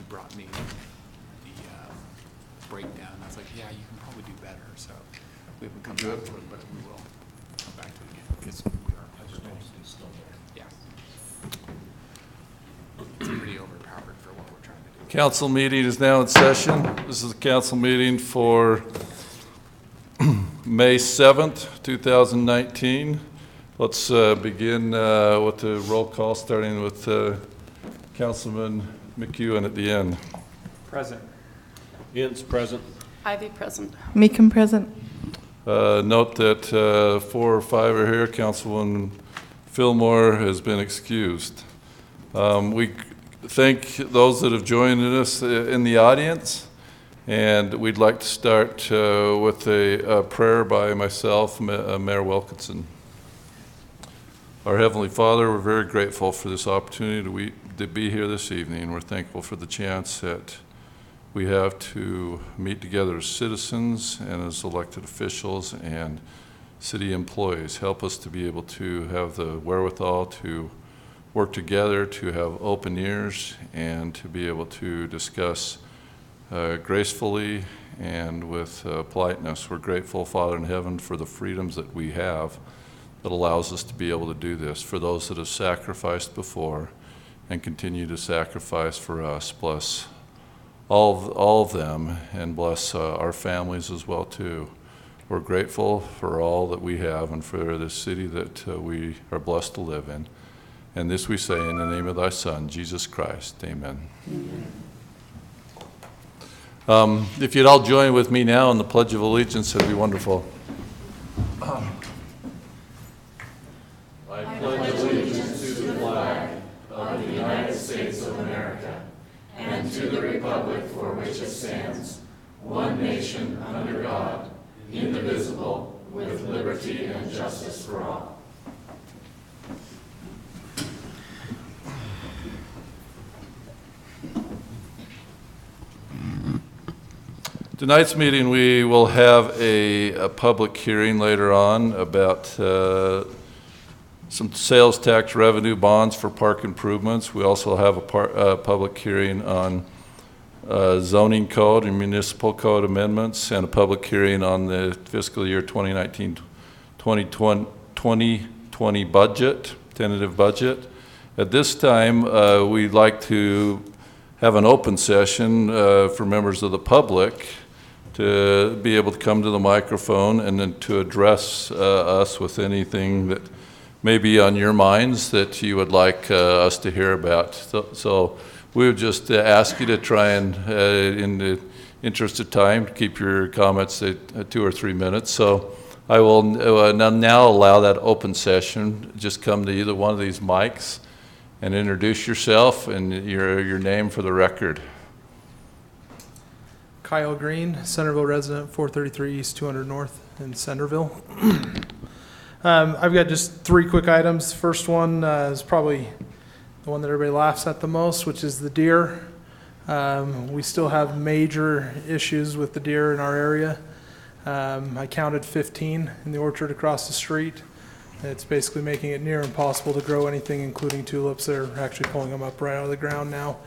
brought me the breakdown. I was like, yeah, you can probably do better. So we haven't come back to it, but we will come back to it again because we are. I just noticed it's still there. Yeah. It's pretty overpowered for what we're trying to do. Council meeting is now in session. This is the council meeting for May 7th, 2019. Let's begin with the roll call, starting with Councilman McEwen at the end. Present. Ince present. Ivy present. Meekum present. Note that 4 or 5 are here. Councilman Fillmore has been excused. We thank those that have joined us in the audience, and we'd like to start with a prayer by myself, Mayor Wilkinson. Our Heavenly Father, we're very grateful for this opportunity to be here this evening. We're thankful for the chance that we have to meet together as citizens and as elected officials and city employees. Help us to be able to have the wherewithal to work together, to have open ears, and to be able to discuss gracefully and with politeness. We're grateful, Father in heaven, for the freedoms that we have that allows us to be able to do this. For those that have sacrificed before and continue to sacrifice for us, bless all of them, and bless our families as well too. We're grateful for all that we have and for the city that we are blessed to live in. And this we say in the name of thy Son, Jesus Christ. Amen. If you'd all join with me now in the Pledge of Allegiance, it'd be wonderful. I pledge allegiance to the flag of the United States of America and to the republic for which it stands, one nation under God, indivisible, with liberty and justice for all. Tonight's meeting, we will have a public hearing later on about some sales tax revenue bonds for park improvements. We also have a public hearing on zoning code and municipal code amendments, and a public hearing on the fiscal year 2020 budget, tentative budget. At this time, we'd like to have an open session for members of the public to be able to come to the microphone and then to address us with anything that may be on your minds that you would like us to hear about. So we would just ask you to try and, in the interest of time, keep your comments at 2 or 3 minutes. So I will now allow that open session. Just come to either one of these mics and introduce yourself and your name for the record. Kyle Green, Centerville resident, 433 East 200 North in Centerville. I've got just 3 quick items. First one is probably the one that everybody laughs at the most, which is the deer. We still have major issues with the deer in our area. I counted 15 in the orchard across the street. It's basically making it near impossible to grow anything, including tulips. They're actually pulling them up right out of the ground now.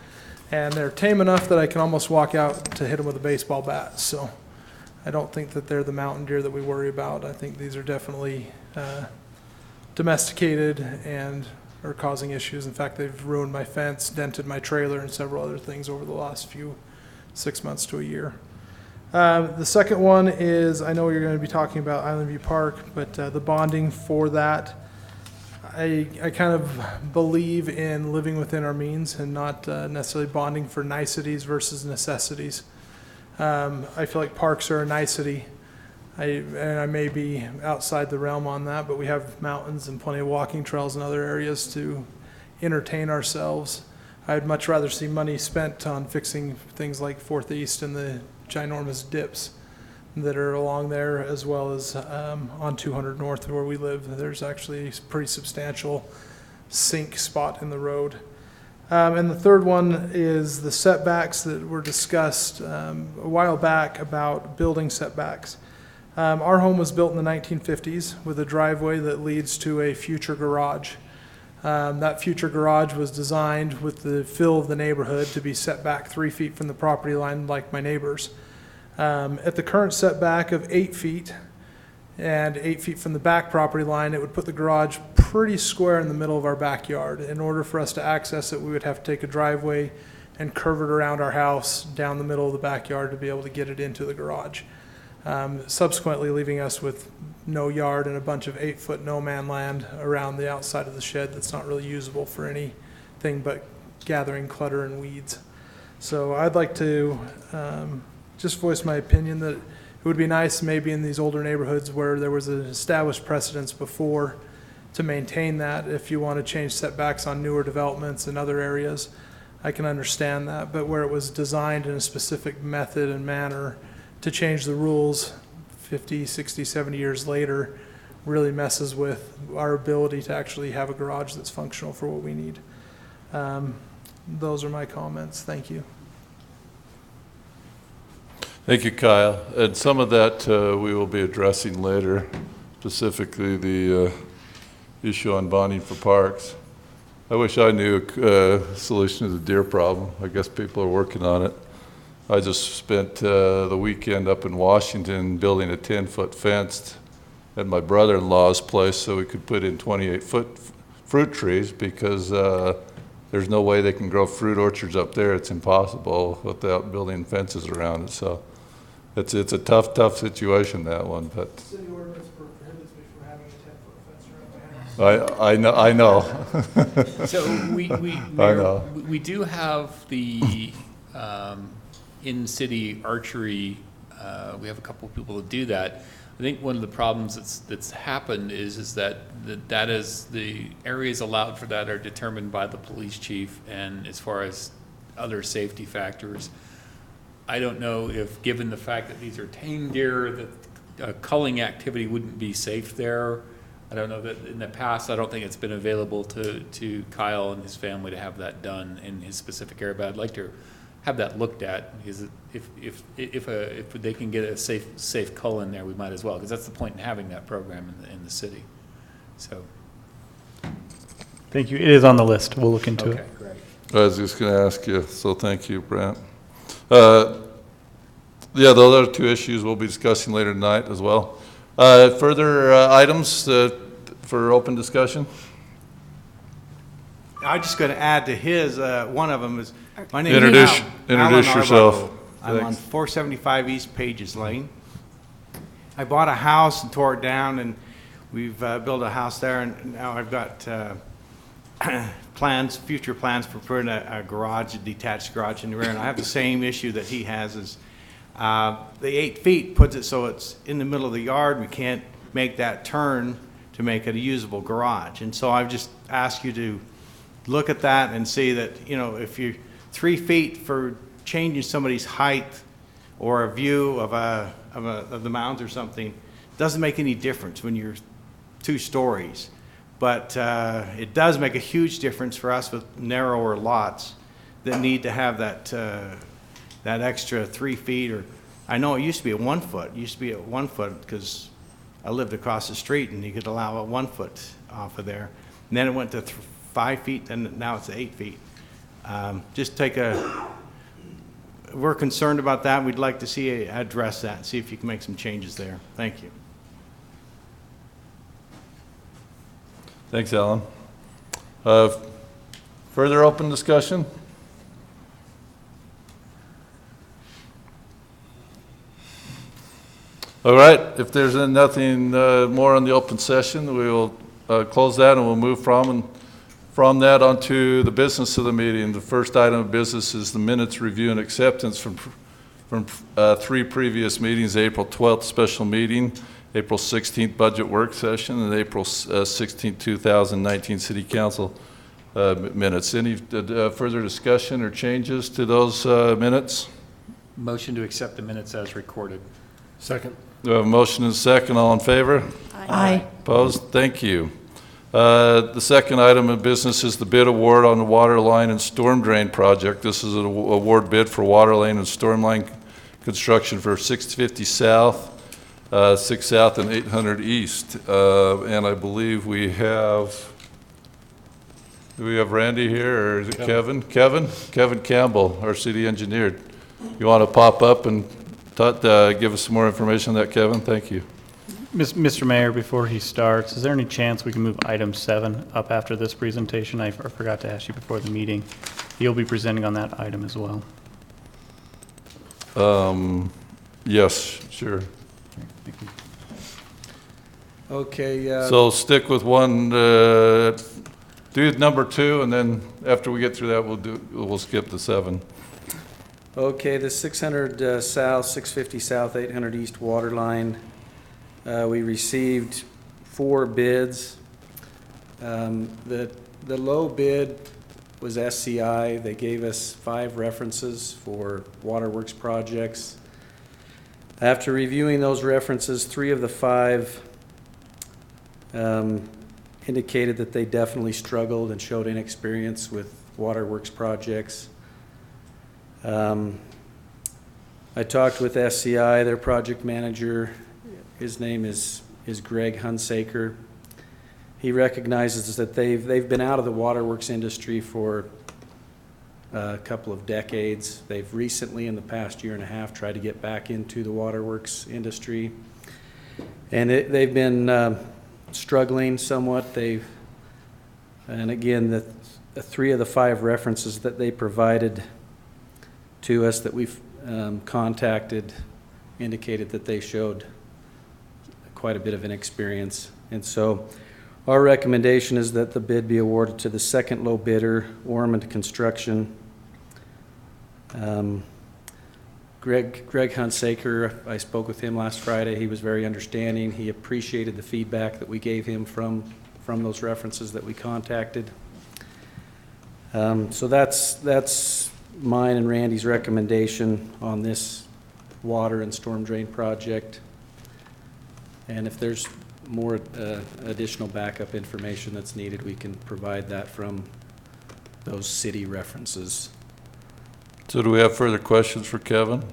And they're tame enough that I can almost walk out to hit them with a baseball bat. So I don't think that they're the mountain deer that we worry about. I think these are definitely domesticated and are causing issues. In fact, they've ruined my fence, dented my trailer, and several other things over the last 6 months to a year. The second one is, I know you're going to be talking about Island View Park, but the bonding for that, I kind of believe in living within our means and not necessarily bonding for niceties versus necessities. I feel like parks are a nicety. I may be outside the realm on that, but we have mountains and plenty of walking trails and other areas to entertain ourselves. I'd much rather see money spent on fixing things like 4th East and the ginormous dips that are along there, as well as on 200 North where we live. There's actually a pretty substantial sink spot in the road. And the third one is the setbacks that were discussed a while back about building setbacks. Our home was built in the 1950s with a driveway that leads to a future garage. That future garage was designed with the feel of the neighborhood to be set back 3 feet from the property line like my neighbors. At the current setback of 8 feet and 8 feet from the back property line, it would put the garage pretty square in the middle of our backyard. In order for us to access it, we would have to take a driveway and curve it around our house down the middle of the backyard to be able to get it into the garage. Subsequently leaving us with no yard and a bunch of 8-foot no-man land around the outside of the shed that's not really usable for anything but gathering clutter and weeds. So I'd like to just voice my opinion that it would be nice maybe in these older neighborhoods where there was an established precedence before to maintain that. If you want to change setbacks on newer developments in other areas, I can understand that. But where it was designed in a specific method and manner to change the rules 50, 60, 70 years later really messes with our ability to actually have a garage that's functional for what we need. Those are my comments. Thank you. Thank you, Kyle. And some of that we will be addressing later, specifically the issue on bonding for parks. I wish I knew a solution to the deer problem. I guess people are working on it. I just spent the weekend up in Washington building a 10-foot fence at my brother-in-law's place so we could put in 28-foot fruit trees because there's no way they can grow fruit orchards up there. It's impossible without building fences around it. So it's a tough situation, that one. But City ordinance prohibits me from having a 10-foot fence around my house. I know. So know. we do have the in-city archery. We have a couple of people that do that. I think one of the problems that's happened is that the areas allowed for that are determined by the police chief, and as far as other safety factors, I don't know if, given the fact that these are tame deer, that culling activity wouldn't be safe there. I don't know that in the past, I don't think it's been available to Kyle and his family to have that done in his specific area, but I'd like to have that looked at, because if they can get a safe cull in there, we might as well, because that's the point in having that program in the city. So. Thank you. It is on the list. We'll look into it. Okay, great. I was just going to ask you, so thank you, Brent. Yeah, those are two issues we'll be discussing later tonight as well. Further items for open discussion? I'm just going to add to his, one of them is, my name Introduce is Alan yourself. Arbuckle. I'm on Thanks. 475 East Pages Lane. I bought a house and tore it down, and we've built a house there, and now I've got future plans for putting a garage, a detached garage in the rear, and I have the same issue that he has is the 8 feet puts it so it's in the middle of the yard. We can't make that turn to make it a usable garage. And so I've just asked you to look at that and see that, you know, if you're 3 feet for changing somebody's height or a view of the mountains or something, doesn't make any difference when you're 2 stories. But it does make a huge difference for us with narrower lots that need to have that extra 3 feet. Or I know it used to be at 1 foot. It used to be at 1 foot because I lived across the street and you could allow a 1 foot off of there. And then it went to 5 feet, and now it's 8 feet. Just we're concerned about that. We'd like to see you address that and see if you can make some changes there. Thank you. Thanks, Alan. Further open discussion? All right, if there's nothing more on the open session, we will close that and we'll move from that onto the business of the meeting. The first item of business is the minutes review and acceptance from 3 previous meetings: April 12th special meeting, April 16th budget work session, and April 16th, 2019 city council minutes. Any further discussion or changes to those minutes? Motion to accept the minutes as recorded. Second. We have a motion and a second. All in favor? Aye. Opposed? Thank you. The second item of business is the bid award on the water line and storm drain project. This is an award bid for water line and storm line construction for 650 South, 6 South and 800 East. And I believe we have Do we have Randy here, or is it Kevin? Kevin? Kevin Campbell, our city engineer. You want to pop up and give us some more information on that, Kevin? Thank you. Mr. Mayor, before he starts, is there any chance we can move item 7 up after this presentation? I forgot to ask you before the meeting. You'll be presenting on that item as well. Yes, sure. Thank you. Okay, So stick with one, do number 2, and then after we get through that, we'll skip the 7. okay, the 600 south, 650 south, 800 east water line. We received 4 bids. The low bid was SCI. They gave us 5 references for waterworks projects. After reviewing those references, 3 of the 5 indicated that they definitely struggled and showed inexperience with waterworks projects. I talked with SCI, their project manager. His name is Greg Hunsaker. He recognizes that they've been out of the waterworks industry for a couple of decades. They've recently, in the past year and a half, tried to get back into the waterworks industry, and they've been struggling somewhat. And again, the 3 of the 5 references that they provided to us that we've contacted indicated that they showed quite a bit of inexperience. And so our recommendation is that the bid be awarded to the second low bidder, Ormond Construction. Greg Hunsaker, I spoke with him last Friday. He was very understanding. He appreciated the feedback that we gave him from those references that we contacted. So that's mine and Randy's recommendation on this water and storm drain project. And if there's more additional backup information that's needed, we can provide that from those city references. So do we have further questions for Kevin?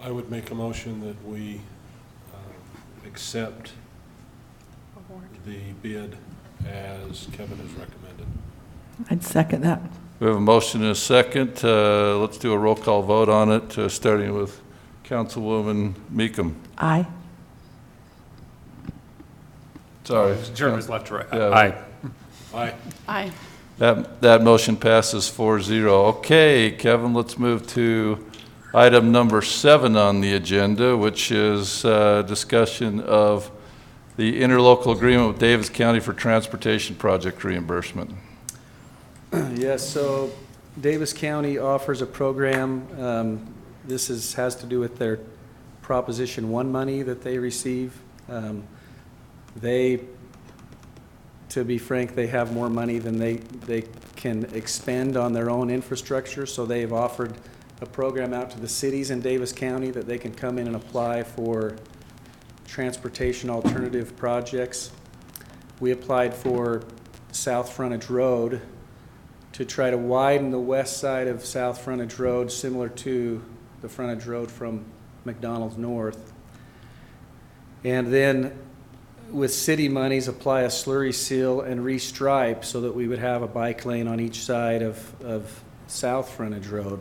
I would make a motion that we accept the bid as Kevin has recommended. I'd second that. We have a motion and a second. Let's do a roll call vote on it, starting with Councilwoman Meekum. Aye. Sorry. German's left to right. Yeah. Aye. Aye. Aye. That motion passes 4-0. Okay, Kevin, let's move to item number 7 on the agenda, which is discussion of the interlocal agreement with Davis County for transportation project reimbursement. Yes, so Davis County offers a program. This has to do with their Proposition 1 money that they receive. To be frank, they have more money than they can expend on their own infrastructure, so they've offered a program out to the cities in Davis County that they can come in and apply for transportation alternative projects. We applied for South Frontage Road to try to widen the west side of South Frontage Road, similar to the frontage road from McDonald's North. And then with city monies, apply a slurry seal and restripe so that we would have a bike lane on each side of South Frontage Road.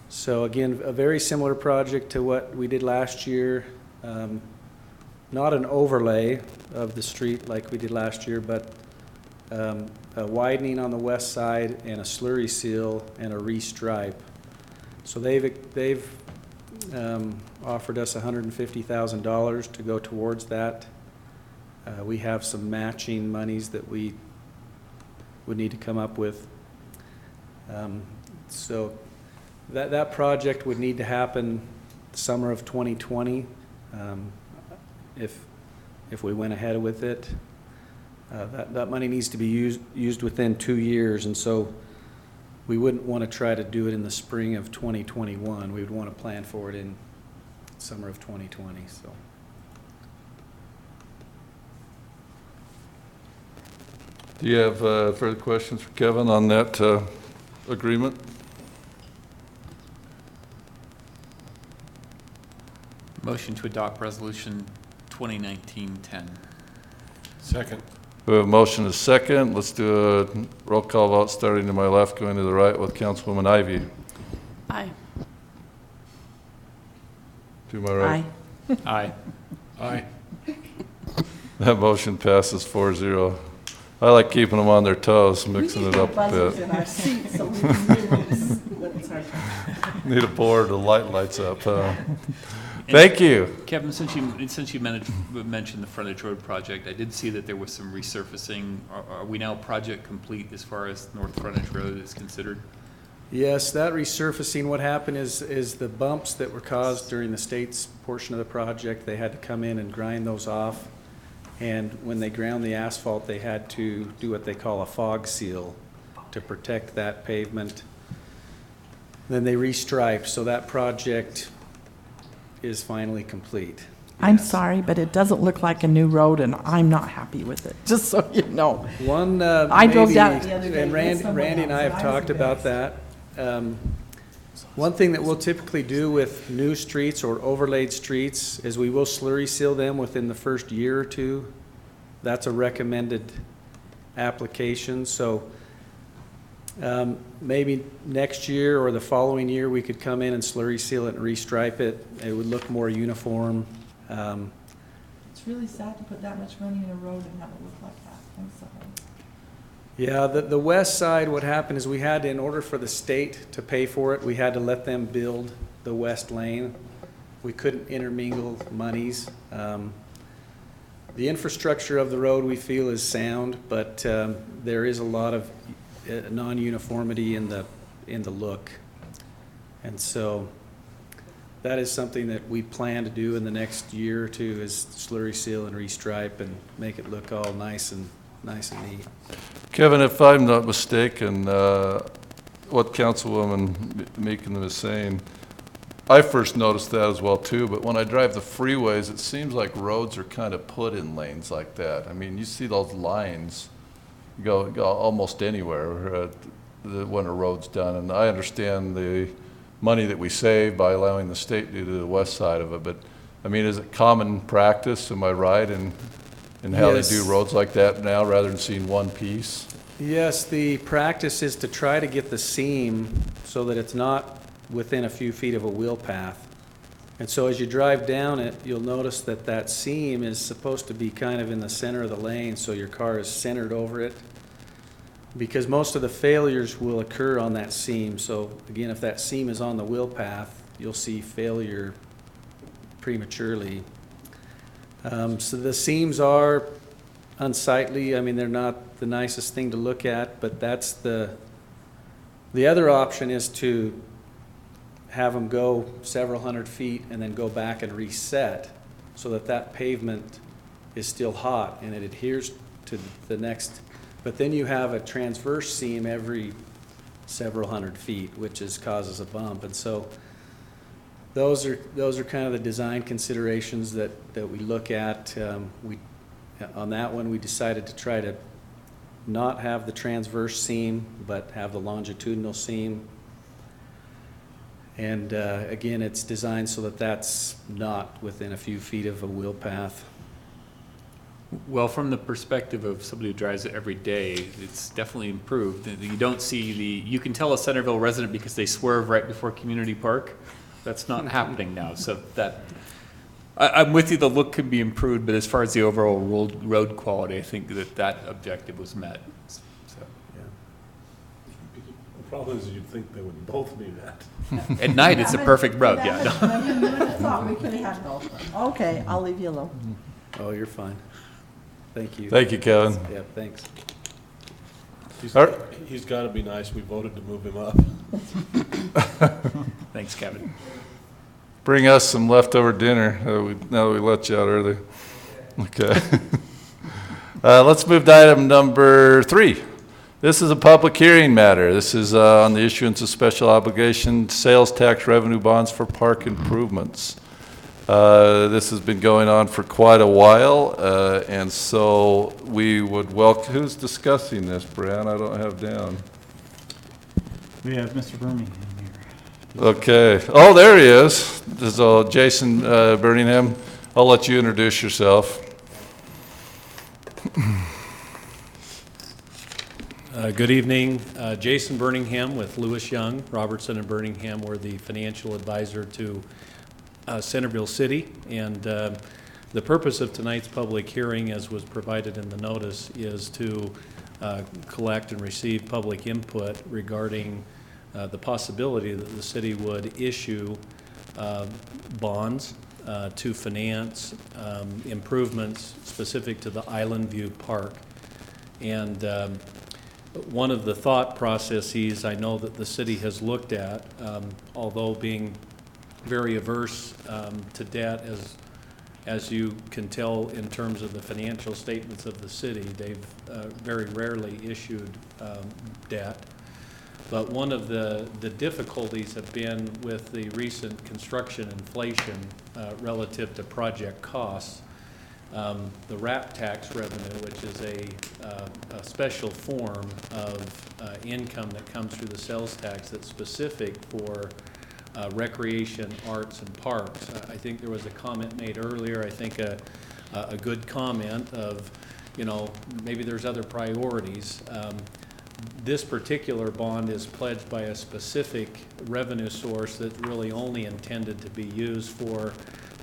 So again, a very similar project to what we did last year. Not an overlay of the street like we did last year, but a widening on the west side and a slurry seal and a restripe. So they've offered us $150,000 to go towards that. We have some matching monies that we would need to come up with. So that project would need to happen summer of 2020 if we went ahead with it. That money needs to be used within 2 years, and so we wouldn't want to try to do it in the spring of 2021. We would want to plan for it in summer of 2020. So. Do you have further questions for Kevin on that agreement? Motion to adopt resolution 2019-10. Second. We have a motion and a second. Let's do a roll call vote, starting to my left, going to the right with Councilwoman Ivy. Aye. To my right. Aye. Aye. Aye. That motion passes 4-0. I like keeping them on their toes, mixing it up a bit. in our seats so we can move when it's our turn. Need a board, the light lights up. Thank you. Kevin, since you mentioned the frontage road project, I did see that there was some resurfacing. Are we now project complete as far as North Frontage Road is considered? Yes, that resurfacing, what happened is the bumps that were caused during the state's portion of the project, they had to come in and grind those off. And when they ground the asphalt, they had to do what they call a fog seal to protect that pavement. Then they restriped, so that project is finally complete. I'm Yes. sorry, but it doesn't look like a new road, and I'm not happy with it, just so you know. One, I drove maybe- down it the other day and with Randy, someone Randy and I else, have and I was talked about that. One thing that we'll typically do with new streets or overlaid streets is we will slurry seal them within the first year or two. That's a recommended application, so maybe next year or the following year, we could come in and slurry seal it and restripe it. It would look more uniform. It's really sad to put that much money in a road and have it look like that. I'm sorry. Yeah, the west side, what happened is we had, in order for the state to pay for it, we had to let them build the west lane. We couldn't intermingle monies. The infrastructure of the road, we feel, is sound, but there is a lot of non-uniformity in the look. And so that is something that we plan to do in the next year or two, is slurry seal and restripe and make it look all nice and neat. Kevin, if I'm not mistaken, what Councilwoman Meekin was saying, I first noticed that as well too, but when I drive the freeways, it seems like roads are kind of put in lanes like that. I mean, you see those lines go almost anywhere when a road's done, and I understand the money that we save by allowing the state to do the west side of it, but I mean, is it common practice, am I right, in how they do Yes. roads like that now rather than seeing one piece? Yes, the practice is to try to get the seam so that it's not within a few feet of a wheel path. And so as you drive down it, you'll notice that that seam is supposed to be kind of in the center of the lane, so your car is centered over it. Because most of the failures will occur on that seam. So again, if that seam is on the wheel path, you'll see failure prematurely. So the seams are unsightly. I mean, they're not the nicest thing to look at, but that's the other option is to have them go several hundred feet and then go back and reset so that that pavement is still hot and it adheres to the next. But then you have a transverse seam every several hundred feet, which causes a bump. And so those are kind of the design considerations that we look at. On that one, we decided to try to not have the transverse seam, but have the longitudinal seam. And again, it's designed so that that's not within a few feet of a wheel path. Well, from the perspective of somebody who drives it every day, it's definitely improved. You don't see you can tell a Centerville resident because they swerve right before Community Park. That's not happening now, so I'm with you, the look could be improved, but as far as the overall road quality, I think that objective was met. So, The problem is you'd think they would both be that. at night, it's a perfect road, yeah. no. I thought we could have had both. Okay, I'll leave you alone. Oh, you're fine. Thank you. Thank you, Kevin. Yeah, thanks. He's got to be nice. We voted to move him up. Thanks, Kevin. Bring us some leftover dinner now that we let you out early. Okay. Let's move to item number 3. This is a public hearing matter. This is on the issuance of special obligation sales tax revenue bonds for park improvements. This has been going on for quite a while, and so we would welcome, who's discussing this, Brian? I don't have down. We have Mr. Birmingham here. Okay. Oh, there he is. This is Jason Birmingham. I'll let you introduce yourself. Good evening. Jason Birmingham with Lewis Young, Robertson and Birmingham. We're the financial advisor to Centerville City. And the purpose of tonight's public hearing, as was provided in the notice, is to collect and receive public input regarding the possibility that the city would issue bonds to finance improvements specific to the Island View Park. And one of the thought processes I know that the city has looked at, although being very averse to debt, as you can tell in terms of the financial statements of the city, they've very rarely issued debt. But one of the difficulties have been with the recent construction inflation relative to project costs. The RAP tax revenue, which is a special form of income that comes through the sales tax that's specific for recreation, arts, and parks. I think there was a comment made earlier, I think a good comment of, you know, maybe there's other priorities. This particular bond is pledged by a specific revenue source that's really only intended to be used for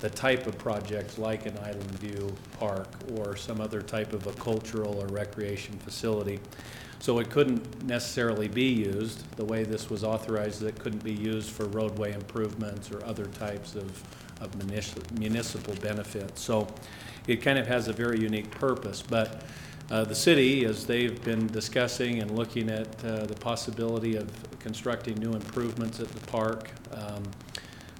the type of projects like an Island View Park or some other type of a cultural or recreation facility. So it couldn't necessarily be used, the way this was authorized, it couldn't be used for roadway improvements or other types of municipal benefits. So it kind of has a very unique purpose. But the city, as they've been discussing and looking at the possibility of constructing new improvements at the park,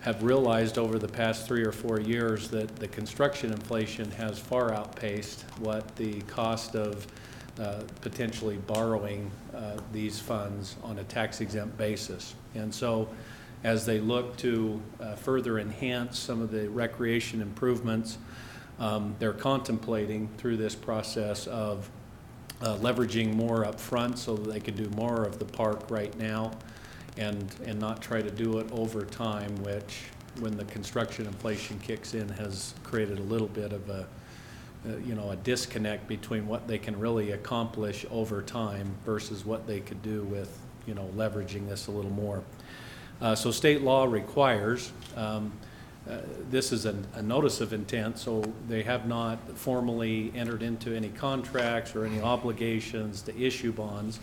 have realized over the past 3 or 4 years that the construction inflation has far outpaced what the cost of potentially borrowing these funds on a tax-exempt basis. And so as they look to further enhance some of the recreation improvements, they're contemplating through this process of leveraging more up front so that they can do more of the park right now and not try to do it over time, which when the construction inflation kicks in has created a little bit of a disconnect between what they can really accomplish over time versus what they could do with, leveraging this a little more. So state law requires, this is a notice of intent, so they have not formally entered into any contracts or any obligations to issue bonds,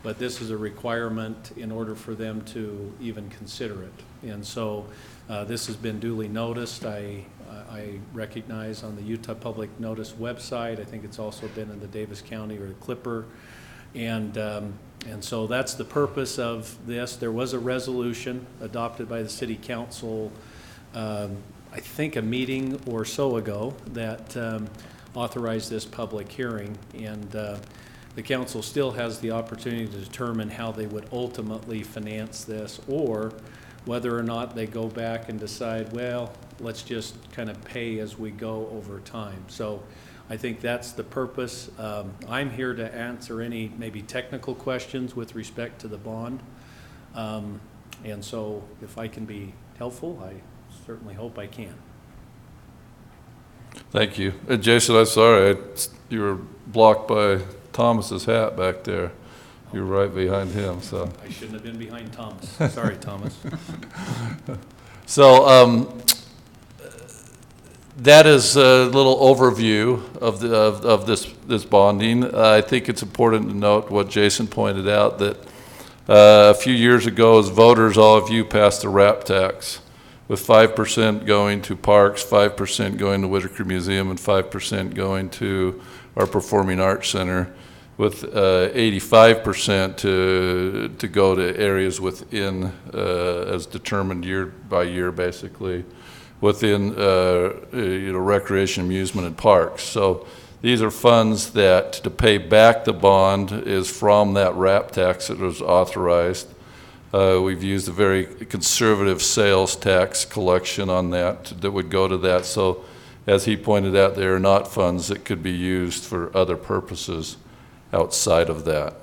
but this is a requirement in order for them to even consider it. And so this has been duly noticed. I recognize on the Utah Public Notice website. I think it's also been in the Davis County or the Clipper. And so that's the purpose of this. There was a resolution adopted by the City Council, I think a meeting or so ago, that authorized this public hearing. And the council still has the opportunity to determine how they would ultimately finance this, or whether or not they go back and decide, well, let's just kind of pay as we go over time. So I think that's the purpose. I'm here to answer any maybe technical questions with respect to the bond. And so if I can be helpful, I certainly hope I can. Thank you. Jason, I'm sorry, you were blocked by Thomas's hat back there. You're right behind him, so. I shouldn't have been behind Thomas. Sorry, Thomas. So that is a little overview of this bonding. I think it's important to note what Jason pointed out, that a few years ago, as voters, all of you passed the RAP tax, with 5% going to parks, 5% going to Whitaker Museum, and 5% going to our Performing Arts Center, with 85% to go to areas within, as determined year by year, basically, within recreation, amusement, and parks. So these are funds that to pay back the bond is from that RAP tax that was authorized. We've used a very conservative sales tax collection on that would go to that. So as he pointed out, they are not funds that could be used for other purposes outside of that.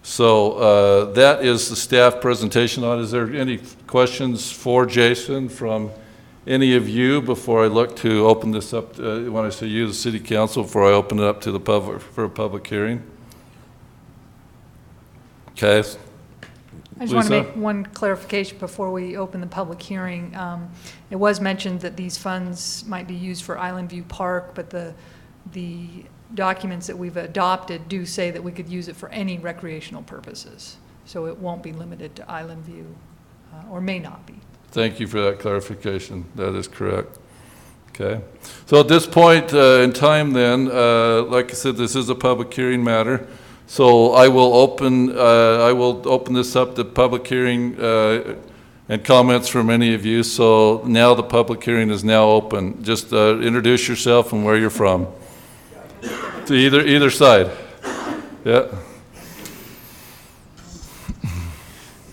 So that is the staff presentation on. Is there any questions for Jason from any of you before I look to open this up, when I say you, the city council, before I open it up to the public for a public hearing? Okay. I just want to Lisa? make one clarification before we open the public hearing. It was mentioned that these funds might be used for Island View Park, but the documents that we've adopted do say that we could use it for any recreational purposes. So it won't be limited to Island View, or may not be. Thank you for that clarification. That is correct. Okay. So at this point in time then, like I said, this is a public hearing matter. So I will open this up to public hearing and comments from any of you. So now the public hearing is now open. Just introduce yourself and where you're from. To either side. Yeah.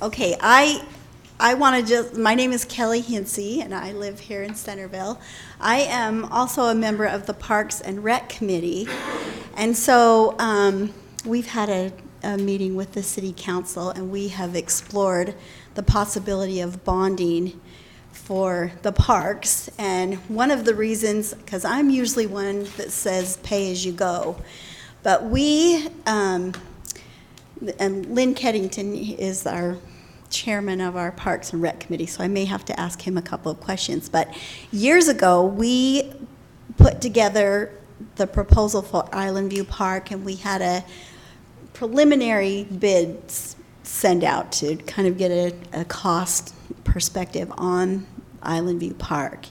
Okay, I want to my name is Kelly Hinsey, and I live here in Centerville. I am also a member of the Parks and Rec Committee, and so we've had a meeting with the City Council, and we have explored the possibility of bonding for the parks. And one of the reasons, because I'm usually one that says pay as you go, but we, and Lynn Keddington is our chairman of our Parks and Rec Committee, so I may have to ask him a couple of questions. But years ago, we put together the proposal for Island View Park, and we had a preliminary bid send out to kind of get a cost perspective on Island View Park.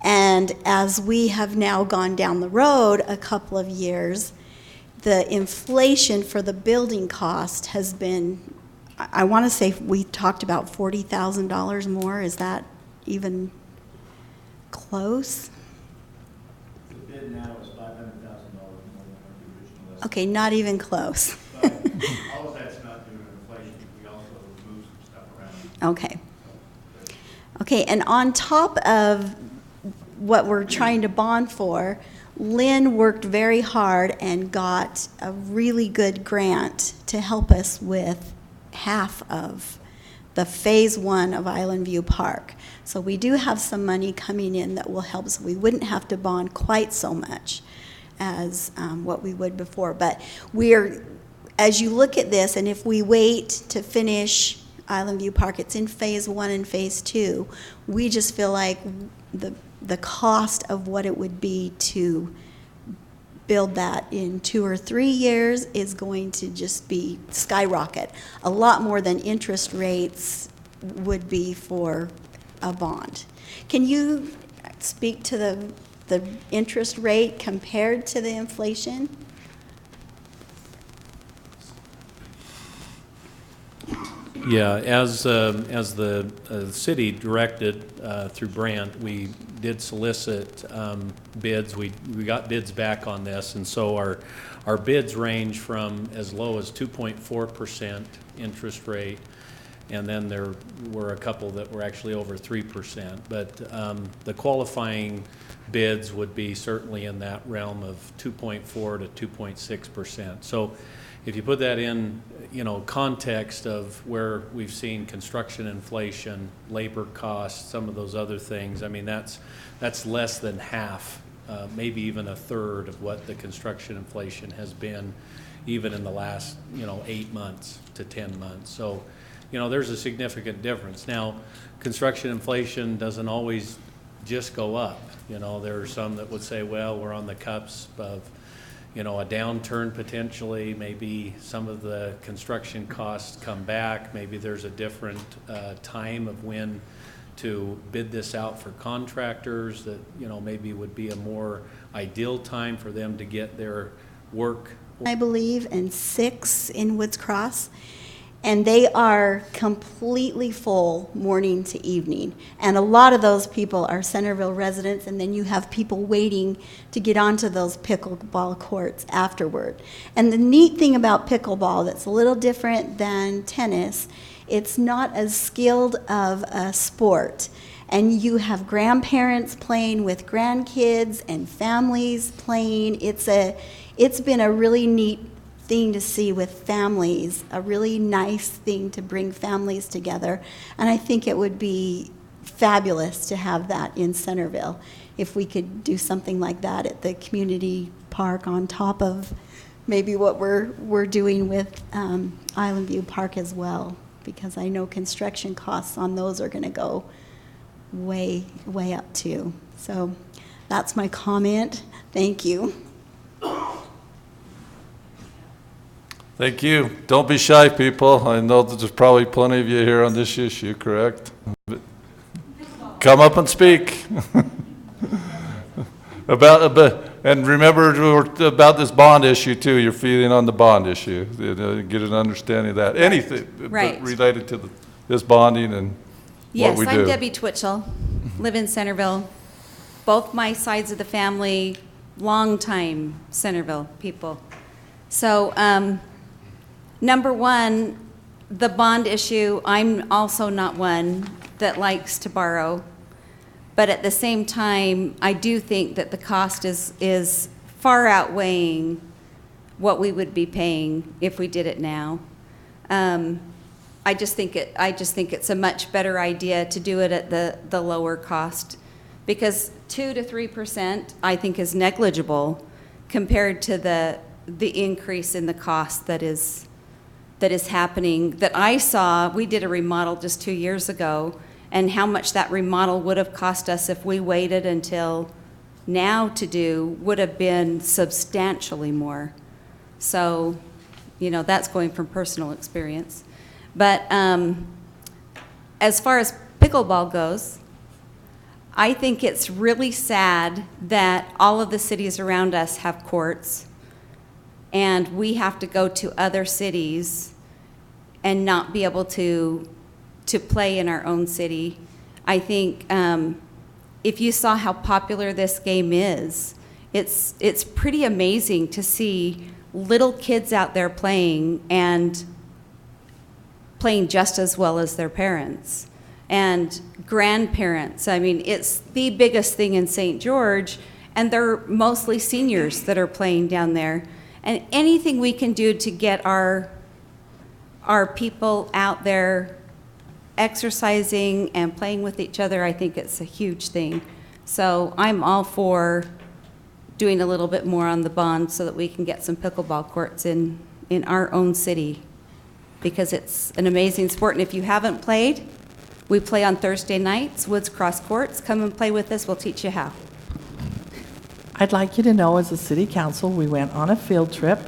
And as we have now gone down the road a couple of years, the inflation for the building cost has been, I want to say we talked about $40,000 more. Is that even close? The bid now is $500,000 more than what the original estimate. Okay, not even close. But all of that's not due to inflation. We also moved some stuff around. Okay. Okay, and on top of what we're trying to bond for, Lynn worked very hard and got a really good grant to help us with half of the phase 1 of Island View Park. So we do have some money coming in that will help, so we wouldn't have to bond quite so much as what we would before. But as you look at this, and if we wait to finish Island View Park, it's in phase 1 and phase 2, we just feel like the cost of what it would be to build that in 2 or 3 years is going to just be skyrocket. A lot more than interest rates would be for a bond. Can you speak to the interest rate compared to the inflation? Yeah, as the city directed through Brandt, we did solicit bids. We got bids back on this, and so our bids range from as low as 2.4% interest rate, and then there were a couple that were actually over 3%. But the qualifying bids would be certainly in that realm of 2.4 to 2.6%. So if you put that in, context of where we've seen construction inflation, labor costs, some of those other things, I mean, that's less than half, maybe even a third of what the construction inflation has been, even in the last, 8 months to 10 months. So, there's a significant difference. Now, construction inflation doesn't always just go up. There are some that would say, well, we're on the cusp of a downturn potentially, maybe some of the construction costs come back, maybe there's a different time of when to bid this out for contractors that, maybe would be a more ideal time for them to get their work. I believe, and 6 in Woods Cross. And they are completely full morning to evening. And a lot of those people are Centerville residents, and then you have people waiting to get onto those pickleball courts afterward. And the neat thing about pickleball that's a little different than tennis, it's not as skilled of a sport. And you have grandparents playing with grandkids and families playing. It's been a really neat thing to see with families, a really nice thing to bring families together. And I think it would be fabulous to have that in Centerville. If we could do something like that at the community park on top of maybe what we're doing with Island View Park as well, because I know construction costs on those are going to go way, way up too. So that's my comment. Thank you. Thank you. Don't be shy, people. I know that there's probably plenty of you here on this issue, correct? Come up and speak. And remember about this bond issue too. You're feeling on the bond issue. Get an understanding of that. Anything Right. related to this bonding and what we Yes, do. I'm Debbie Twitchell, live in Centerville. Both my sides of the family, longtime Centerville people. So, number one, the bond issue, I'm also not one that likes to borrow. But at the same time, I do think that the cost is far outweighing what we would be paying if we did it now. I just think it's a much better idea to do it at the lower cost, because 2 to 3% I think is negligible compared to the increase in the cost that is happening. That I saw, we did a remodel just 2 years ago, and how much that remodel would have cost us if we waited until now to do would have been substantially more. So, that's going from personal experience. But as far as pickleball goes, I think it's really sad that all of the cities around us have courts, and we have to go to other cities and not be able to play in our own city. I think if you saw how popular this game is, it's pretty amazing to see little kids out there playing and playing just as well as their parents and grandparents. I mean, it's the biggest thing in St. George, and they're mostly seniors that are playing down there. And anything we can do to get our people out there exercising and playing with each other, I think it's a huge thing. So I'm all for doing a little bit more on the bond so that we can get some pickleball courts in our own city, because it's an amazing sport. And if you haven't played, we play on Thursday nights, Woods Cross Courts. Come and play with us. We'll teach you how. I'd like you to know, as a city council, we went on a field trip,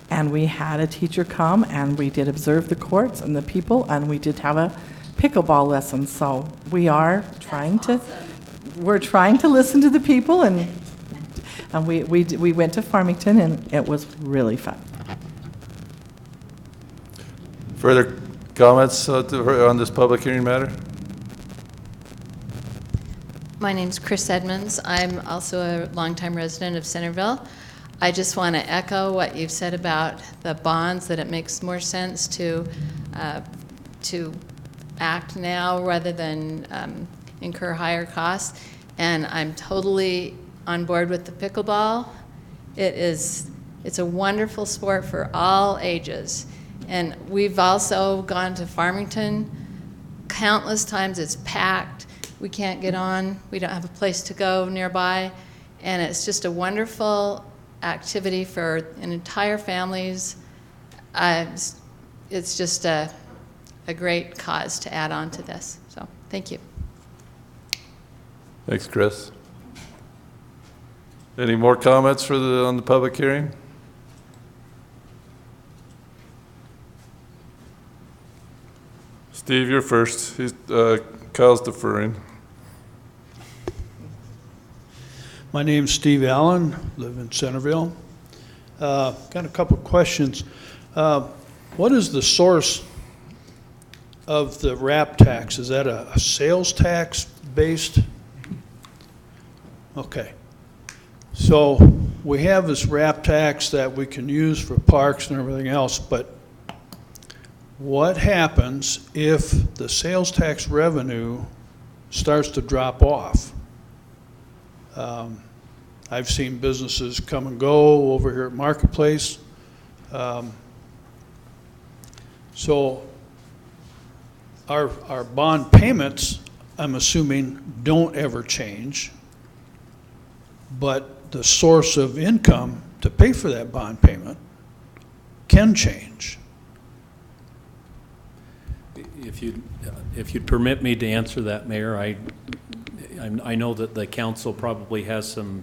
and we had a teacher come, and we did observe the courts and the people, and we did have a pickleball lesson. So we are trying to, we're trying to listen to the people, and we went to Farmington, and it was really fun. Further comments on this public hearing matter? My name's Chris Edmonds. I'm also a longtime resident of Centerville. I just want to echo what you've said about the bonds, that it makes more sense to act now rather than incur higher costs. And I'm totally on board with the pickleball. It's a wonderful sport for all ages. And we've also gone to Farmington countless times. It's packed. We can't get on. We don't have a place to go nearby. And it's just a wonderful activity for an entire families. It's just a great cause to add on to this. So thank you. Thanks, Chris. Any more comments on the public hearing? Steve, you're first. Kyle's deferring. My name's Steve Allen, live in Centerville. Got a couple of questions. What is the source of the RAP tax? Is that a sales tax based? Okay. So we have this RAP tax that we can use for parks and everything else, but what happens if the sales tax revenue starts to drop off? I've seen businesses come and go over here at Marketplace. So our bond payments I'm assuming, don't ever change, but the source of income to pay for that bond payment can change. If you'd permit me to answer that, Mayor, I know that the council probably has some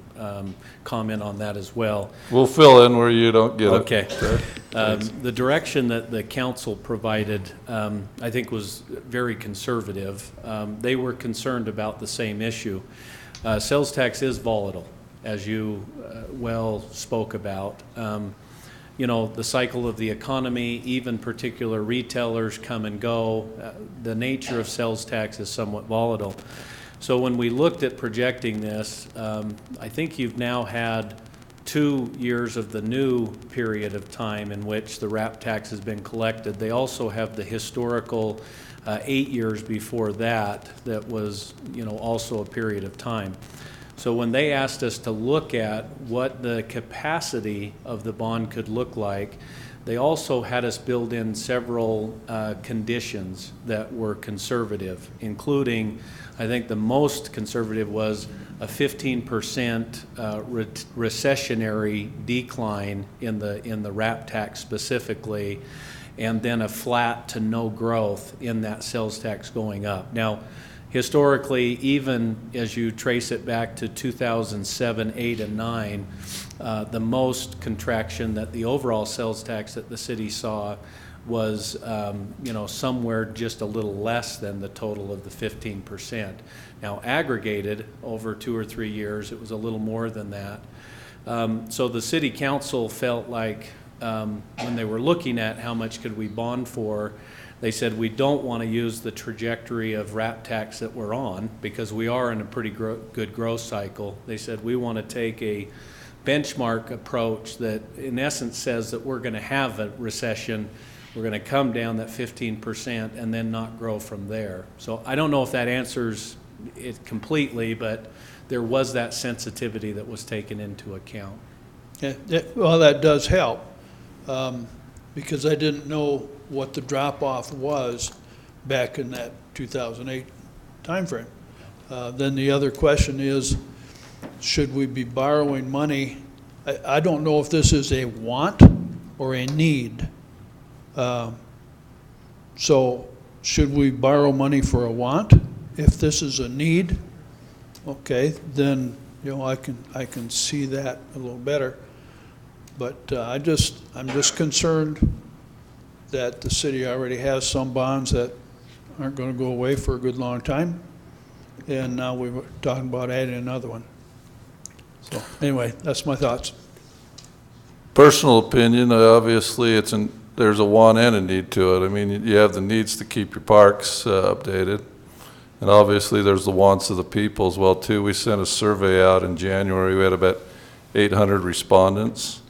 comment on that as well. We'll fill in where you don't get it. Okay. The direction that the council provided, I think, was very conservative. They were concerned about the same issue. Sales tax is volatile, as you well spoke about. You know, the cycle of the economy, even particular retailers come and go. The nature of sales tax is somewhat volatile. So when we looked at projecting this, I think you've now had 2 years of the new period of time in which the RAP tax has been collected. They also have the historical 8 years before that was, you know, also a period of time. So when they asked us to look at what the capacity of the bond could look like, they also had us build in several conditions that were conservative, including, I think the most conservative was a 15% recessionary decline in the RAP tax specifically, and then a flat to no growth in that sales tax going up. Now, historically, even as you trace it back to 2007, 8, and 9, the most contraction that the overall sales tax that the city saw was, you know, somewhere just a little less than the total of the 15%. Now, aggregated over 2 or 3 years, it was a little more than that. So the city council felt like when they were looking at how much could we bond for, they said we don't want to use the trajectory of RAP tax that we're on because we are in a pretty good growth cycle. They said we want to take a benchmark approach that in essence says that we're going to have a recession, we're going to come down that 15% and then not grow from there. So I don't know if that answers it completely, but there was that sensitivity that was taken into account. Yeah, well, that does help, because I didn't know what the drop-off was back in that 2008 timeframe. Then the other question is, should we be borrowing money? I don't know if this is a want or a need. So should we borrow money for a want? If this is a need, okay, then, you know, I can see that a little better. But I'm just concerned that the city already has some bonds that aren't going to go away for a good long time, and now we're talking about adding another one. So anyway, that's my thoughts. Personal opinion, obviously, there's a want and a need to it. I mean, you have the needs to keep your parks updated, and obviously there's the wants of the people as well too. We sent a survey out in January. We had about 800 respondents.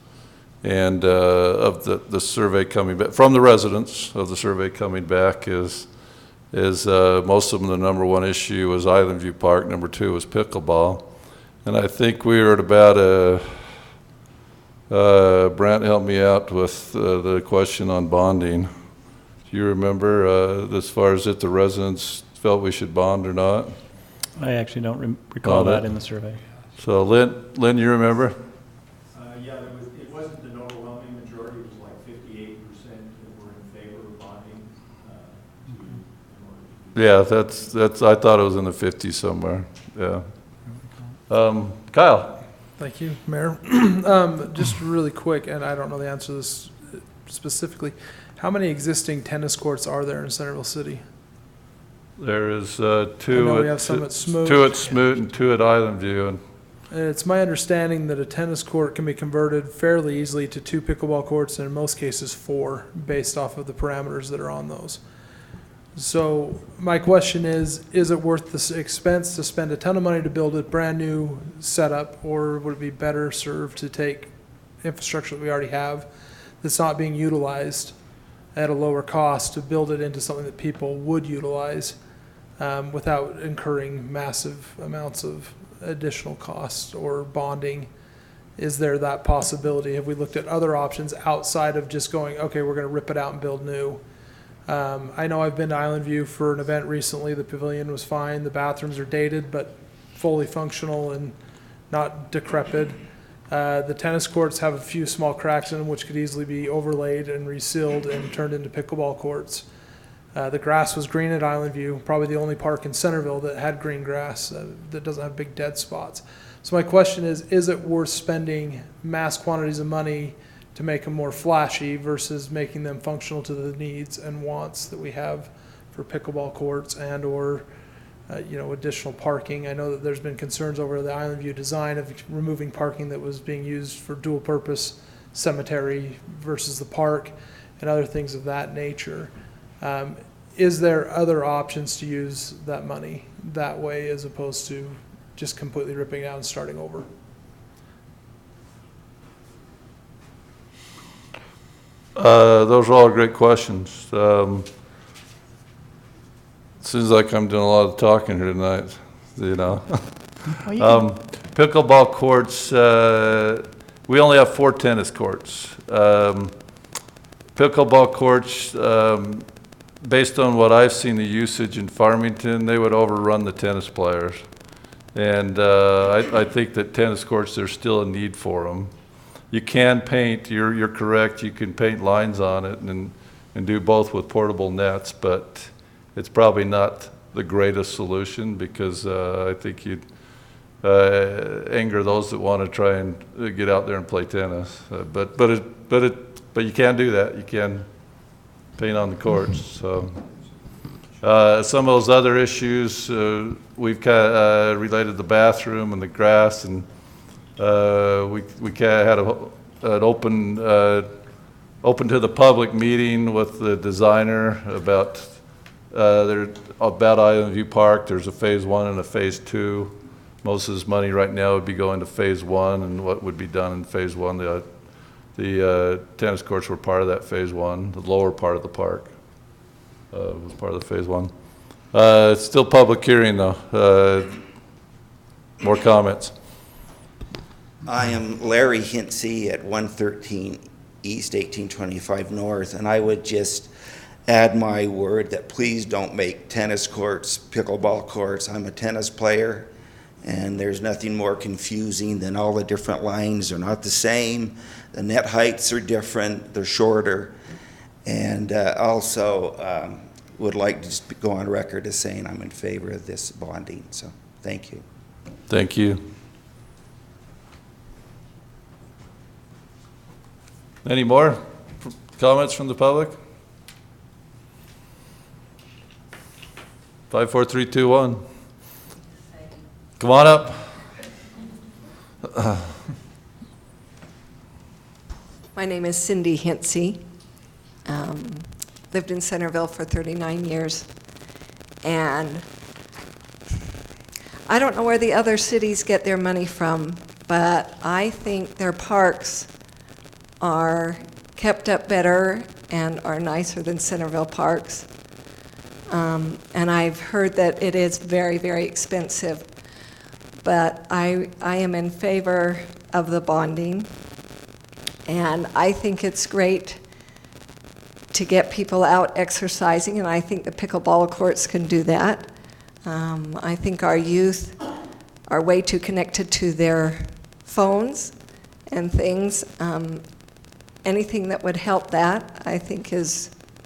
And of the survey coming back, from the residents of the survey coming back is most of them, the number one issue was Island View Park, number 2 was pickleball. And I think we were at about Brent helped me out with the question on bonding. Do you remember as far as if the residents felt we should bond or not? I actually don't recall that in the survey. So Lynn, you remember? Yeah, it wasn't an overwhelming majority. It was like 58% that were in favor of bonding. Yeah, that's. I thought it was in the 50s somewhere. Yeah. Kyle. Thank you, Mayor. Just really quick, and I don't know the answer to this specifically. How many existing tennis courts are there in Centerville City? There is 2 we have some at Smoot. 2 at Smoot and 2 at Island View. And it's my understanding that a tennis court can be converted fairly easily to 2 pickleball courts, and in most cases 4, based off of the parameters that are on those. So my question is it worth the expense to spend a ton of money to build a brand new setup, or would it be better served to take infrastructure that we already have that's not being utilized at a lower cost to build it into something that people would utilize without incurring massive amounts of additional costs or bonding? Is there that possibility? Have we looked at other options outside of just going, okay, we're going to rip it out and build new? I know I've been to Island View for an event recently. The pavilion was fine. The bathrooms are dated, but fully functional and not decrepit. The tennis courts have a few small cracks in them which could easily be overlaid and resealed and turned into pickleball courts. The grass was green at Island View, probably the only park in Centerville that had green grass that doesn't have big dead spots. So my question is it worth spending mass quantities of money to make them more flashy versus making them functional to the needs and wants that we have for pickleball courts and or additional parking? I know that there's been concerns over the Island View design of removing parking that was being used for dual purpose cemetery versus the park and other things of that nature. Is there other options to use that money that way as opposed to just completely ripping it out and starting over? Those are all great questions. Seems like I'm doing a lot of talking here tonight, Pickleball courts, we only have 4 tennis courts. Pickleball courts, based on what I've seen the usage in Farmington, they would overrun the tennis players. And I think that tennis courts, there's still a need for them. You can paint, you're correct, you can paint lines on it and do both with portable nets, but it's probably not the greatest solution because I think you'd anger those that want to try and get out there and play tennis. But you can do that. You can paint on the courts. So some of those other issues we've related to the bathroom and the grass, and we had an open to the public meeting with the designer about Island View Park. There's a phase 1 and a phase 2. Most of this money right now would be going to phase 1, and what would be done in phase 1, the tennis courts were part of that phase 1. The lower part of the park was part of the phase 1. It's still public hearing though. More comments? I am Larry Hintze at 113 East 1825 North, and I would just add my word that please don't make tennis courts pickleball courts. I'm a tennis player, and there's nothing more confusing than all the different lines are not the same. The net heights are different, they're shorter, and also would like to just go on record as saying I'm in favor of this bonding, so thank you. Thank you. Any more comments from the public? 5, 4, 3, 2, 1. Come on up. My name is Cindy Hintze. Lived in Centerville for 39 years. And I don't know where the other cities get their money from, but I think their parks are kept up better and are nicer than Centerville parks. And I've heard that it is very, very expensive. But I am in favor of the bonding. And I think it's great to get people out exercising, and I think the pickleball courts can do that. I think our youth are way too connected to their phones and things. Anything that would help that, I think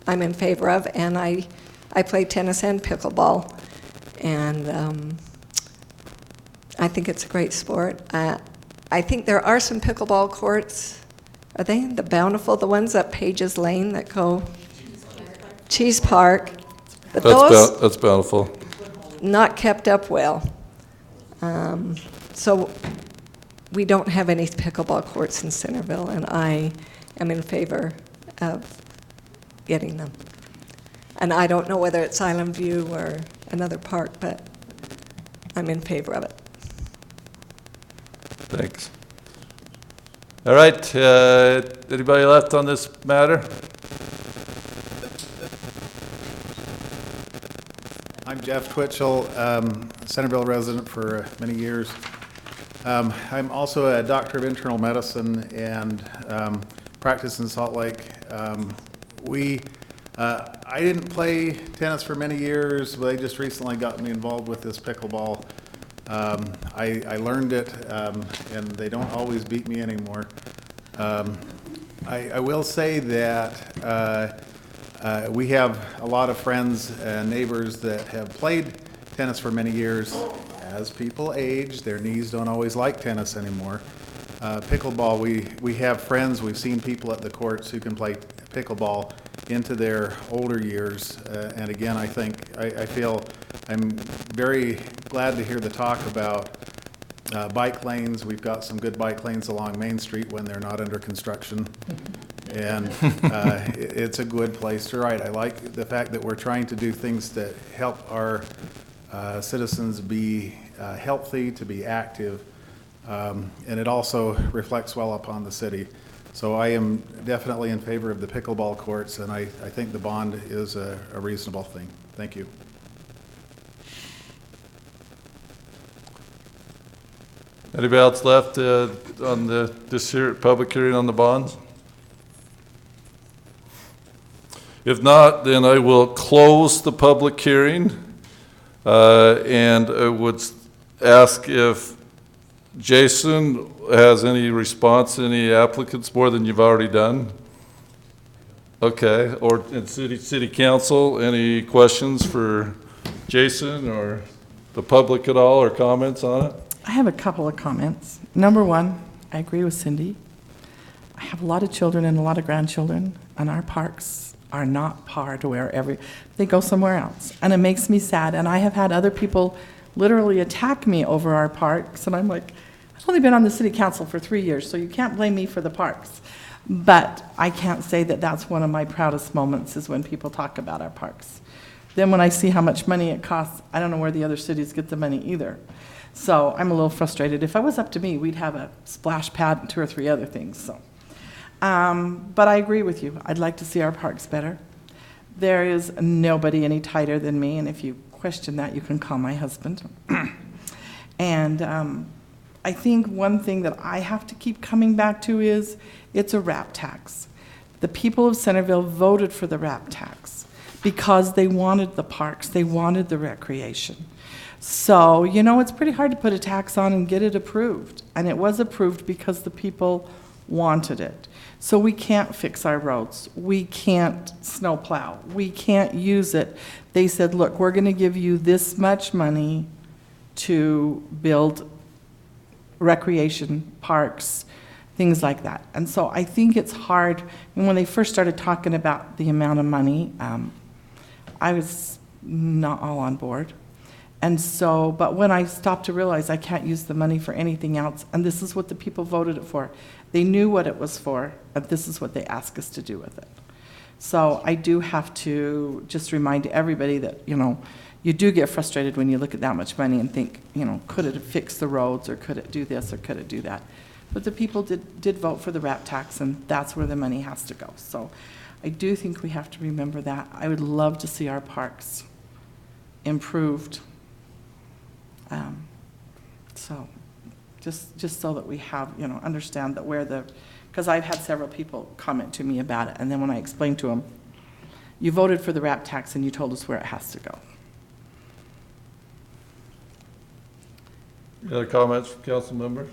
I'm in favor of, and I play tennis and pickleball, and I think it's a great sport. I think there are some pickleball courts. Are they the Bountiful, the ones up Pages Lane that go? Cheese Park. But That's Bountiful. Not kept up well. So we don't have any pickleball courts in Centerville, and I am in favor of getting them. And I don't know whether it's Island View or another park, but I'm in favor of it. Thanks. All right, anybody left on this matter? I'm Jeff Twitchell, Centerville resident for many years. I'm also a doctor of internal medicine and practice in Salt Lake. We I didn't play tennis for many years, but I just recently got me involved with this pickleball. I learned it, and they don't always beat me anymore. I will say that we have a lot of friends and neighbors that have played tennis for many years. As people age, their knees don't always like tennis anymore. Pickleball, we have friends, we've seen people at the courts who can play pickleball into their older years. And again, I feel I'm very glad to hear the talk about bike lanes. We've got some good bike lanes along Main Street when they're not under construction. And it's a good place to ride. I like the fact that we're trying to do things that help our citizens be healthy, to be active, and it also reflects well upon the city. So I am definitely in favor of the pickleball courts, and I think the bond is a reasonable thing. Thank you. Anybody else left on this public hearing on the bonds? If not, then I will close the public hearing, and I would ask if Jason has any response, any applicants more than you've already done? Okay, or in city council, any questions for Jason or the public at all, or comments on it? I have a couple of comments. Number one, I agree with Cindy. I have a lot of children and a lot of grandchildren, and our parks are not par to where they go somewhere else. And it makes me sad. And I have had other people literally attack me over our parks. And I'm like, I've only been on the city council for 3 years, so you can't blame me for the parks. But I can't say that that's one of my proudest moments is when people talk about our parks. Then when I see how much money it costs, I don't know where the other cities get the money either. So I'm a little frustrated. If it was up to me, we'd have a splash pad and 2 or 3 other things. So. But I agree with you. I'd like to see our parks better. There is nobody any tighter than me, and if you question that, you can call my husband. And I think one thing that I have to keep coming back to is it's a RAP tax. The people of Centerville voted for the RAP tax because they wanted the parks, they wanted the recreation. So, you know, it's pretty hard to put a tax on and get it approved. And it was approved because the people wanted it. So we can't fix our roads. We can't snow plow. We can't use it. They said, look, we're going to give you this much money to build recreation parks, things like that. And so I think it's hard. And when they first started talking about the amount of money, I was not all on board. And so, but when I stopped to realize I can't use the money for anything else, and this is what the people voted it for. They knew what it was for, and this is what they asked us to do with it. So I do have to just remind everybody that, you know, you do get frustrated when you look at that much money and think, you know, could it fix the roads, or could it do this, or could it do that? But the people did vote for the RAP tax, and that's where the money has to go. So I do think we have to remember that. I would love to see our parks improved. So just so that we have, you know, understand that where because I've had several people comment to me about it, and then when I explained to them, you voted for the RAP tax and you told us where it has to go. Any other comments from council members?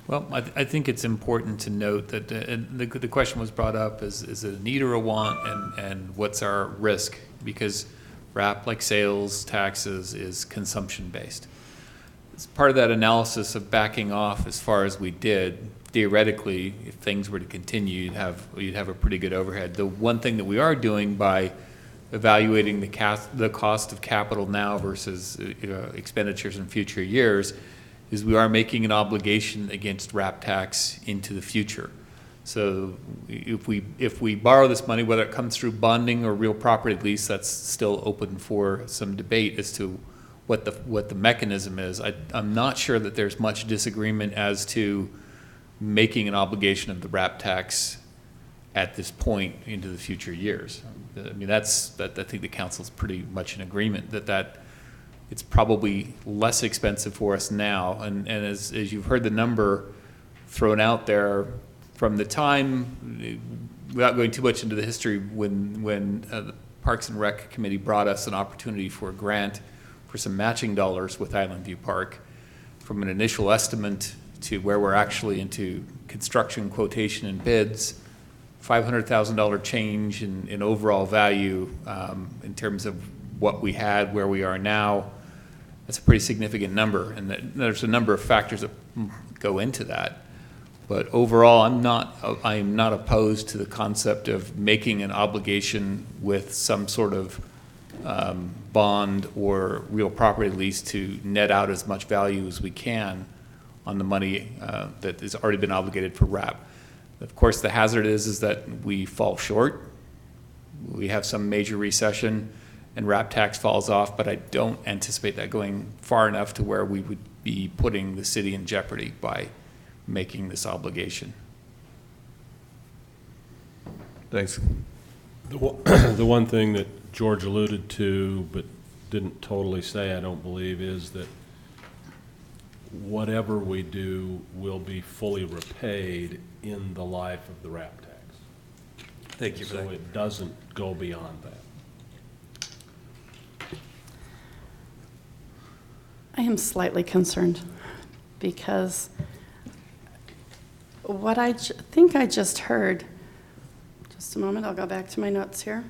Well, I think it's important to note that the question was brought up, is it a need or a want, and what's our risk? Because RAP, like sales taxes, is consumption-based. As part of that analysis of backing off as far as we did, theoretically, if things were to continue, you'd have a pretty good overhead. The one thing that we are doing by evaluating the cost of capital now versus expenditures in future years is we are making an obligation against RAP tax into the future. So if we borrow this money, whether it comes through bonding or real property lease, that's still open for some debate as to what the mechanism is. I'm not sure that there's much disagreement as to making an obligation of the RAP tax at this point into the future years. I mean, I think the council's pretty much in agreement that it's probably less expensive for us now. And as you've heard the number thrown out there, from the time without going too much into the history, when the Parks and Rec Committee brought us an opportunity for a grant for some matching dollars with Island View Park, from an initial estimate to where we're actually into construction, quotation, and bids, $500,000 change in overall value in terms of what we had, where we are now. That's a pretty significant number, and there's a number of factors that go into that. But overall, I am not opposed to the concept of making an obligation with some sort of bond or real property lease to net out as much value as we can on the money that has already been obligated for RAP. Of course, the hazard is that we fall short. We have some major recession and RAP tax falls off, but I don't anticipate that going far enough to where we would be putting the city in jeopardy by making this obligation. Thanks. The one thing that George alluded to but didn't totally say, I don't believe, is that whatever we do will be fully repaid in the life of the RAP tax. Thank you for that. So it doesn't go beyond that. I am slightly concerned because what I think I just heard, just a moment, I'll go back to my notes here,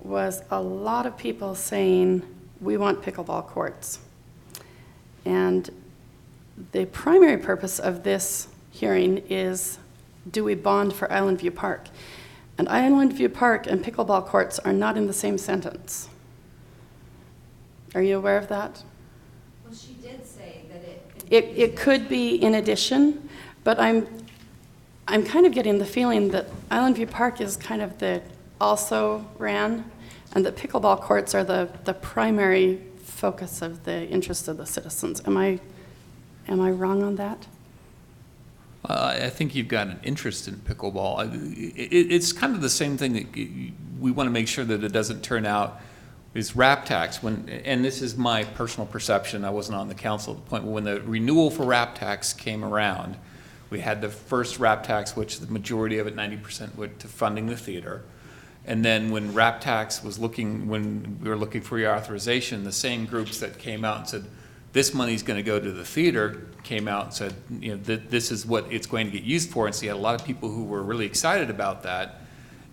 was a lot of people saying, we want pickleball courts. And the primary purpose of this hearing is, do we bond for Island View Park? And Island View Park and pickleball courts are not in the same sentence. Are you aware of that? Well, she did say that It could be in addition, but I'm kind of getting the feeling that Island View Park is kind of the also ran, and that pickleball courts are the primary focus of the interest of the citizens. Am I wrong on that? I think you've got an interest in pickleball. It's kind of the same thing that we want to make sure that it doesn't turn out is RAP tax, and this is my personal perception, I wasn't on the council at the point, but when the renewal for RAP tax came around, we had the first RAP tax, which the majority of it, 90%, went to funding the theater. And then when RAP tax was when we were looking for reauthorization, the same groups that came out and said, this money's going to go to the theater, came out and said, this is what it's going to get used for. And so you had a lot of people who were really excited about that.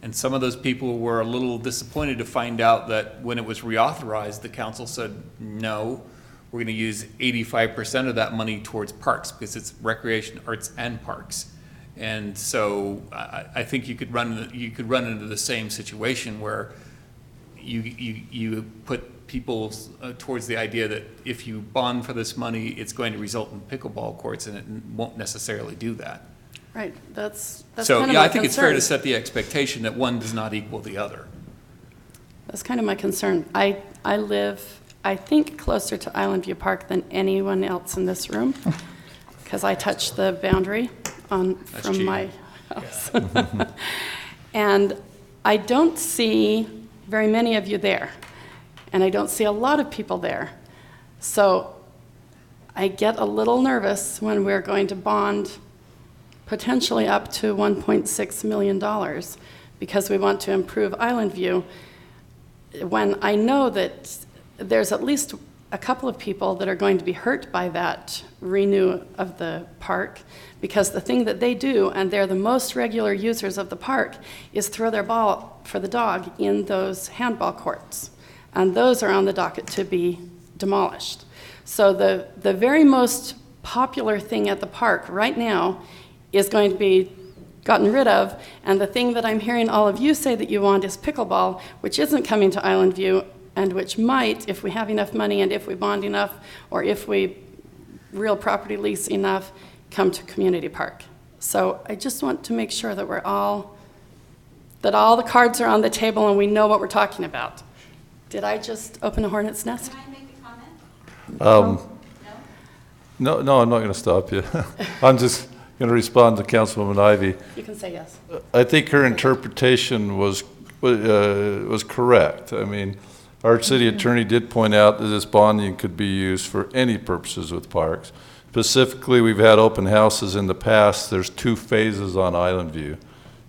And some of those people were a little disappointed to find out that when it was reauthorized, the council said, no, we're going to use 85% of that money towards parks because it's recreation, arts, and parks. And so I think you could run into the same situation where you put people towards the idea that if you bond for this money, it's going to result in pickleball courts, and it won't necessarily do that. Right, that's so kind of yeah, my I think concern. it's fair to set the expectation that one does not equal the other. That's kind of my concern. I live, I think, closer to Island View Park than anyone else in this room because I touch the boundary from my house. Yeah. And I don't see very many of you there, and I don't see a lot of people there. So I get a little nervous when we're going to bond potentially up to $1.6 million because we want to improve Island View, when I know that there's at least a couple of people that are going to be hurt by that renew of the park, because the thing that they do, and they're the most regular users of the park, is throw their ball for the dog in those handball courts. And those are on the docket to be demolished. So the very most popular thing at the park right now is going to be gotten rid of, and the thing that I'm hearing all of you say that you want is pickleball, which isn't coming to Island View, and which might, if we have enough money and if we bond enough, or if we real property lease enough, come to Community Park. So I just want to make sure that all the cards are on the table and we know what we're talking about. Did I just open a hornet's nest? Can I make a comment? No, I'm not going to stop you. I'm just going to respond to Councilwoman Ivy. You can say yes. I think her interpretation was correct. I mean, our city attorney did point out that this bonding could be used for any purposes with parks. Specifically, we've had open houses in the past. There's 2 phases on Island View.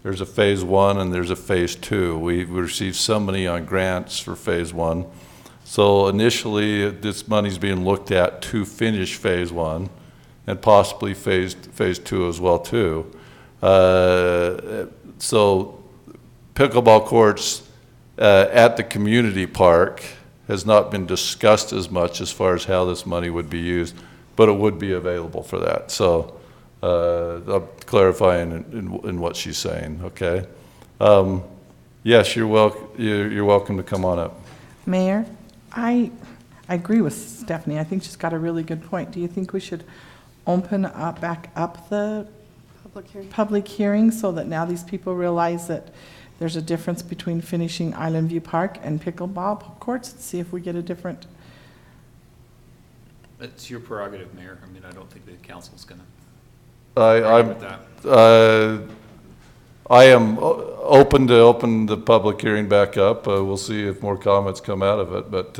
There's a phase 1 and there's a phase 2. We received some money on grants for phase 1. So initially, this money's being looked at to finish phase 1 and possibly phase 2 as well too. So pickleball courts at the community park has not been discussed as much as far as how this money would be used, but it would be available for that. So I'm clarifying in what she's saying, okay? Yes, you're welcome to come on up. Mayor, I agree with Stephanie. I think she's got a really good point. Do you think we should open back up the public hearing so that now these people realize that there's a difference between finishing Island View Park and pickleball courts, and see if we get a different... It's your prerogative, Mayor. I mean, I don't think the council's going to... I am open to open the public hearing back up. We'll see if more comments come out of it. But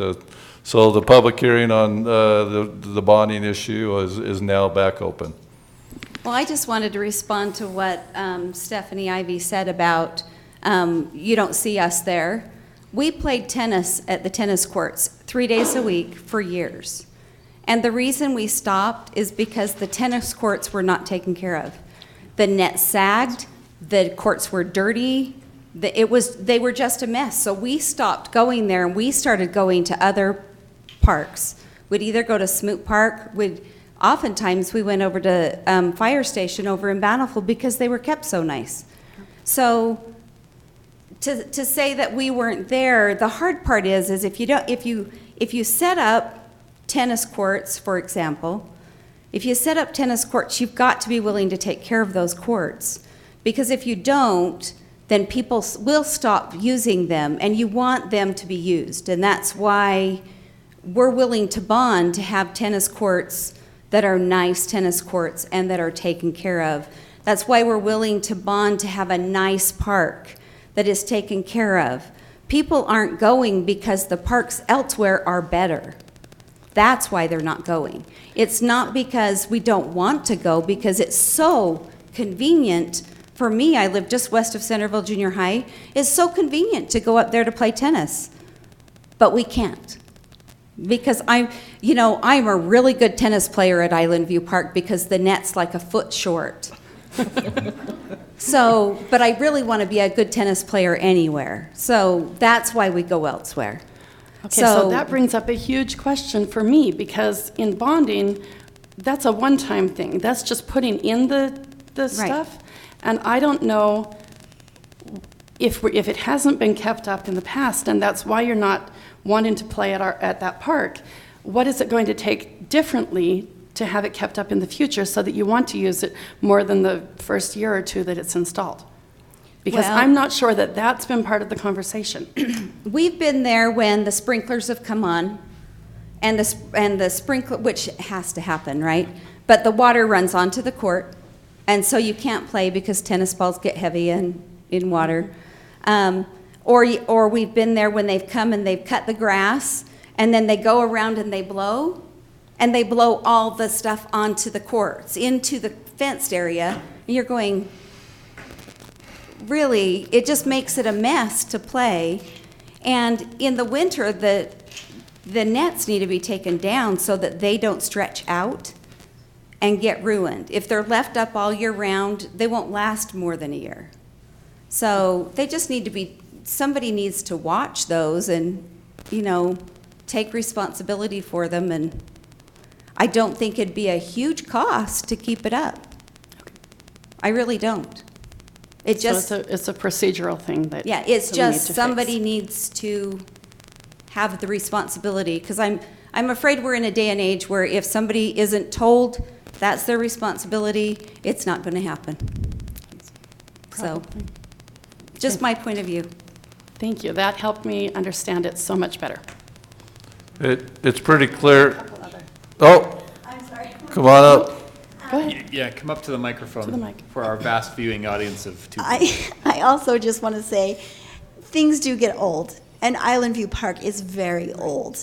so the public hearing on the bonding issue is now back open. Well, I just wanted to respond to what Stephanie Ivy said about you don't see us there. We played tennis at the tennis courts 3 days a week for years. And the reason we stopped is because the tennis courts were not taken care of. The net sagged, the courts were dirty, they were just a mess. So we stopped going there and we started going to other parks. We'd either go to Smoot Park, oftentimes we went over to Fire Station over in Bountiful because they were kept so nice. So to say that we weren't there, the hard part is if you set up tennis courts, for example, if you set up tennis courts, you've got to be willing to take care of those courts. Because if you don't, then people will stop using them, and you want them to be used. And that's why we're willing to bond to have tennis courts that are nice tennis courts and that are taken care of. That's why we're willing to bond to have a nice park that is taken care of. People aren't going because the parks elsewhere are better. That's why they're not going. It's not because we don't want to go, because it's so convenient. For me, I live just west of Centerville Junior High. It's so convenient to go up there to play tennis. But we can't. Because I'm a really good tennis player at Island View Park because the net's like a foot short. But I really want to be a good tennis player anywhere. So that's why we go elsewhere. Okay, so that brings up a huge question for me, because in bonding, that's a one-time thing. That's just putting in the stuff. And I don't know if it hasn't been kept up in the past, and that's why you're not wanting to play at that park. What is it going to take differently to have it kept up in the future so that you want to use it more than the first year or two that it's installed? Because I'm not sure that that's been part of the conversation. We've been there when the sprinklers have come on, and the sprinkler, which has to happen, right? But the water runs onto the court, and so you can't play because tennis balls get heavy in water. Or we've been there when they've come and they've cut the grass, and then they go around and they blow all the stuff onto the courts, into the fenced area, and you're going, really, it just makes it a mess to play. And in the winter, the nets need to be taken down so that they don't stretch out and get ruined. If they're left up all year round, they won't last more than a year. So they just need to be, somebody needs to watch those and, take responsibility for them. And I don't think it'd be a huge cost to keep it up. I really don't. It's a procedural thing that it's just somebody needs to have the responsibility, because I'm afraid we're in a day and age where if somebody isn't told that's their responsibility, it's not going to happen. So, just my point of view. Thank you. That helped me understand it so much better. It's pretty clear. Oh, I'm sorry. Come on up. Go ahead. Yeah, come up to the microphone To the mic. for our vast viewing audience of two. I also just want to say, things do get old, and Island View Park is very old.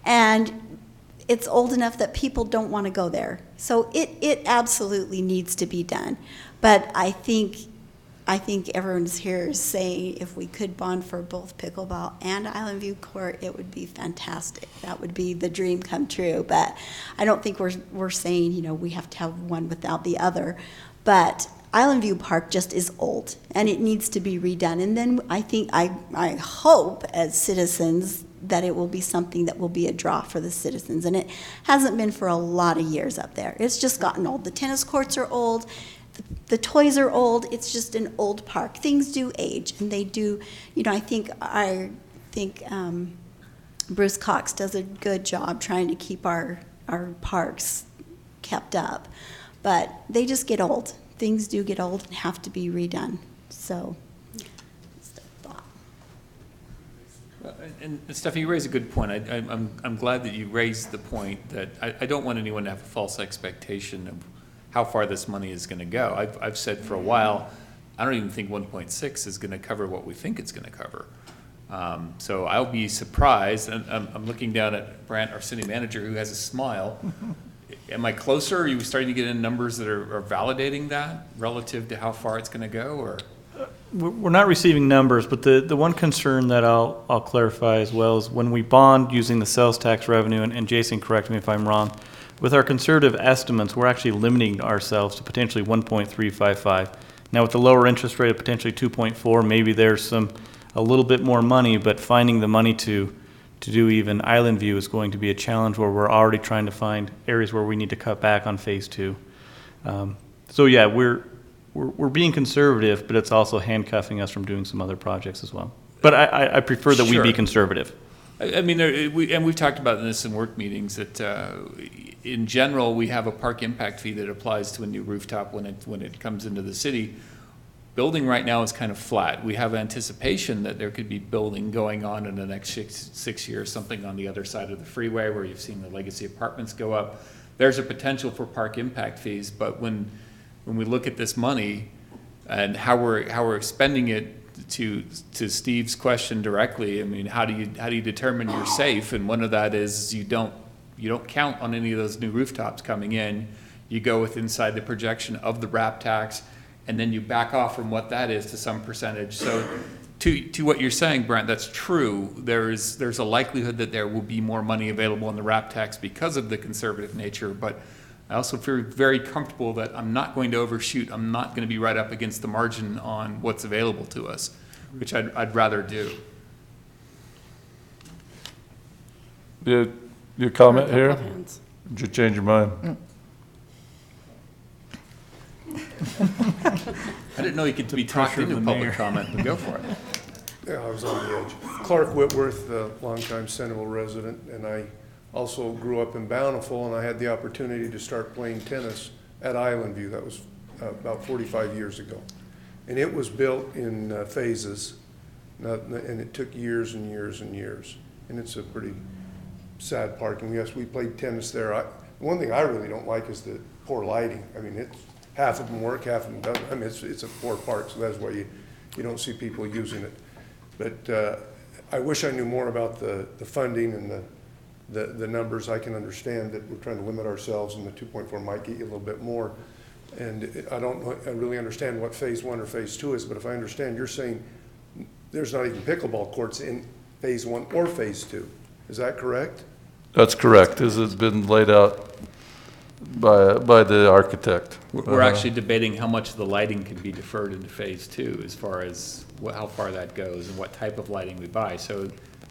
And it's old enough that people don't want to go there. So it absolutely needs to be done. But I think I think everyone's here is saying if we could bond for both pickleball and Island View Court, it would be fantastic. That would be the dream come true. But I don't think we're saying, you know, we have to have one without the other. But Island View Park just is old, and it needs to be redone. And then I think, I hope as citizens that it will be something that will be a draw for the citizens. And it hasn't been for a lot of years up there. It's just gotten old. The tennis courts are old. The toys are old. It's just an old park. Things do age, and they do, you know, I think Bruce Cox does a good job trying to keep our parks kept up. But they just get old. Things do get old and have to be redone. So, just a thought. And Stephanie, you raise a good point. I'm glad that you raised the point that I don't want anyone to have a false expectation of how far this money is going to go. I've said for a while, I don't even think 1.6 is going to cover what we think it's going to cover. So I'll be surprised, and I'm looking down at Brant, our city manager, who has a smile. Am I closer? Are you starting to get in numbers that are validating that relative to how far it's going to go, or? We're not receiving numbers, but the one concern that I'll clarify as well is when we bond using the sales tax revenue, and Jason, correct me if I'm wrong, with our conservative estimates, we're actually limiting ourselves to potentially 1.355. Now, with the lower interest rate of potentially 2.4, maybe there's a little bit more money, but finding the money to do even Island View is going to be a challenge where we're already trying to find areas where we need to cut back on phase 2. So yeah, we're being conservative, but it's also handcuffing us from doing some other projects as well. But I prefer that we be conservative. I mean, we've talked about this in work meetings that in general, we have a park impact fee that applies to a new rooftop when it comes into the city. Building right now is kind of flat. We have anticipation that there could be building going on in the next six years, something on the other side of the freeway where you've seen the legacy apartments go up. There's a potential for park impact fees, but when we look at this money and how we're spending it, to Steve's question directly, I mean, how do you determine you're safe? And one of that is you don't count on any of those new rooftops coming in. You go with inside the projection of the RAP tax, and then you back off from what that is to some percentage. So to what you're saying, Brent, that's true. There's a likelihood that there will be more money available in the RAP tax because of the conservative nature, but I also feel very comfortable that I'm not going to overshoot. I'm not going to be right up against the margin on what's available to us, which I'd rather do. Your comment here? Did you change your mind? I didn't know you could be talked into public comment, but go for it. Yeah, I was on the edge. Clark Whitworth, a longtime Centerville resident, and I also grew up in Bountiful, and I had the opportunity to start playing tennis at Island View. That was about 45 years ago. And it was built in phases, and it took years and years and years. And it's a pretty sad park. And yes, we played tennis there. One thing I really don't like is the poor lighting. I mean, it's half of them work, half of them don't. I mean, it's a poor park, so that's why you don't see people using it. But I wish I knew more about the funding and the numbers. I can understand that we're trying to limit ourselves, and the 2.4 might get you a little bit more. And I don't really understand what phase 1 or phase 2 is, but if I understand, you're saying there's not even pickleball courts in phase 1 or phase 2. Is that correct? That's correct. This has been laid out by the architect. We're actually debating how much of the lighting can be deferred into phase 2 as far as how far that goes and what type of lighting we buy. So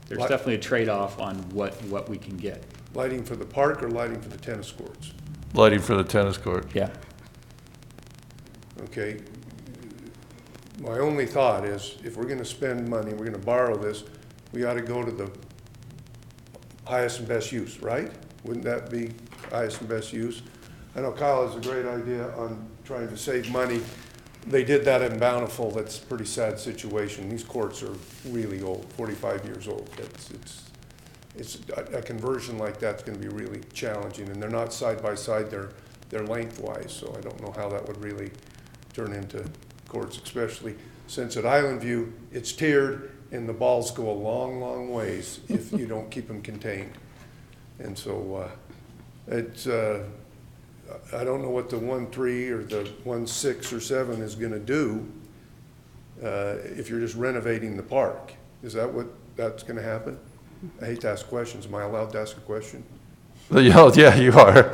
there's definitely a trade-off on what we can get. Lighting for the park or lighting for the tennis courts? Lighting for the tennis court. Yeah. Okay. My only thought is if we're going to spend money, we're going to borrow this, we ought to go to the highest and best use, right? Wouldn't that be highest and best use? I know Kyle has a great idea on trying to save money. They did that in Bountiful. That's a pretty sad situation. These courts are really old, 45 years old. It's a conversion like that's going to be really challenging, and they're not side by side. They're lengthwise, so I don't know how that would really turn into courts, especially since at Island View it's tiered and the balls go a long, long ways if you don't keep them contained. And so I don't know what the 1.3 or the 1.6 or 7 is going to do, if you're just renovating the park. Is that what that's going to happen? I hate to ask questions. Am I allowed to ask a question? Yeah, you are.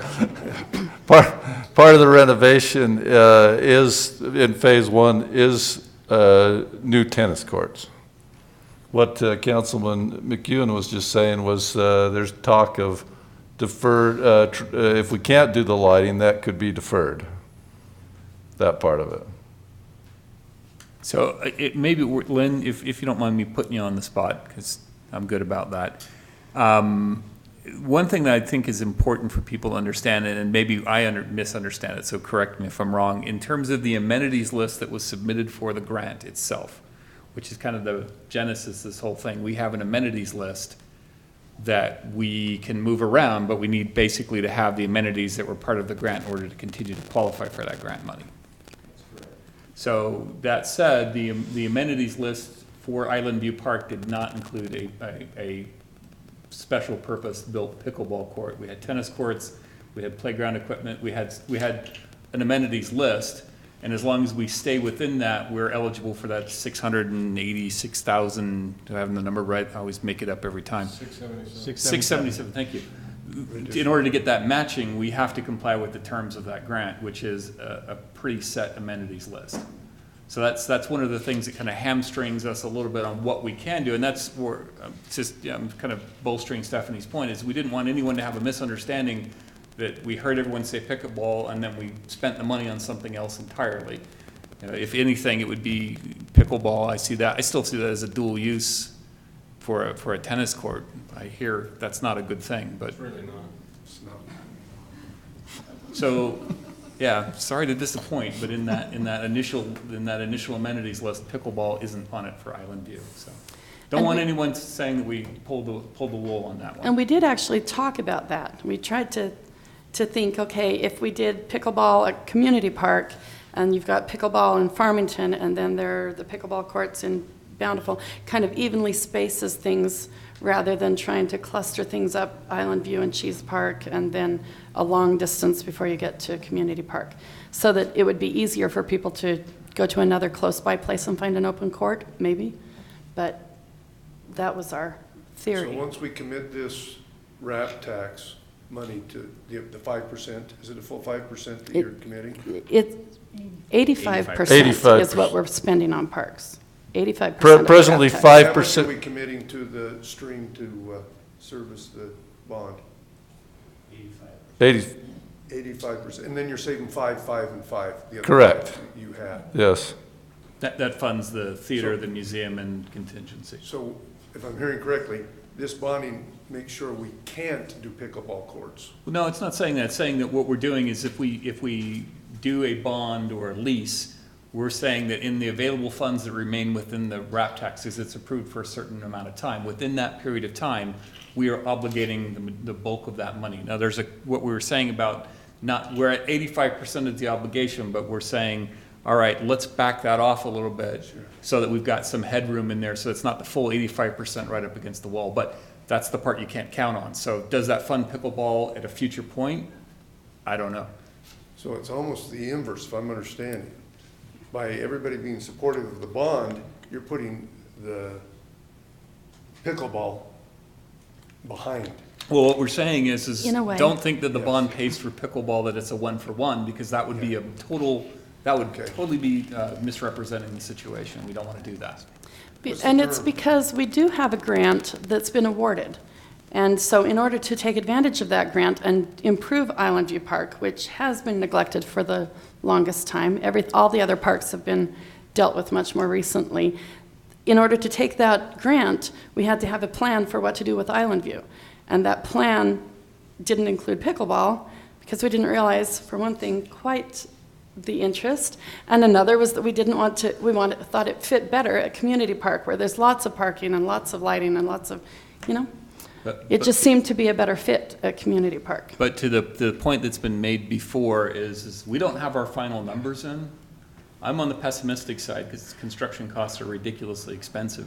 Part of the renovation is, in phase one, is new tennis courts. What Councilman McEwen was just saying was there's talk of deferred, if we can't do the lighting, that could be deferred, that part of it. So it maybe, Lynn, if you don't mind me putting you on the spot, because I'm good about that. One thing that I think is important for people to understand, and maybe I misunderstand it, so correct me if I'm wrong, in terms of the amenities list that was submitted for the grant itself, which is kind of the genesis of this whole thing. We have an amenities list that we can move around, but we need basically to have the amenities that were part of the grant in order to continue to qualify for that grant money. So that said, the amenities list for Island View Park did not include a special purpose built pickleball court. We had tennis courts, we had playground equipment, we had an amenities list, and as long as we stay within that, we're eligible for that 686,000, do I have the number right? I always make it up every time. 677, thank you. In order to get that matching, we have to comply with the terms of that grant, which is a preset amenities list. So that's one of the things that kind of hamstrings us a little bit on what we can do, and that's where I'm kind of bolstering Stephanie's point, is we didn't want anyone to have a misunderstanding that we heard everyone say pickleball and then we spent the money on something else entirely. You know, if anything, it would be pickleball. I still see that as a dual use for a tennis court. I hear that's not a good thing, but it's really not. It's not. So. Yeah, sorry to disappoint, but in that initial amenities list, pickleball isn't on it for Island View. So, don't want anyone saying that we pulled the wool on that one. And we did actually talk about that. We tried to think, okay, if we did pickleball at Community Park, and you've got pickleball in Farmington, and then there are the pickleball courts in Bountiful, kind of evenly spaces things rather than trying to cluster things up Island View and Cheese Park and then a long distance before you get to Community Park, so that it would be easier for people to go to another close by place and find an open court, maybe. But that was our theory. So once we commit this RAP tax money to the 5%, is it a full 5% that you're committing? It's 85% is what we're spending on parks. 85%. Presently, 5%. How much are we committing to the stream to service the bond? 85%, and then you're saving 5, 5, and 5. The other Correct. 5 you had. Yes. That funds the theater, the museum, and contingency. So, if I'm hearing correctly, this bonding makes sure we can't do pickleball courts. Well, no, it's not saying that. It's saying that what we're doing is if we do a bond or a lease, we're saying that in the available funds that remain within the RAP tax, because it's approved for a certain amount of time, within that period of time, we are obligating the bulk of that money. Now, there's what we were saying about we're at 85% of the obligation, but we're saying, all right, let's back that off a little bit so that we've got some headroom in there, so it's not the full 85% right up against the wall. But that's the part you can't count on. So does that fund pickleball at a future point? I don't know. So it's almost the inverse, if I'm understanding. By everybody being supportive of the bond, you're putting the pickleball behind. Well, what we're saying is In a way. don't think that the bond pays for pickleball, that it's a 1-for-1, because that would be totally be misrepresenting the situation. We don't want to do that. And it's because we do have a grant that's been awarded. And so in order to take advantage of that grant and improve Island View Park, which has been neglected for the longest time, all the other parks have been dealt with much more recently. In order to take that grant, we had to have a plan for what to do with Island View. And that plan didn't include pickleball because we didn't realize, for one thing, quite the interest. And another was that we thought it fit better at Community Park, where there's lots of parking and lots of lighting and lots of, it just seemed to be a better fit at Community Park. But to the point that's been made before is we don't have our final numbers in. I'm on the pessimistic side because construction costs are ridiculously expensive.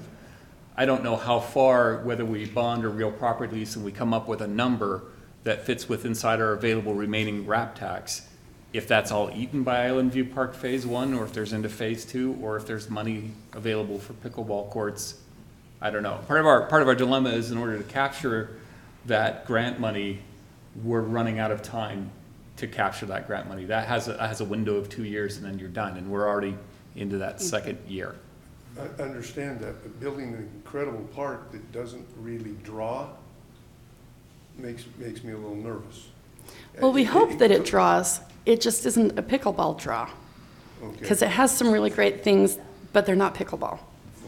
I don't know how far, whether we bond or real property lease, and we come up with a number that fits inside our available remaining RAP tax, if that's all eaten by Island View Park Phase 1, or if there's into Phase 2, or if there's money available for pickleball courts. I don't know. Part of our dilemma is in order to capture that grant money, we're running out of time to capture that grant money. That has a window of 2 years, and then you're done, and we're already into that second year. I understand that, but building an incredible park that doesn't really draw makes me a little nervous. Well, we hope that it draws. It just isn't a pickleball draw. Okay. Because it has some really great things, but they're not pickleball.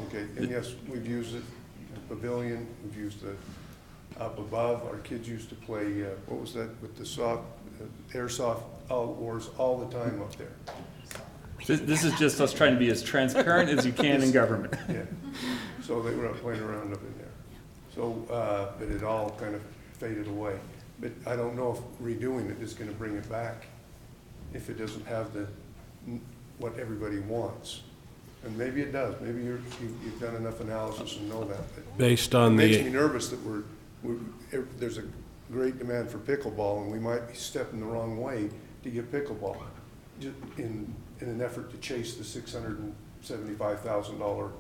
Okay, and yes, we've used it, the pavilion, we've used it up above. Our kids used to play, what was that, with the airsoft wars all the time up there. This is just us trying to be as transparent as you can in government. Yeah, so they were playing around up in there. So, but it all kind of faded away. But I don't know if redoing it is gonna bring it back, if it doesn't have what everybody wants. And maybe it does, maybe you've done enough analysis and know that. But Based on it makes the, me nervous that there's a great demand for pickleball, and we might be stepping the wrong way to get pickleball in an effort to chase the $675,000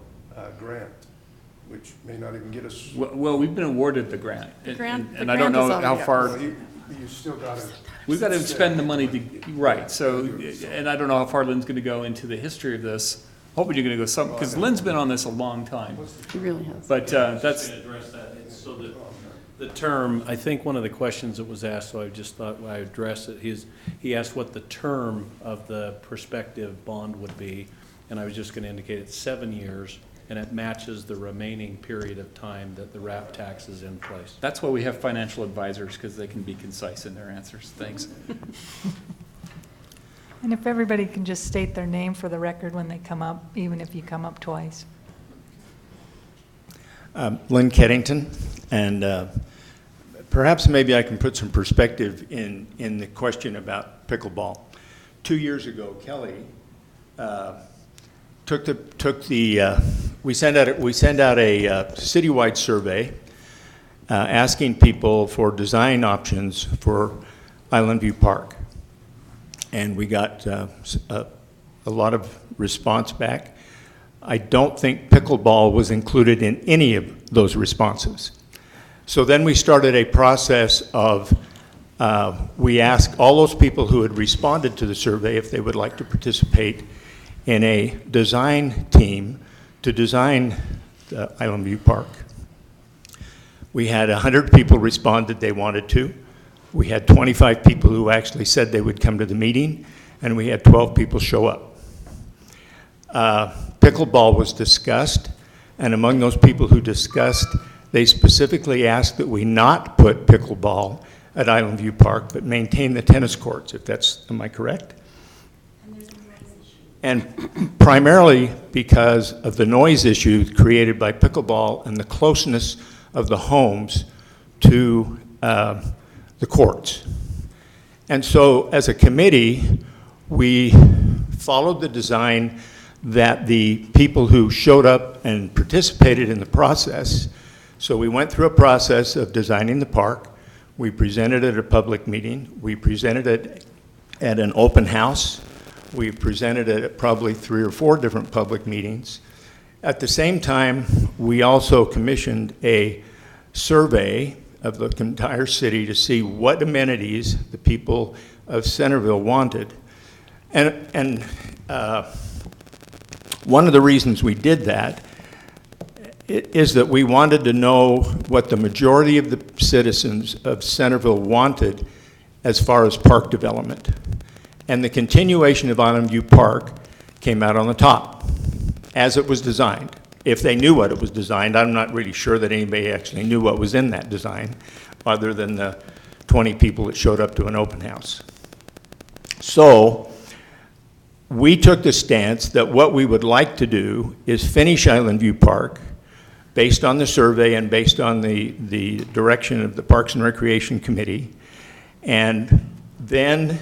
grant, which may not even get us. Well, we've been awarded the grant. And I don't know how far. Well, you still got to. We've got to spend the money to, right, so, and I don't know how far Lynn's going to go into the history of this. Hoping you're going to go some, because Lynn's been on this a long time. He really has. But that's. Address that. So the term, I think one of the questions that was asked, so I just thought I would address it, he asked what the term of the prospective bond would be, and I was just going to indicate it's 7 years, and it matches the remaining period of time that the RAP tax is in place. That's why we have financial advisors, because they can be concise in their answers. Thanks. And if everybody can just state their name for the record when they come up, even if you come up twice. Lynn Keddington, and perhaps maybe I can put some perspective in the question about pickleball. 2 years ago, Kelly we sent out a citywide survey asking people for design options for Island View Park, and we got a lot of response back. I don't think pickleball was included in any of those responses. So then we started a process of, we asked all those people who had responded to the survey if they would like to participate in a design team to design the Island View Park. We had 100 people responded they wanted to. We had 25 people who actually said they would come to the meeting, and we had 12 people show up. Pickleball was discussed, and among those people who discussed, they specifically asked that we not put pickleball at Island View Park, but maintain the tennis courts, if that's, am I correct? And primarily because of the noise issue created by pickleball and the closeness of the homes to the courts. And so as a committee, we followed the design that the people who showed up and participated in the process. So we went through a process of designing the park. We presented it at a public meeting. We presented it at an open house. We presented it at probably 3 or 4 different public meetings. At the same time, we also commissioned a survey of the entire city to see what amenities the people of Centerville wanted. And one of the reasons we did that is that we wanted to know what the majority of the citizens of Centerville wanted as far as park development. And the continuation of Island View Park came out on the top, as it was designed. If they knew what it was designed, I'm not really sure that anybody actually knew what was in that design, other than the 20 people that showed up to an open house. So we took the stance that what we would like to do is finish Island View Park based on the survey and based on the direction of the Parks and Recreation Committee, and then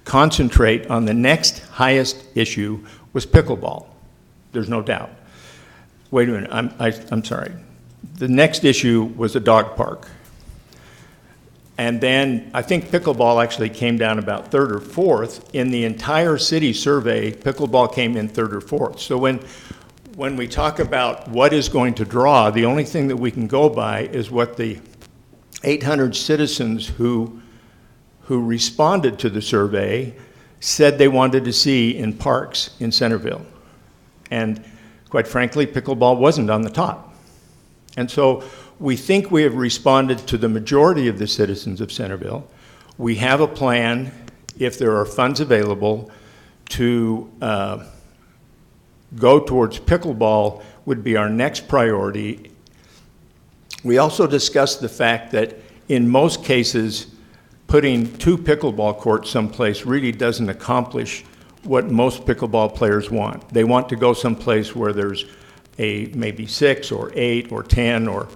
concentrate on the next highest issue was pickleball. There's no doubt. Wait a minute, I'm sorry. The next issue was a dog park. And then I think pickleball actually came down about third or fourth. In the entire city survey, pickleball came in third or fourth. So when we talk about what is going to draw, the only thing that we can go by is what the 800 citizens who responded to the survey said they wanted to see in parks in Centerville. And quite frankly, pickleball wasn't on the top. And so we think we have responded to the majority of the citizens of Centerville. We have a plan, if there are funds available, to go towards pickleball would be our next priority. We also discussed the fact that in most cases, putting 2 pickleball courts someplace really doesn't accomplish what most pickleball players want. They want to go someplace where there's maybe 6 or 8 or 10 or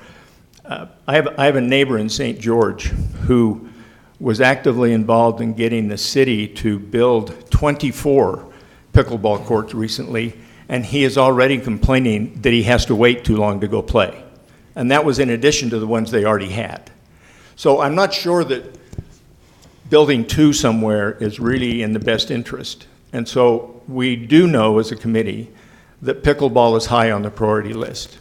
I have a neighbor in St. George who was actively involved in getting the city to build 24 pickleball courts recently, and he is already complaining that he has to wait too long to go play. And that was in addition to the ones they already had. So I'm not sure that building 2 somewhere is really in the best interest. And so we do know as a committee that pickleball is high on the priority list.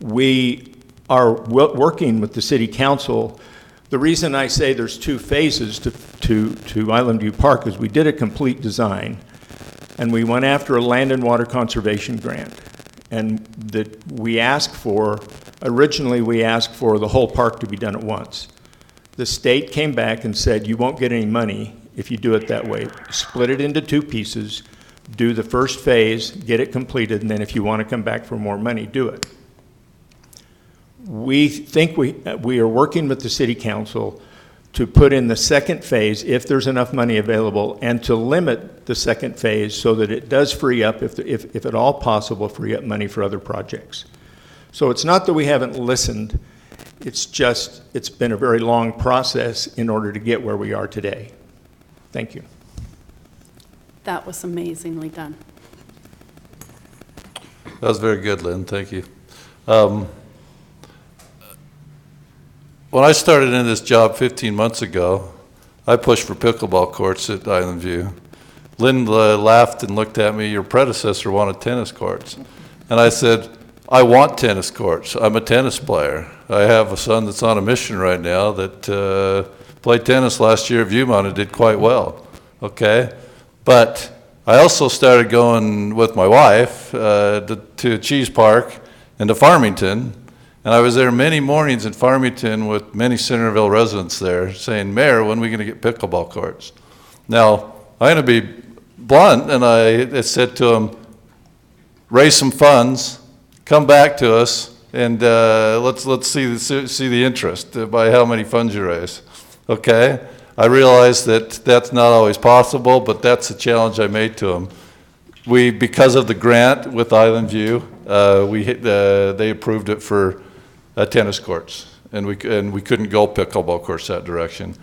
We are working with the city council. The reason I say there's 2 phases to Island View Park is we did a complete design, and we went after a land and water conservation grant. And that we asked for, originally we asked for the whole park to be done at once. The state came back and said, you won't get any money if you do it that way. Split it into 2 pieces, do the first phase, get it completed, and then if you want to come back for more money, do it. We think we are working with the city council to put in the second phase if there's enough money available, and to limit the second phase so that it does free up, if at all possible, free up money for other projects. So it's not that we haven't listened, it's just, it's been a very long process in order to get where we are today. Thank you. That was amazingly done. That was very good, Lynn. Thank you. When I started in this job 15 months ago, I pushed for pickleball courts at Island View. Lynn laughed and looked at me, your predecessor wanted tennis courts. And I said, I want tennis courts. I'm a tennis player. I have a son that's on a mission right now that played tennis last year at Viewmont and did quite well, okay? But I also started going with my wife to Cheese Park and to Farmington. And I was there many mornings in Farmington with many Centerville residents there saying, Mayor, when are we going to get pickleball courts? Now, I'm going to be blunt, and I said to him, raise some funds, come back to us, and let's see the interest by how many funds you raise. Okay? I realize that that's not always possible, but that's a challenge I made to him. Because of the grant with Island View, they approved it for tennis courts, and we couldn't go pickleball courts that direction.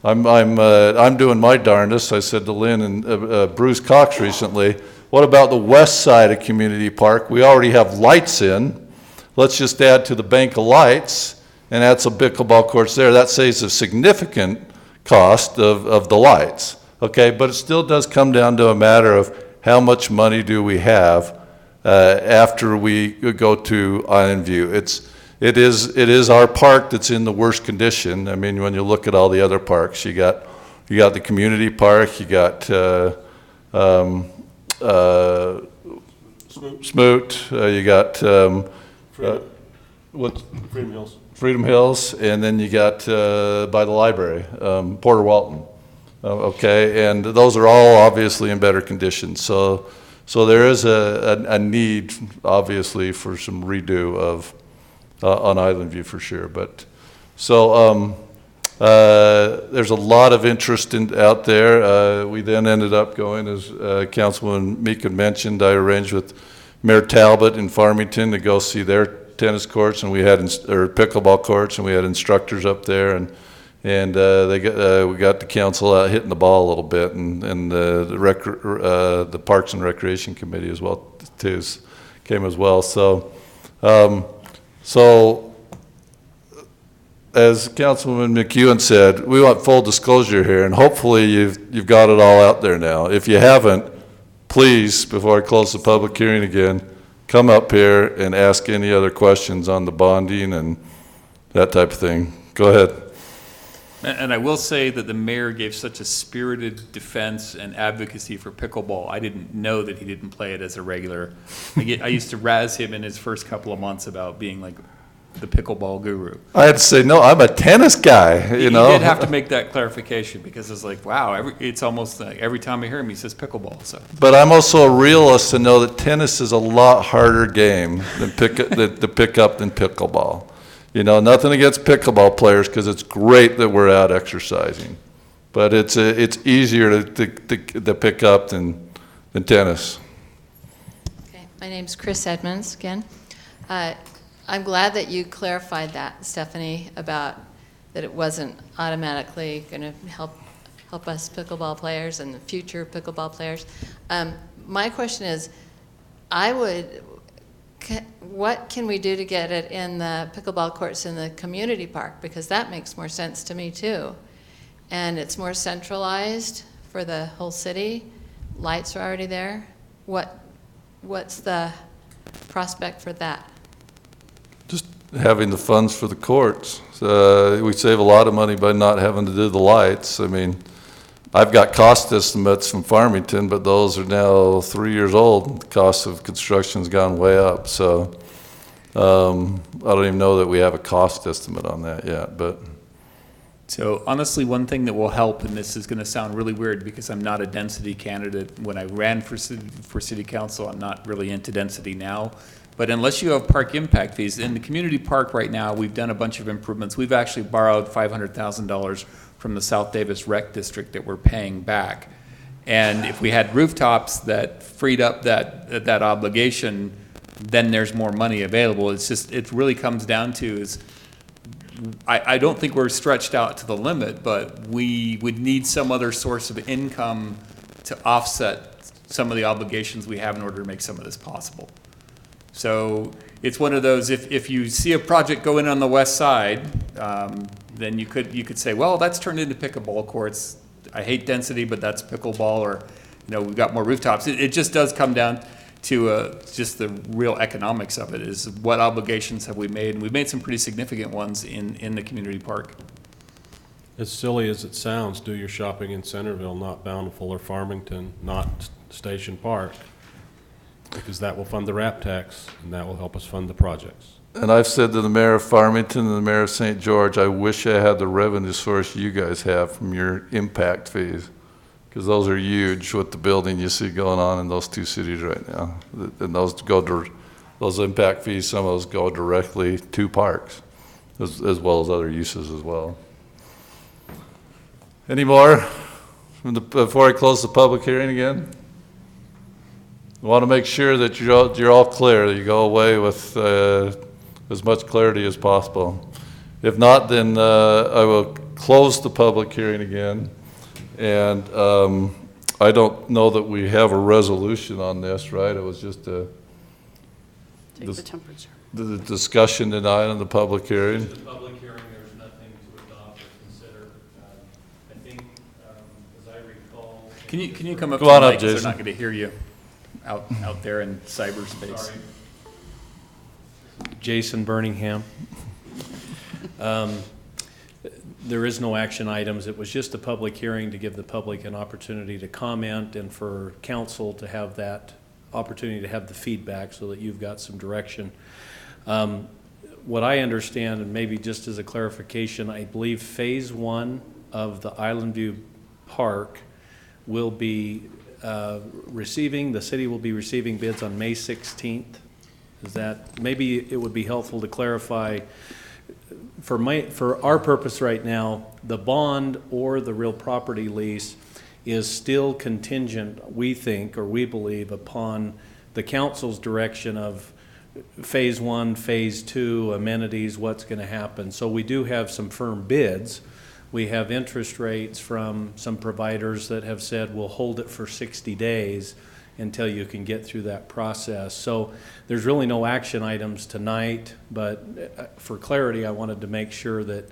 I'm doing my darndest. I said to Lynn and Bruce Cox recently, what about the west side of Community Park? We already have lights in. Let's just add to the bank of lights and add some pickleball courts there. That saves a significant cost of the lights, okay? But it still does come down to a matter of how much money do we have after we go to Island View. It is our park that's in the worst condition. I mean, when you look at all the other parks, you got the community park, you got Smoot, you got Freedom Hills. Freedom Hills, and then you got by the library, Porter Walton. Okay, and those are all obviously in better condition. So there is a need, obviously, for some redo of on Island View for sure. But so there's a lot of interest out there. We then ended up going, as Councilwoman Meekin mentioned, I arranged with Mayor Talbot in Farmington to go see their tennis courts, and we had pickleball courts, and we had instructors up there, and we got the council out hitting the ball a little bit, and the Parks and Recreation Committee as well too came as well. So as Councilwoman McEwen said, we want full disclosure here, and hopefully you've got it all out there now. If you haven't, please, before I close the public hearing again, come up here and ask any other questions on the bonding and that type of thing. Go ahead. And I will say that the mayor gave such a spirited defense and advocacy for pickleball. I didn't know that he didn't play it as a regular. I used to razz him in his first couple of months about being like the pickleball guru. I had to say, no, I'm a tennis guy, you know. He did have to make that clarification because it's like, wow, it's almost like every time I hear him, he says pickleball. So. But I'm also a realist to know that tennis is a lot harder game than to pick up than pickleball. You know, nothing against pickleball players because it's great that we're out exercising, but it's easier to pick up than tennis. Okay, my name's Chris Edmonds again. I'm glad that you clarified that, Stephanie, about that it wasn't automatically going to help us pickleball players and the future pickleball players. My question is, what can we do to get it in the pickleball courts in the community park? Because that makes more sense to me too. And it's more centralized for the whole city. Lights are already there. What's the prospect for that? Just having the funds for the courts. We save a lot of money by not having to do the lights. I mean, I've got cost estimates from Farmington, but those are now 3 years old. The cost of construction's gone way up. So I don't even know that we have a cost estimate on that yet. But So honestly, one thing that will help, and this is going to sound really weird because I'm not a density candidate. When I ran for city council, I'm not really into density now. But unless you have park impact fees, in the community park right now, we've done a bunch of improvements. We've actually borrowed $500,000 from the South Davis Rec District that we're paying back. And if we had rooftops that freed up that obligation, then there's more money available. It's just, it really comes down to is, I don't think we're stretched out to the limit, but we would need some other source of income to offset some of the obligations we have in order to make some of this possible. So it's one of those, if you see a project go in on the west side, then you could say, well, that's turned into pickleball courts. I hate density, but that's pickleball, or, you know, we've got more rooftops. It just does come down to just the real economics of it, is what obligations have we made? And we've made some pretty significant ones in the community park. As silly as it sounds, do your shopping in Centerville, not Bountiful or Farmington, not Station Park, because that will fund the RAP tax, and that will help us fund the projects. And I've said to the mayor of Farmington and the mayor of St. George, I wish I had the revenue source you guys have from your impact fees, because those are huge with the building you see going on in those two cities right now. And those impact fees, some of those go directly to parks, as well as other uses as well. Any more before I close the public hearing again? I want to make sure that you're all clear, that you go away with as much clarity as possible. If not, then I will close the public hearing again. And I don't know that we have a resolution on this, right? It was just Take the temperature. The discussion tonight on the public hearing. The public hearing, there's nothing to adopt or consider. I think, as I recall. Can you come up Go to on the up, mic, 'cause Jason. they're not going to hear you out there in cyberspace. Sorry. Jason Birmingham. There is no action items. It was just a public hearing to give the public an opportunity to comment and for council to have that opportunity to have the feedback so that you've got some direction. What I understand, and maybe just as a clarification, I believe phase 1 of the Island View Park will be the city will be receiving bids on May 16th. Is that, maybe it would be helpful to clarify, for our purpose right now, the bond or the real property lease is still contingent, we think, or we believe, upon the council's direction of phase 1, phase 2, amenities, what's going to happen. So we do have some firm bids. We have interest rates from some providers that have said we'll hold it for 60 days until you can get through that process. So there's really no action items tonight, but for clarity, I wanted to make sure that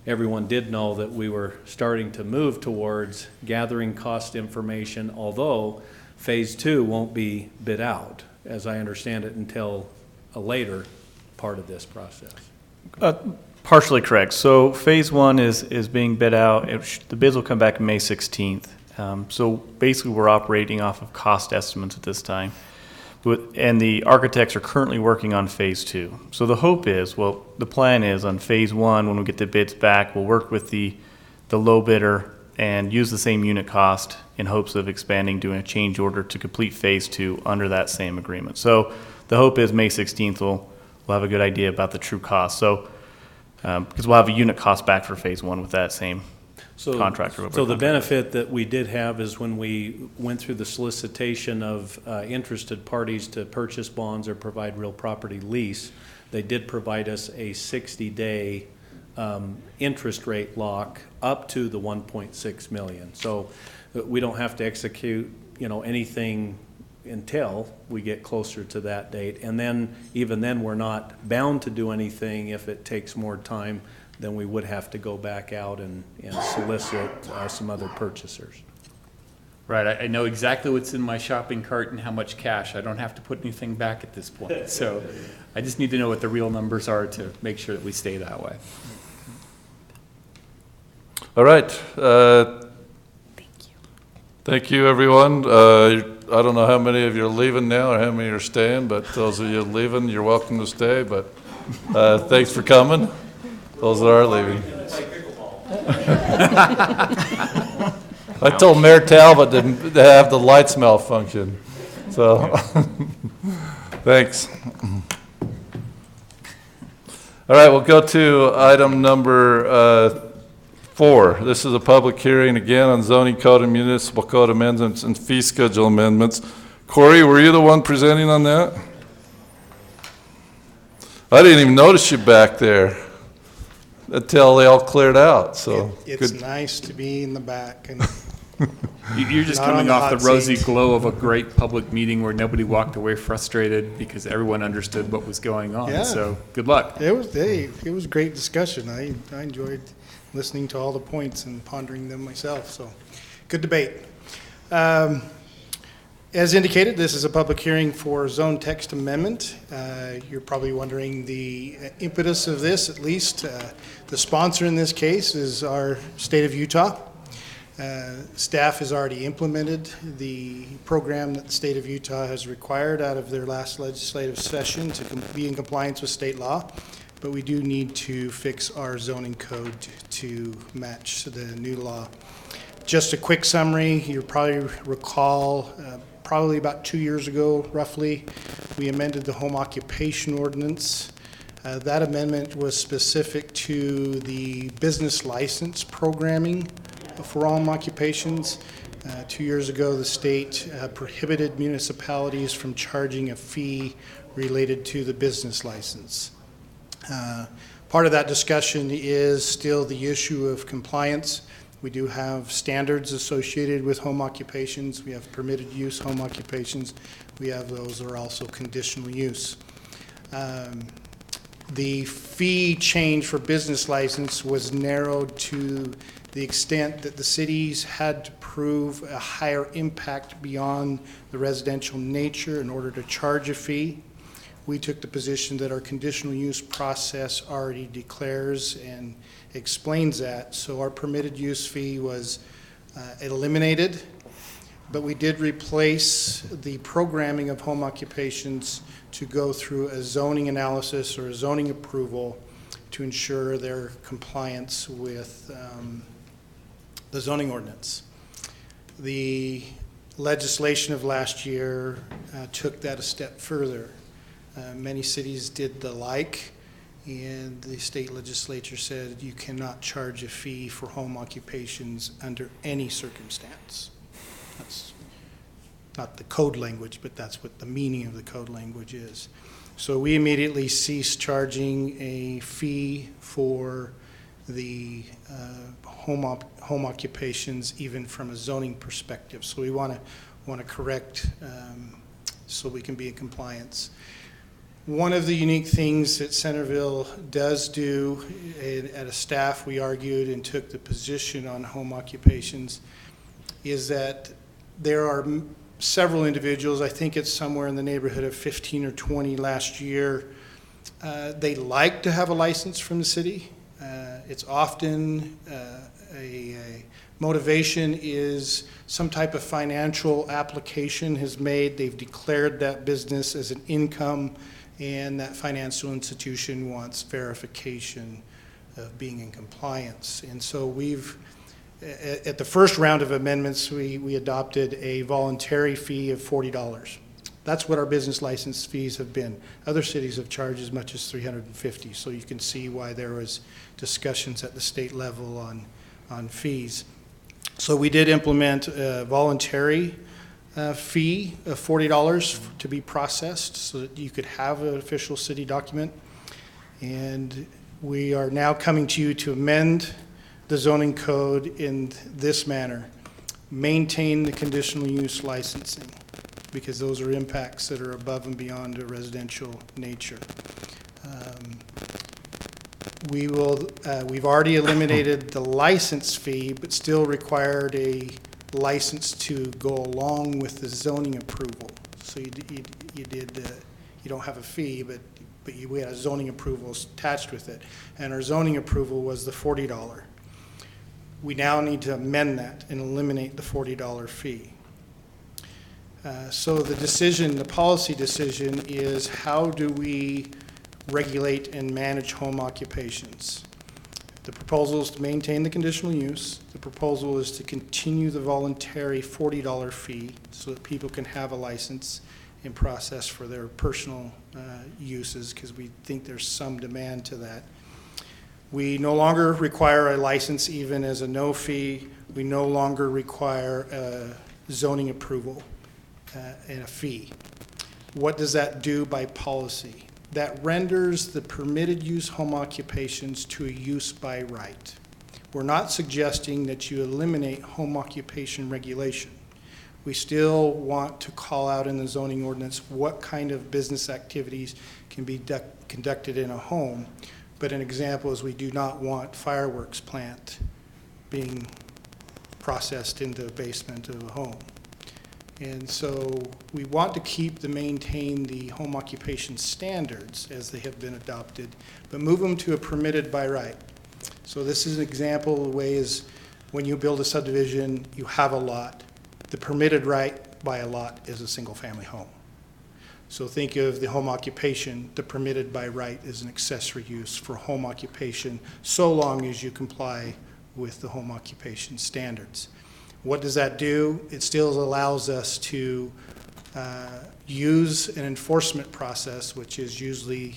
everyone did know that we were starting to move towards gathering cost information, although Phase 2 won't be bid out, as I understand it, until a later part of this process. Partially correct. So Phase 1 is being bid out. The bids will come back May 16th. So basically, we're operating off of cost estimates at this time. And the architects are currently working on Phase 2. So the hope is, well, the plan is on Phase 1, when we get the bids back, we'll work with the low bidder and use the same unit cost in hopes of expanding, doing a change order to complete Phase 2 under that same agreement. So the hope is May 16th, we'll have a good idea about the true cost. So, because we'll have a unit cost back for Phase 1 with that same contractor. So the benefit that we did have is when we went through the solicitation of interested parties to purchase bonds or provide real property lease, they did provide us a 60-day interest rate lock up to the 1.6 million. So we don't have to execute, anything until we get closer to that date. And then, even then, we're not bound to do anything if it takes more time. Then we would have to go back out and solicit some other purchasers. Right, I know exactly what's in my shopping cart and how much cash. I don't have to put anything back at this point. So I just need to know what the real numbers are to make sure that we stay that way. All right. Thank you, everyone. I don't know how many of you are leaving now or how many are staying, but those of you leaving, you're welcome to stay. But thanks for coming. Those that are leaving. I told Mayor Talbot to have the lights malfunction. So, thanks. All right, we'll go to item number 4. This is a public hearing again on zoning code and municipal code amendments and fee schedule amendments. Corey, were you the one presenting on that? I didn't even notice you back there until they all cleared out. So it's nice to be in the back. And you're just coming off the rosy glow of a great public meeting where nobody walked away frustrated because everyone understood what was going on. Yeah. So good luck. It was great discussion. I enjoyed listening to all the points and pondering them myself. So good debate. As indicated, this is a public hearing for zone text amendment. You're probably wondering the impetus of this, at least. The sponsor in this case is our state of Utah. Staff has already implemented the program that the state of Utah has required out of their last legislative session to be in compliance with state law. But we do need to fix our zoning code to match the new law. Just a quick summary, you probably recall probably about 2 years ago, roughly, we amended the home occupation ordinance. That amendment was specific to the business license programming for home occupations. 2 years ago, the state prohibited municipalities from charging a fee related to the business license. Part of that discussion is still the issue of compliance. We do have standards associated with home occupations. We have permitted use home occupations. We have those that are also conditional use. The fee change for business license was narrowed to the extent that the cities had to prove a higher impact beyond the residential nature in order to charge a fee. We took the position that our conditional use process already declares and explains that. So our permitted use fee was eliminated, but we did replace the programming of home occupations to go through a zoning analysis or a zoning approval to ensure their compliance with the zoning ordinance. The legislation of last year took that a step further. Many cities did the like, and the state legislature said you cannot charge a fee for home occupations under any circumstance. That's not the code language, but that's what the meaning of the code language is. So we immediately ceased charging a fee for the home occupations, even from a zoning perspective. So we want to correct so we can be in compliance. One of the unique things that Centerville does do, at a staff we argued and took the position on home occupations, is that there are several individuals, I think it's somewhere in the neighborhood of 15 or 20 last year, they like to have a license from the city. It's often a motivation is some type of financial application is made. They've declared that business as an income, and that financial institution wants verification of being in compliance. And so we've, at the first round of amendments, we adopted a voluntary fee of $40. That's what our business license fees have been. Other cities have charged as much as $350, so you can see why there was discussions at the state level on fees. So we did implement a voluntary fee of $40 to be processed so that you could have an official city document. And we are now coming to you to amend the zoning code in this manner. Maintain the conditional use licensing, because those are impacts that are above and beyond a residential nature. We've already eliminated the license fee, but still required a license to go along with the zoning approval. So you don't have a fee, but we had a zoning approval attached with it. And our zoning approval was the $40. We now need to amend that and eliminate the $40 fee. So the decision, the policy decision is, how do we regulate and manage home occupations? The proposal is to maintain the conditional use. The proposal is to continue the voluntary $40 fee so that people can have a license and process for their personal uses, because we think there's some demand to that. We no longer require a license even as a no fee. We no longer require a zoning approval and a fee. What does that do by policy? That renders the permitted use home occupations to a use by right. We're not suggesting that you eliminate home occupation regulation. We still want to call out in the zoning ordinance what kind of business activities can be conducted in a home. But an example is, we do not want fireworks plant being processed in the basement of a home. And so we want to maintain the home occupation standards as they have been adopted, but move them to a permitted by right. So this is an example of the way is, when you build a subdivision, you have a lot. The permitted right by a lot is a single family home. So think of the home occupation, the permitted by right is an accessory use for home occupation, so long as you comply with the home occupation standards. What does that do? It still allows us to use an enforcement process, which is usually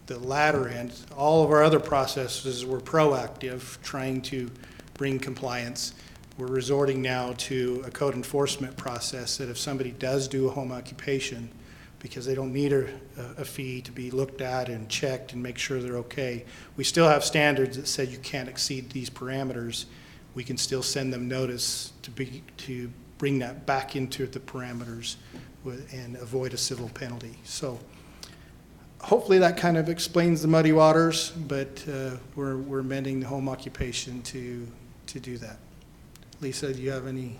the latter end. All of our other processes were proactive, trying to bring compliance. We're resorting now to a code enforcement process that if somebody does do a home occupation, because they don't need a fee to be looked at and checked and make sure they're okay, we still have standards that said you can't exceed these parameters. We can still send them notice to bring that back into the parameters and avoid a civil penalty. So hopefully that kind of explains the muddy waters, but we're amending the home occupation to do that. Lisa, do you have any?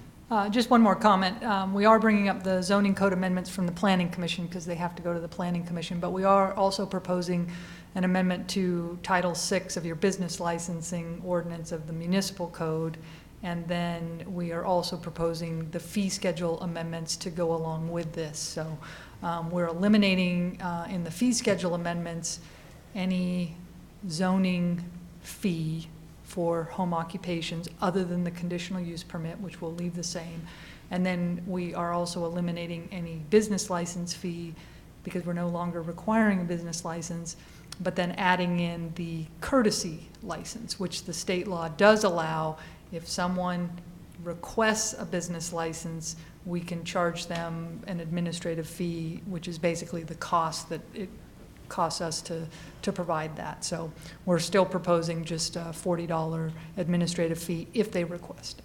Just one more comment. We are bringing up the zoning code amendments from the Planning Commission because they have to go to the Planning Commission, but we are also proposing an amendment to Title VI of your business licensing ordinance of the municipal code, and then we are also proposing the fee schedule amendments to go along with this. So we're eliminating in the fee schedule amendments any zoning fee for home occupations other than the conditional use permit, which will leave the same. And then we are also eliminating any business license fee because we're no longer requiring a business license, but then adding in the courtesy license, which the state law does allow. If someone requests a business license, we can charge them an administrative fee, which is basically the cost that it costs us to provide that. So we're still proposing just a $40 administrative fee if they request it.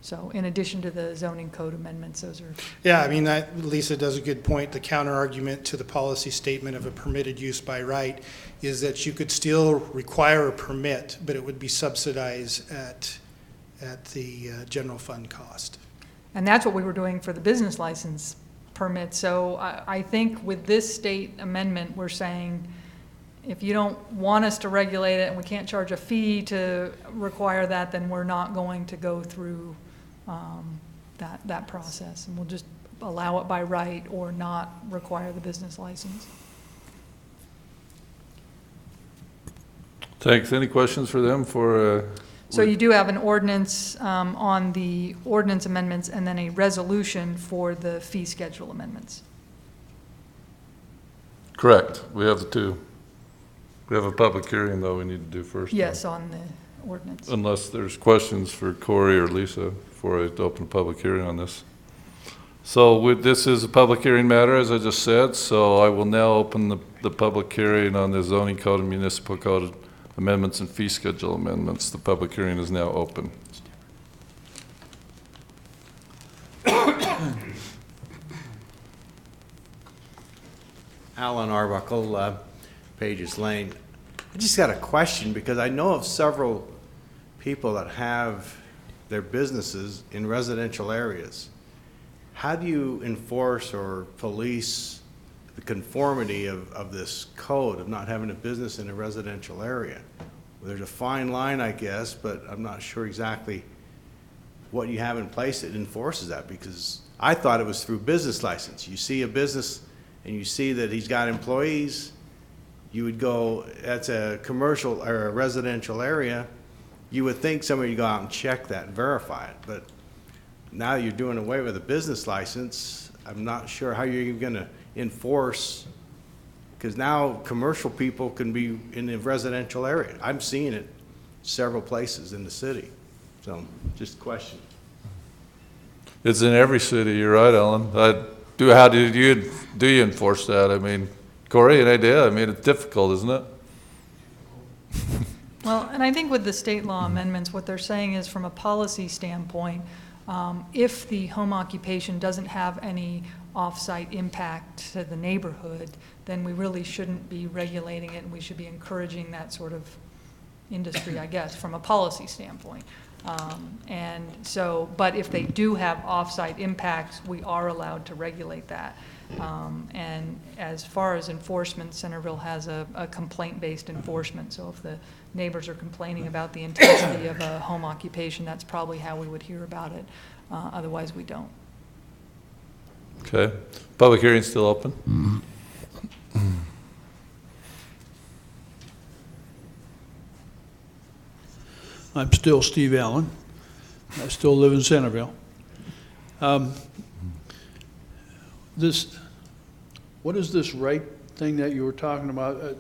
So in addition to the zoning code amendments, those are. Yeah, I mean, Lisa does a good point. The counter argument to the policy statement of a permitted use by right is that you could still require a permit, but it would be subsidized at the general fund cost. And that's what we were doing for the business license permit. So I think with this state amendment, we're saying, if you don't want us to regulate it and we can't charge a fee to require that, then we're not going to go through that process. And we'll just allow it by right or not require the business license. Thanks. Any questions for them for? So you do have an ordinance on the ordinance amendments and then a resolution for the fee schedule amendments. Correct. We have the two. We have a public hearing, though, we need to do first. Yes, on the ordinance. Unless there's questions for Corey or Lisa before I open a public hearing on this. So this is a public hearing matter, as I just said, so I will now open the public hearing on the zoning code and municipal code amendments and fee schedule amendments. The public hearing is now open. Alan Arbuckle, Pages Lane. I just got a question because I know of several people that have their businesses in residential areas. How do you enforce or police the conformity of this code of not having a business in a residential area? Well, there's a fine line, I guess, but I'm not sure exactly what you have in place that enforces that, because I thought it was through business license. You see a business and you see that he's got employees, you would go, that's a commercial or a residential area, you would think somebody would go out and check that and verify it. But now you're doing away with a business license, I'm not sure how you're even gonna enforce, because now commercial people can be in the residential area. I'm seeing it several places in the city. So just a question. It's in every city, you're right, Alan. How do you enforce that? I mean, Corey, an idea? I mean, it's difficult, isn't it? Well, and I think with the state law amendments, what they're saying is from a policy standpoint, if the home occupation doesn't have any off-site impact to the neighborhood, then we really shouldn't be regulating it, and we should be encouraging that sort of industry, I guess, from a policy standpoint. And so, but if they do have off-site impacts, we are allowed to regulate that. And as far as enforcement, Centerville has a complaint-based enforcement. So if the neighbors are complaining about the intensity of a home occupation, that's probably how we would hear about it. Otherwise, we don't. Okay. Public hearing's still open? I'm still Steve Allen. I still live in Centerville. What is this right thing that you were talking about?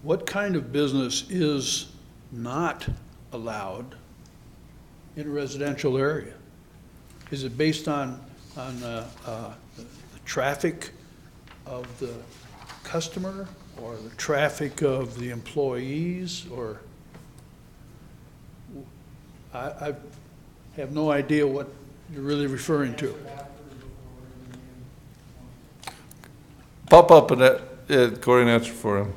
What kind of business is not allowed in a residential area? Is it based on the traffic of the customer or the traffic of the employees, or? I have no idea what you're really referring to. Pop up and Corey, an answer for him.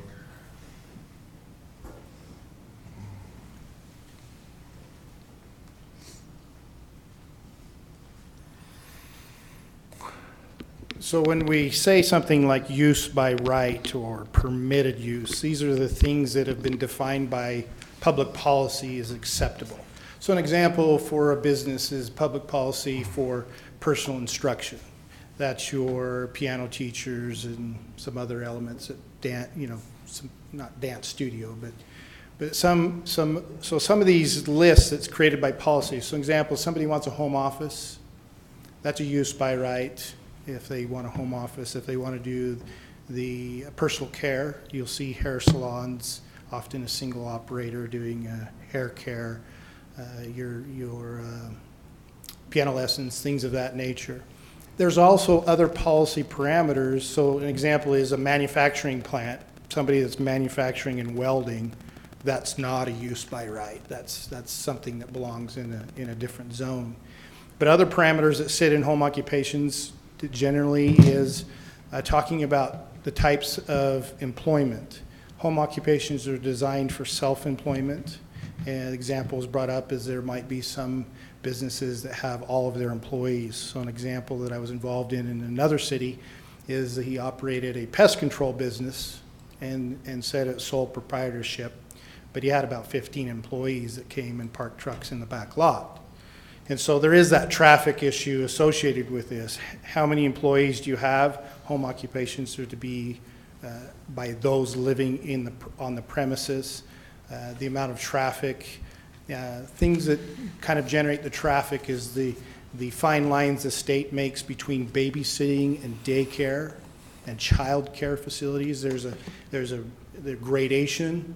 So when we say something like use by right or permitted use, these are the things that have been defined by public policy as acceptable. So an example for a business is public policy for personal instruction. That's your piano teachers and some other elements at not dance studio, but some of these lists that's created by policy. So example, somebody wants a home office, that's a use by right. If they want a home office, if they want to do the personal care, you'll see hair salons, often a single operator doing hair care, your piano lessons, things of that nature. There's also other policy parameters. So an example is a manufacturing plant, somebody that's manufacturing and welding, that's not a use by right. That's something that belongs in a different zone. But other parameters that sit in home occupations generally is talking about the types of employment. Home occupations are designed for self-employment. And examples brought up is there might be some businesses that have all of their employees. So an example that I was involved in another city is that he operated a pest control business and said it's sole proprietorship, but he had about 15 employees that came and parked trucks in the back lot. And so there is that traffic issue associated with this. How many employees do you have? Home occupations are to be by those living on the premises. The amount of traffic, things that kind of generate the traffic is the fine lines the state makes between babysitting and daycare and child care facilities. There's a gradation,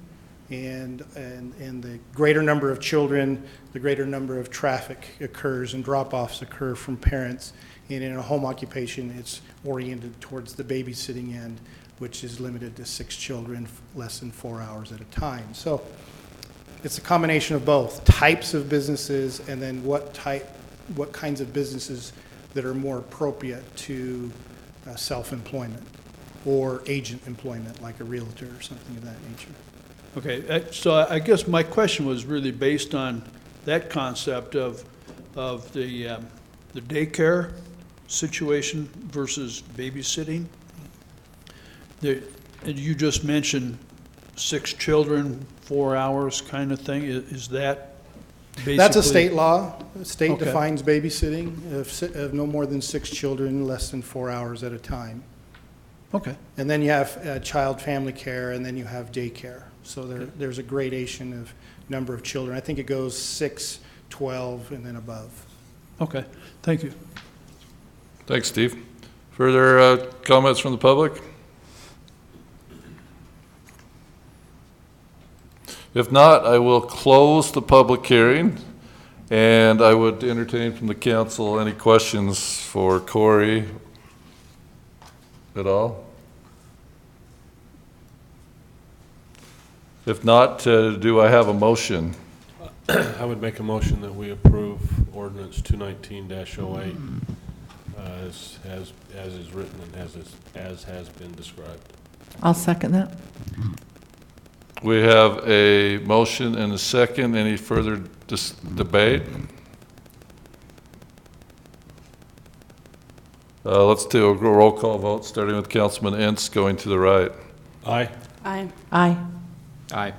and the greater number of children, the greater number of traffic occurs and drop-offs occur from parents. And in a home occupation, it's oriented towards the babysitting end, which is limited to 6 children, less than 4 hours at a time. So it's a combination of both types of businesses and then what kinds of businesses that are more appropriate to self-employment or agent employment, like a realtor or something of that nature. Okay, so I guess my question was really based on that concept of the daycare situation versus babysitting. And you just mentioned 6 children, 4 hours kind of thing. Is that basically? That's a state law. The state Okay. defines babysitting of no more than 6 children, less than 4 hours at a time. Okay. And then you have child family care, and then you have daycare. So there's a gradation of number of children. I think it goes 6, 12, and then above. Okay, thank you. Thanks, Steve. Further comments from the public? If not, I will close the public hearing, and I would entertain from the council any questions for Corey at all. If not, do I have a motion? I would make a motion that we approve ordinance 219-08 as is written and as has been described. I'll second that. We have a motion and a second. Any further debate? Let's do a roll call vote, starting with Councilman Entz, going to the right. Aye. Aye. Aye. Aye.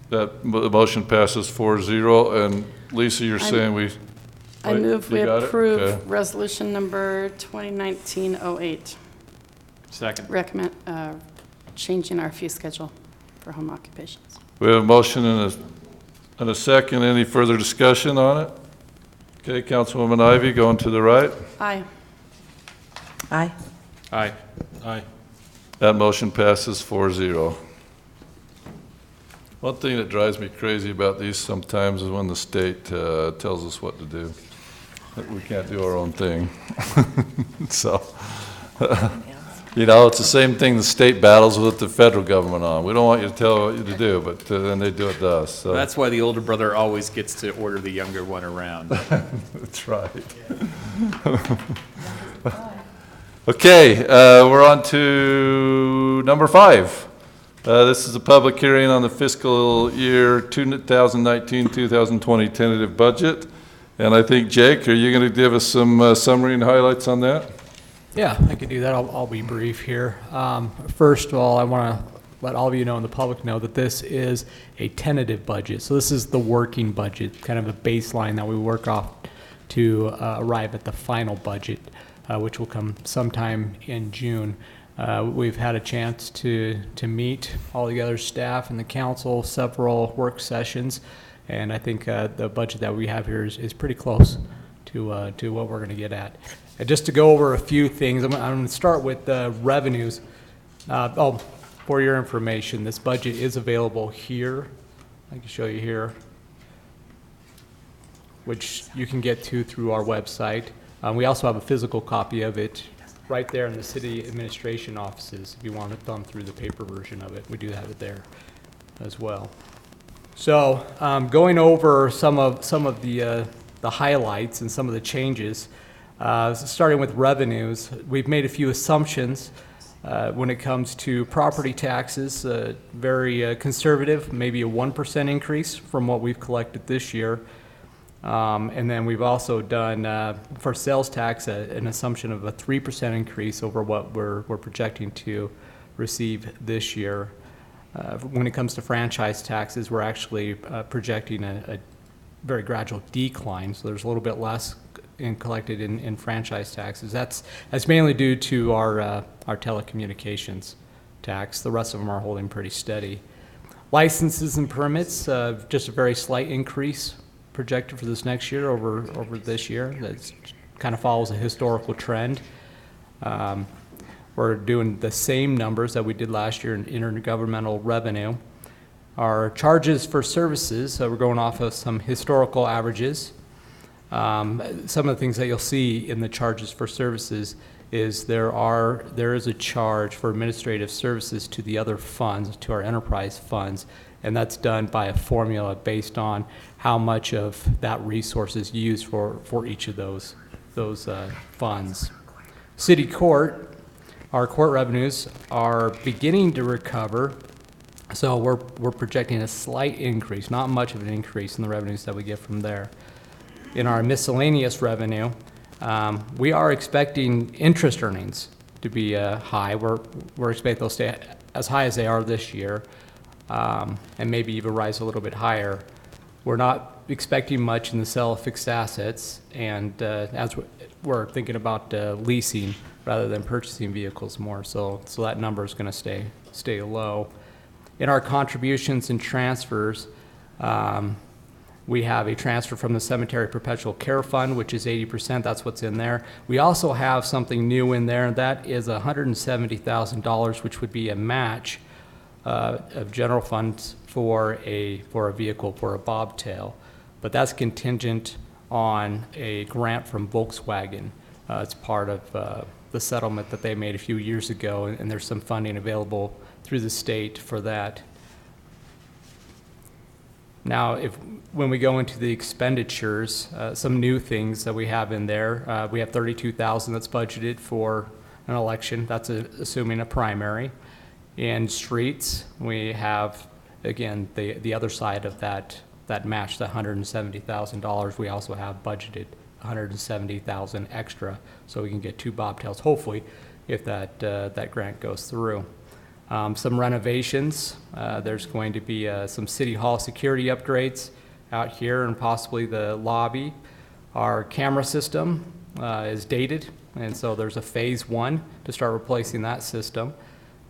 The motion passes 4-0. And Lisa, you're saying we... I move we you got it? approve Okay. resolution number 2019-08. Second. Recommend changing our fee schedule for home occupations. We have a motion and a second. Any further discussion on it? Okay, Councilwoman Ivy, going to the right. Aye. Aye. Aye. Aye. That motion passes 4-0. One thing that drives me crazy about these sometimes is when the state tells us what to do. That we can't do our own thing. So, you know, it's the same thing the state battles with the federal government on. We don't want you to tell what you to do, but then they do it to us. So. That's why the older brother always gets to order the younger one around. That's right. Okay, we're on to number 5. This is a public hearing on the fiscal year 2019-2020 tentative budget. And I think, Jake, are you going to give us some summary and highlights on that? Yeah, I can do that. I'll be brief here. First of all, I want to let all of you know and the public know that this is a tentative budget. So this is the working budget, kind of a baseline that we work off to arrive at the final budget, which will come sometime in June. We've had a chance to meet all the other staff and the council, several work sessions, and I think the budget that we have here is pretty close to what we're going to get at. And just to go over a few things, I'm going to start with the revenues. For your information, this budget is available here. I can show you here, which you can get to through our website. We also have a physical copy of it right there in the city administration offices. If you want to thumb through the paper version of it, we do have it there as well. So going over some of the the highlights and some of the changes. Starting with revenues, we've made a few assumptions when it comes to property taxes, very conservative, maybe a 1% increase from what we've collected this year. And then we've also done, for sales tax, an assumption of a 3% increase over what we're projecting to receive this year. When it comes to franchise taxes, we're actually projecting a very gradual decline, so there's a little bit less collected in franchise taxes. That's mainly due to our telecommunications tax. The rest of them are holding pretty steady. Licenses and permits, just a very slight increase projected for this next year over this year. That kind of follows a historical trend. We're doing the same numbers that we did last year in intergovernmental revenue. Our charges for services, we're going off of some historical averages. Some of the things that you'll see in the charges for services is there is a charge for administrative services to the other funds, to our enterprise funds, and that's done by a formula based on how much of that resource is used for each of those funds. City court, our court revenues are beginning to recover, so we're projecting a slight increase, not much of an increase in the revenues that we get from there. In our miscellaneous revenue, we are expecting interest earnings to be high. We're expecting they'll stay as high as they are this year, and maybe even rise a little bit higher. We're not expecting much in the sale of fixed assets, and as we're thinking about leasing rather than purchasing vehicles more, so that number is going to stay low. In our contributions and transfers, we have a transfer from the Cemetery Perpetual Care Fund, which is 80%. That's what's in there. We also have something new in there, and that is $170,000, which would be a match of general funds for a vehicle, for a bobtail. But that's contingent on a grant from Volkswagen. It's part of the settlement that they made a few years ago, and there's some funding available through the state for that. Now, when we go into the expenditures, some new things that we have in there, we have $32,000 that's budgeted for an election. That's assuming a primary. In streets, we have, again, the other side of that match, the $170,000. We also have budgeted $170,000 extra, so we can get 2 bobtails, hopefully, if that grant goes through. Some renovations. There's going to be some City Hall security upgrades out here and possibly the lobby. Our camera system is dated, and so there's a phase 1 to start replacing that system.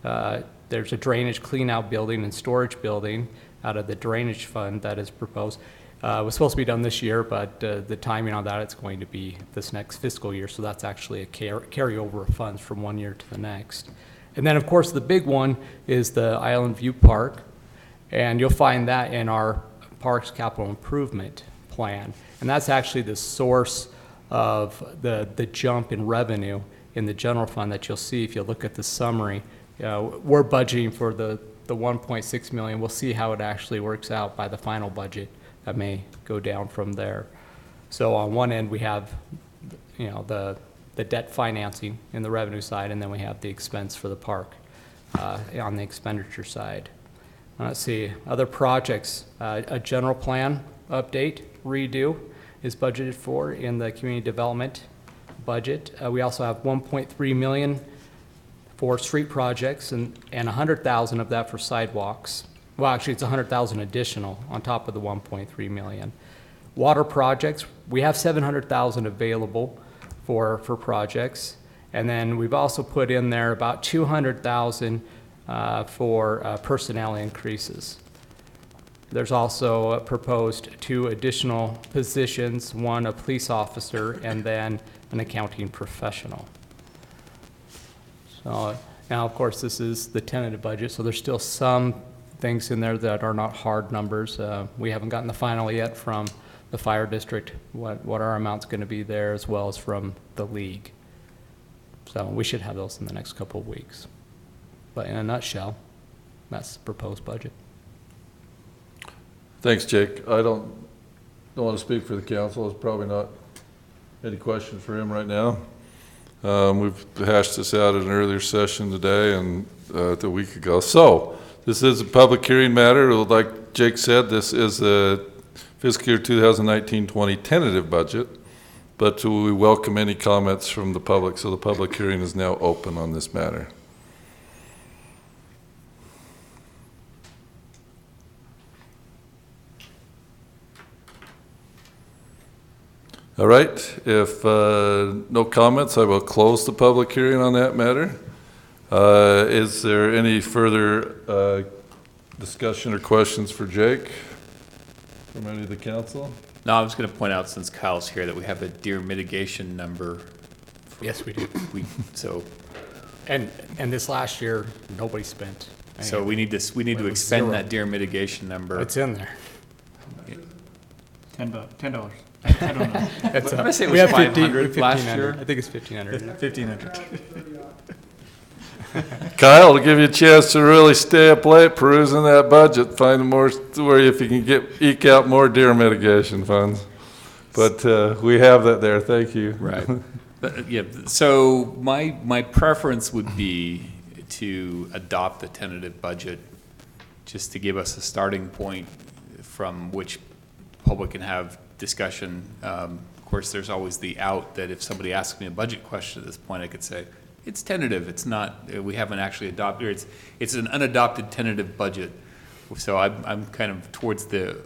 There's a drainage clean-out building and storage building out of the drainage fund that is proposed. It was supposed to be done this year, but the timing on that, it's going to be this next fiscal year, so that's actually a carryover of funds from one year to the next. And then, of course, the big one is the Island View Park, and you'll find that in our Parks Capital Improvement Plan. And that's actually the source of the jump in revenue in the general fund that you'll see if you look at the summary. We're budgeting for the 1.6 million. We'll see how it actually works out by the final budget. That may go down from there. So on one end, we have, the debt financing in the revenue side, and then we have the expense for the park on the expenditure side. Let's see, other projects, a general plan update, redo is budgeted for in the community development budget. We also have 1.3 million for street projects and 100,000 of that for sidewalks. Well, actually, it's 100,000 additional on top of the 1.3 million. Water projects, we have 700,000 available for projects, and then we've also put in there about 200,000 for personnel increases. There's also proposed 2 additional positions, one a police officer and then an accounting professional. So now, of course, this is the tentative budget, so there's still some things in there that are not hard numbers. We haven't gotten the final yet from the fire district, what our amount's going to be there, as well as from the league. So we should have those in the next couple of weeks. But in a nutshell, that's the proposed budget. Thanks, Jake. I don't don't want to speak for the council. It's probably not any question for him right now. We've hashed this out at an earlier session today and a week ago. So this is a public hearing matter. Like Jake said, this is a fiscal year 2019-20 tentative budget, but we welcome any comments from the public. So the public hearing is now open on this matter. All right, if no comments, I will close the public hearing on that matter. Is there any further discussion or questions for Jake from any of the council? No, I was going to point out, since Kyle's here, that we have a deer mitigation number. Yes, we do. So. And this last year, nobody spent. So we need to expend that deer mitigation number. It's in there. $10. I don't know. It's, What did I say it we was have 500 last year? I think it's 1,500. 1,500. Kyle, to give you a chance to really stay up late perusing that budget, find more where if you can eke out more deer mitigation funds. But we have that there. Thank you. Right. Yeah. So my preference would be to adopt the tentative budget, just to give us a starting point from which public can have discussion. Of course, there's always the out that if somebody asks me a budget question at this point, I could say, it's tentative. It's not, we haven't actually adopted, it's an unadopted tentative budget. So I'm kind of towards the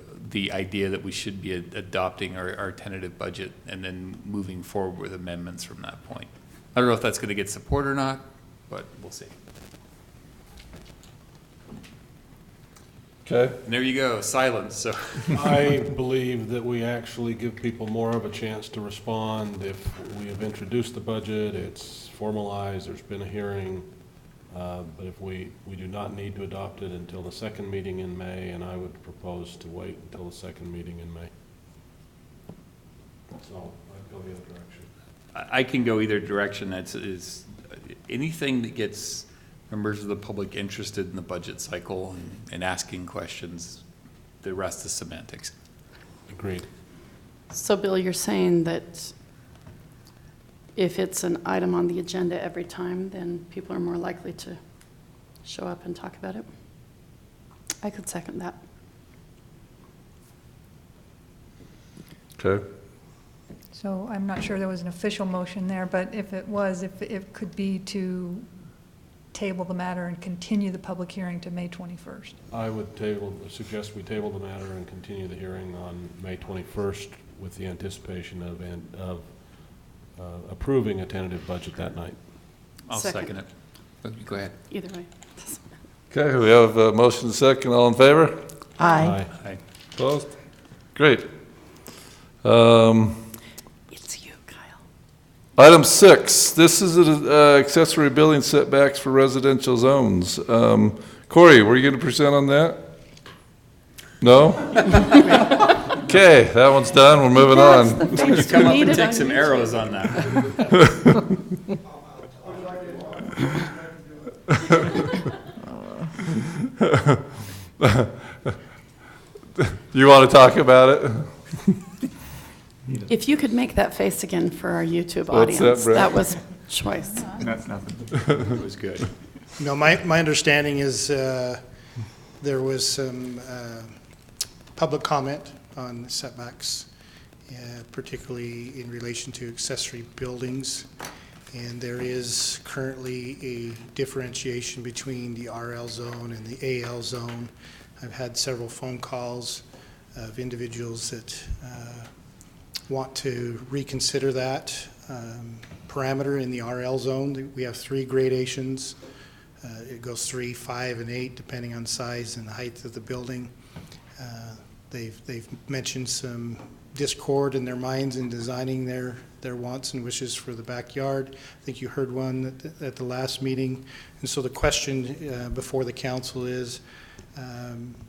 idea that we should be adopting our tentative budget and then moving forward with amendments from that point. I don't know if that's going to get support or not, but we'll see. Okay. And there you go, silence. So I believe that we actually give people more of a chance to respond if we have introduced the budget, it's formalized, there's been a hearing. But if we do not need to adopt it until the second meeting in May, and I would propose to wait until the second meeting in May. So I'd go the other direction. I can go either direction. Is anything that gets members of the public interested in the budget cycle and asking questions. The rest is semantics. Agreed. So Bill, you're saying that if it's an item on the agenda every time, then people are more likely to show up and talk about it? I could second that. Okay. So I'm not sure there was an official motion there, but if it was, if it could be to table the matter and continue the public hearing to May 21st. I would suggest we table the matter and continue the hearing on May 21st with the anticipation of approving a tentative budget that night. I'll second it. Go ahead. Either way. Okay, we have a motion and second. All in favor? Aye. Aye. Opposed? Great. It's you, Kyle. Item 6, this is accessory building setbacks for residential zones. Corey, were you going to present on that? No? Okay, that one's done. We're moving on. You come up and take some arrows on that. You want to talk about it? If you could make that face again for our YouTube What's that, audience, Brett? that was choice. That's nothing. It was good. No, my understanding is there was some public comment on setbacks, particularly in relation to accessory buildings. And there is currently a differentiation between the RL zone and the AL zone. I've had several phone calls of individuals that want to reconsider that parameter in the RL zone. We have 3 gradations. It goes 3, 5, and 8, depending on size and height of the building. They've mentioned some discord in their minds in designing their wants and wishes for the backyard. I think you heard one at the last meeting. And so the question before the council is,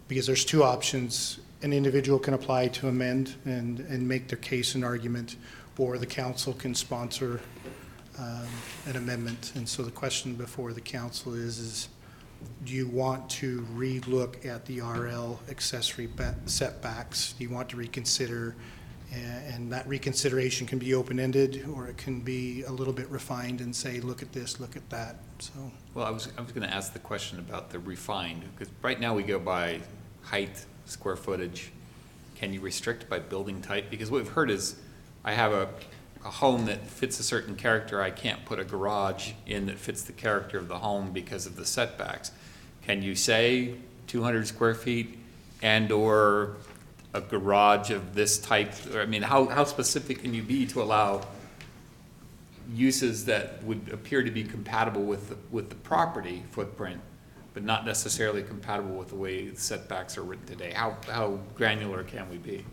because there's 2 options, an individual can apply to amend and make their case and argument, or the council can sponsor an amendment. And so the question before the council is Do you want to relook at the RL accessory setbacks? Do you want to reconsider? And that reconsideration can be open-ended, or it can be a little bit refined and say, look at this, look at that, so. Well, I was going to ask the question about the refined, because right now we go by height, square footage. Can you restrict by building type? Because what we've heard is, I have a home that fits a certain character, I can't put a garage in that fits the character of the home because of the setbacks. Can you say 200 square feet and/or a garage of this type? I mean, how specific can you be to allow uses that would appear to be compatible with the property footprint, but not necessarily compatible with the way the setbacks are written today? How granular can we be?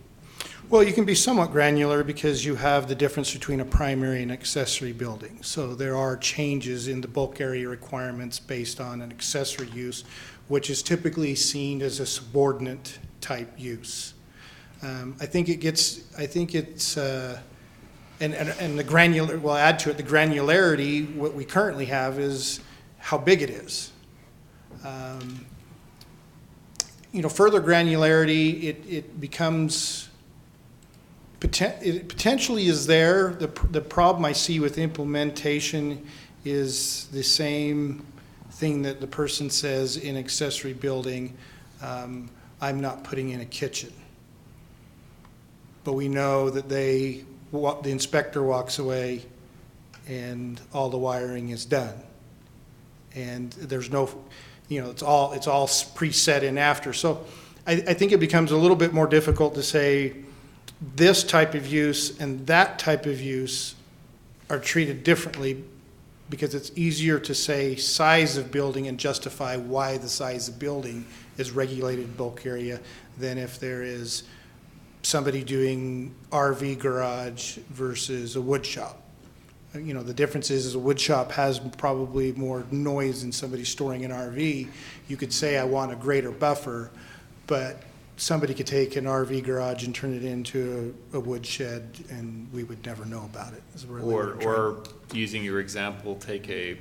Well, you can be somewhat granular because you have the difference between a primary and accessory building. So there are changes in the bulk area requirements based on an accessory use, which is typically seen as a subordinate type use. I think it's, and the granular, well, add to it, the granularity, what we currently have is how big it is. You know, further granularity, it becomes, it potentially is there. The problem I see with implementation is the same thing that the person says in accessory building, I'm not putting in a kitchen. But we know that the inspector walks away and all the wiring is done. And there's no, you know, it's all preset in after. So I think it becomes a little bit more difficult to say this type of use and that type of use are treated differently, because it's easier to say size of building and justify why the size of building is regulated bulk area than if there is somebody doing RV garage versus a wood shop. You know, the difference is a wood shop has probably more noise than somebody storing an RV. You could say I want a greater buffer, but somebody could take an RV garage and turn it into a wood shed and we would never know about it. Or using your example,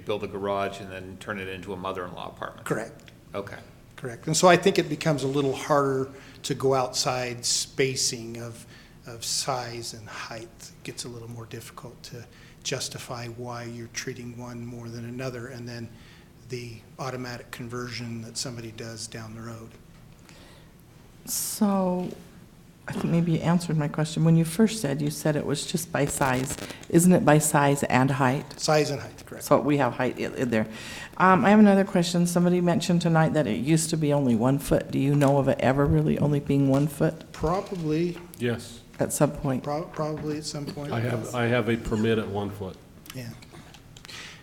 build a garage and then turn it into a mother-in-law apartment. Correct. Okay. Correct. And so I think it becomes a little harder to go outside spacing of size and height. It gets a little more difficult to justify why you're treating one more than another, and then the automatic conversion that somebody does down the road. So I think maybe you answered my question. When you first said, you said it was just by size. Isn't it by size and height? Size and height, correct. So we have height in there. I have another question. Somebody mentioned tonight that it used to be only 1 foot. Do you know of it ever really only being 1 foot? Probably. Yes. At some point? Probably at some point. I have a permit at 1 foot. Yeah.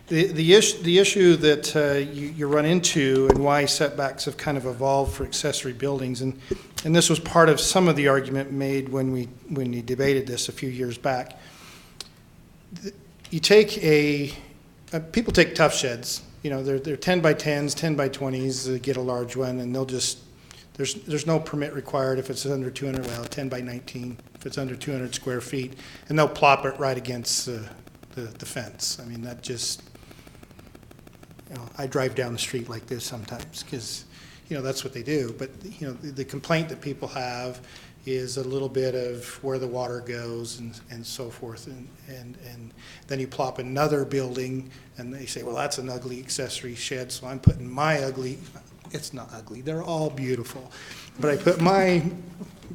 The issue that you run into and why setbacks have kind of evolved for accessory buildings, and this was part of some of the argument made when we debated this a few years back. You take people take tough sheds. You know, they're 10 by 10s, 10 by 20s. They get a large one, and they'll just there's no permit required if it's under 200. Well, 10 by 19 if it's under 200 square feet, and they'll plop it right against the fence. I mean, that just, you know, I drive down the street like this sometimes because, you know, that's what they do. But, you know, the complaint that people have is a little bit of where the water goes and so forth. And then you plop another building and they say, well, that's an ugly accessory shed, so I'm putting my ugly, it's not ugly, they're all beautiful. But I put my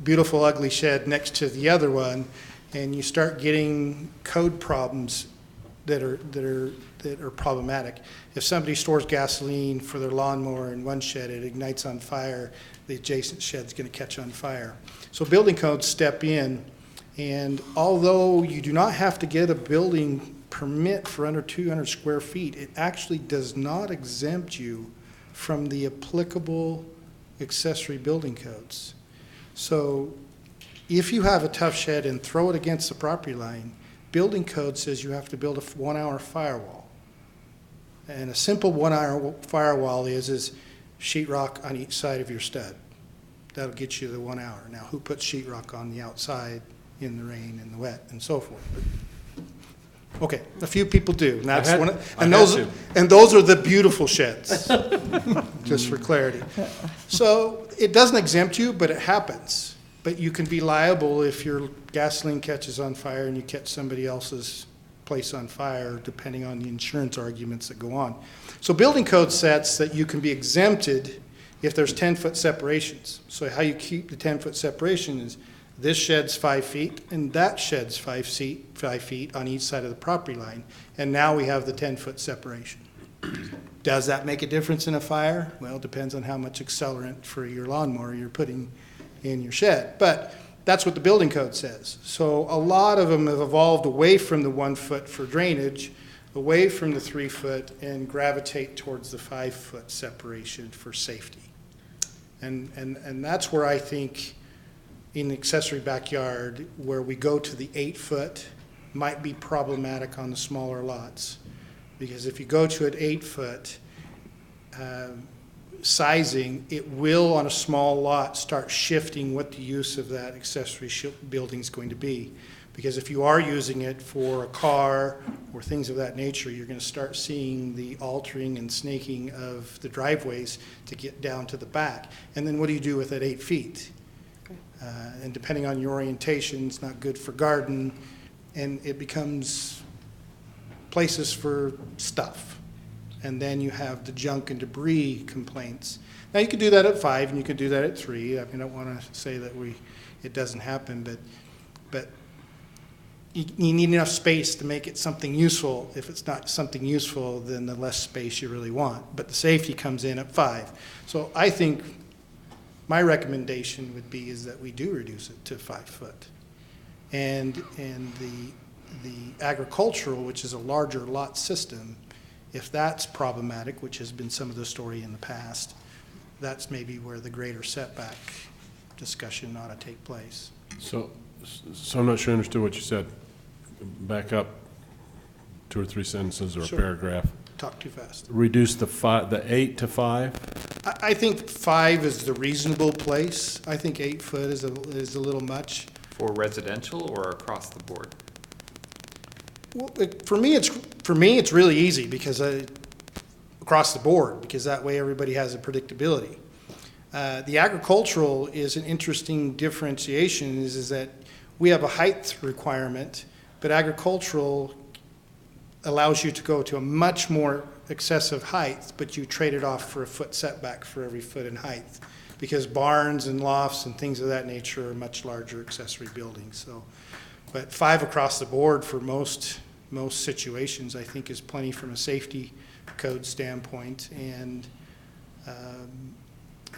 beautiful ugly shed next to the other one, and you start getting code problems that are problematic. If somebody stores gasoline for their lawnmower in one shed, it ignites on fire, the adjacent shed's going to catch on fire. So building codes step in, and although you do not have to get a building permit for under 200 square feet, it actually does not exempt you from the applicable accessory building codes. So if you have a tough shed and throw it against the property line, building code says you have to build a 1 hour firewall. And a simple 1 hour firewall is sheetrock on each side of your stud. That'll get you the 1 hour. Now, who puts sheetrock on the outside in the rain and the wet and so forth? But Okay, a few people do, and that's I had- one, I and had those, to. and those are the beautiful sheds, just for clarity. So it doesn't exempt you, but it happens. But you can be liable if your gasoline catches on fire and you catch somebody else's place on fire, depending on the insurance arguments that go on. So building code sets that you can be exempted if there's 10-foot separations. So how you keep the 10-foot separation is this shed's 5 feet and that shed's 5 feet on each side of the property line. And now we have the 10-foot separation. Does that make a difference in a fire? Well, it depends on how much accelerant for your lawnmower you're putting in your shed. But that's what the building code says. So a lot of them have evolved away from the 1 foot for drainage, away from the 3 foot, and gravitate towards the 5 foot separation for safety. And that's where I think in the accessory backyard, where we go to the 8 foot, might be problematic on the smaller lots. Because if you go to an 8 foot sizing, it will on a small lot start shifting what the use of that accessory building is going to be. Because if you are using it for a car or things of that nature, you're going to start seeing the altering and snaking of the driveways to get down to the back. And then what do you do with that 8 feet? And depending on your orientation, it's not good for garden, and it becomes places for stuff. And then you have the junk and debris complaints. Now, you could do that at 5, and you could do that at 3. I mean, I don't want to say that it doesn't happen, but you need enough space to make it something useful. If it's not something useful, then the less space you really want. But the safety comes in at 5. So I think my recommendation would be is that we do reduce it to 5 foot. And the agricultural, which is a larger lot system, if that's problematic, which has been some of the story in the past, that's maybe where the greater setback discussion ought to take place. So I'm not sure I understood what you said. Back up 2 or 3 sentences or Sure. a paragraph. Talk too fast. Reduce the 8 to 5? I think 5 is the reasonable place. I think 8 foot is a little much. For residential or across the board? Well, for me, it's really easy because across the board, because that way everybody has a predictability. The agricultural is an interesting differentiation is that we have a height requirement, but agricultural allows you to go to a much more excessive height, but you trade it off for a foot setback for every foot in height, because barns and lofts and things of that nature are much larger accessory buildings. So, but 5 across the board for most situations, I think, is plenty from a safety code standpoint. And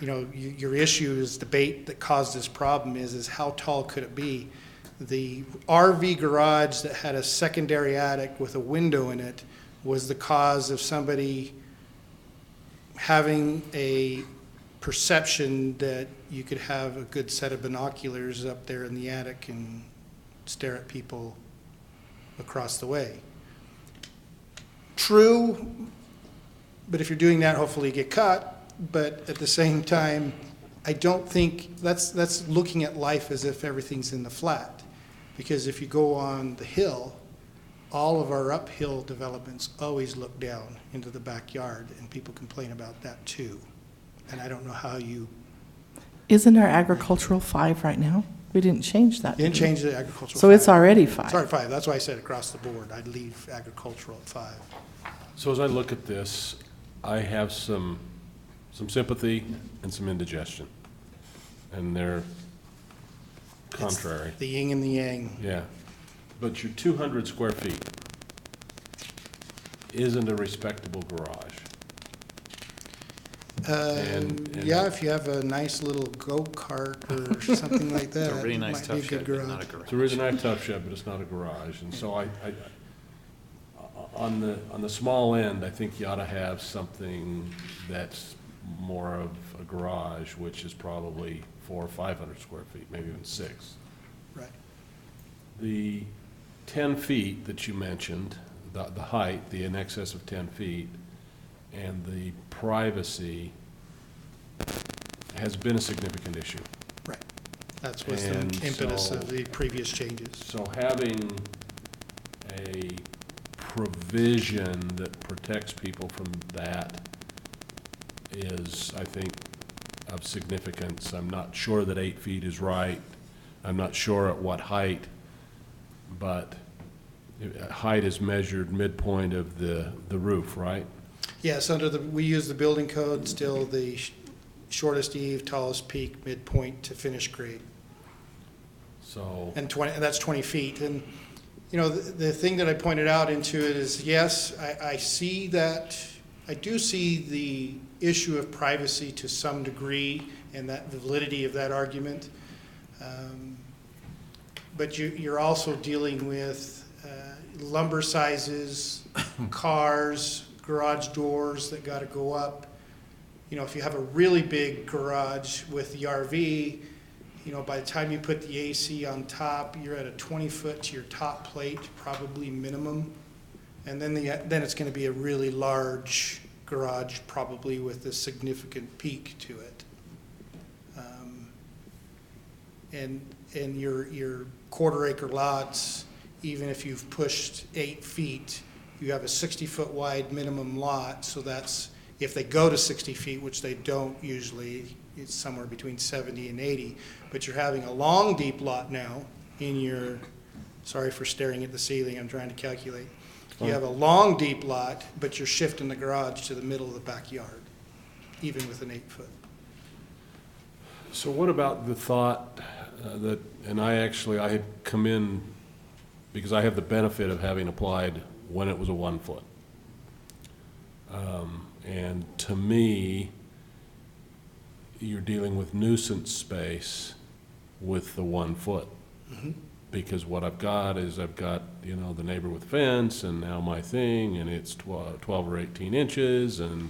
you know, your issue is debate that caused this problem is how tall could it be? The RV garage that had a secondary attic with a window in it was the cause of somebody having a perception that you could have a good set of binoculars up there in the attic and stare at people across the way. True, but if you're doing that, hopefully you get caught. But at the same time, I don't think that's looking at life as if everything's in the flat. Because if you go on the hill, all of our uphill developments always look down into the backyard, and people complain about that too. And I don't know how you... Isn't our agricultural 5 right now? We didn't change that. Didn't did we? change the agricultural So 5. it's already 5. Sorry, 5. That's why I said across the board. I'd leave agricultural at 5. So as I look at this, I have some sympathy and some indigestion. And they're contrary. It's the yin and the yang. Yeah. But your 200 square feet isn't a respectable garage. And Yeah, if you have a nice little go-kart or something like that, It's a really it nice might be tough a good shed, but garage. not a garage. It's a really nice tough shed, but it's not a garage. And so on the small end, I think you ought to have something that's more of a garage, which is probably 400 or 500 square feet, maybe even 6. Right. The 10 feet that you mentioned, the height, the in excess of 10 feet, and the privacy has been a significant issue. Right. That was the And impetus so- of the previous changes. So having a provision that protects people from that is, I think, of significance. I'm not sure that 8 feet is right. I'm not sure at what height, but height is measured midpoint of the roof, right? Yes, we use the building code, still the shortest eave, tallest peak, midpoint to finished grade. So. And that's 20 feet. And, you know, the thing that I pointed out into it is, yes, I see that, I do see the issue of privacy to some degree and that the validity of that argument. But you're also dealing with lumber sizes, cars, garage doors that got to go up. You know, if you have a really big garage with the RV, you know, by the time you put the AC on top, you're at a 20-foot to your top plate, probably minimum. And then it's going to be a really large garage, probably with a significant peak to it. And your quarter-acre lots, even if you've pushed 8 feet, you have a 60-foot wide minimum lot. So that's, if they go to 60 feet, which they don't usually, it's somewhere between 70 and 80. But you're having a long, deep lot now in your, sorry for staring at the ceiling, I'm trying to calculate. You have a long, deep lot, but you're shifting the garage to the middle of the backyard, even with an 8-foot. So what about the thought that, and I had come in because I have the benefit of having applied when it was a 1 foot. And to me, you're dealing with nuisance space with the 1 foot. Mm-hmm. Because what I've got is you know, the neighbor with fence and now my thing, and it's 12 or 18 inches, and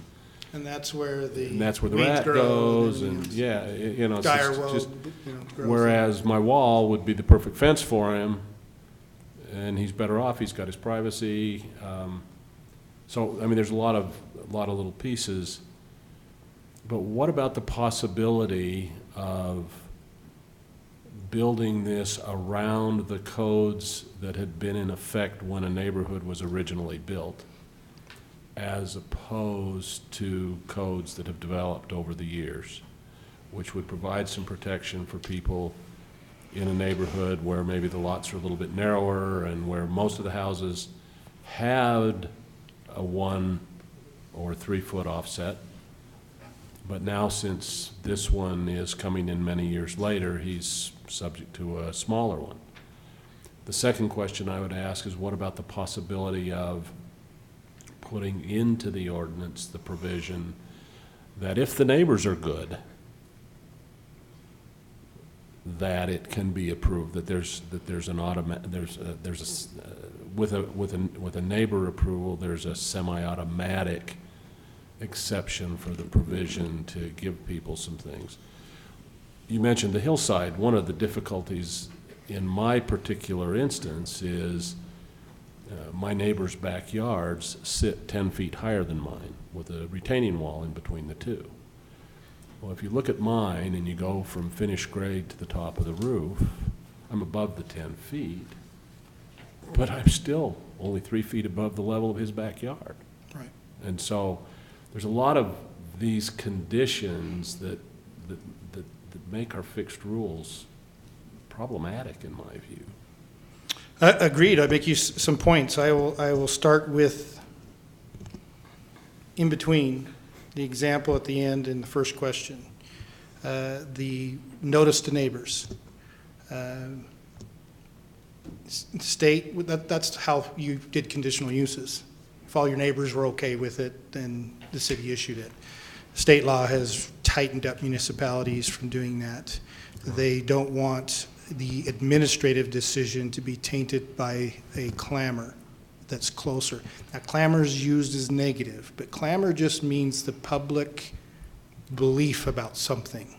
that's where the rat goes, and yeah, you know, it's just grows. whereas my wall would be the perfect fence for him, and he's better off. He's got his privacy. So I mean, there's a lot of little pieces. But what about the possibility of building this around the codes that had been in effect when a neighborhood was originally built, as opposed to codes that have developed over the years, which would provide some protection for people in a neighborhood where maybe the lots are a little bit narrower and where most of the houses had a 1 or 3 foot offset. But now, since this one is coming in many years later, he's subject to a smaller one. The second question I would ask is, what about the possibility of putting into the ordinance the provision that if the neighbors are good, that it can be approved, that there's an automatic, with a neighbor approval, there's a semi-automatic exception for the provision to give people some things. You mentioned the hillside. One of the difficulties in my particular instance is my neighbor's backyards sit 10 feet higher than mine with a retaining wall in between the two. Well, if you look at mine and you go from finished grade to the top of the roof, I'm above the 10 feet, but I'm still only 3 feet above the level of his backyard. Right. And so there's a lot of these conditions that make our fixed rules problematic, in my view. Agreed. I make you some points. I will start with in between the example at the end in the first question. The notice to neighbors. State, that's how you did conditional uses. If all your neighbors were okay with it, then the city issued it. State law has tightened up municipalities from doing that. They don't want the administrative decision to be tainted by a clamor that's closer. Now, clamor is used as negative, but clamor just means the public belief about something.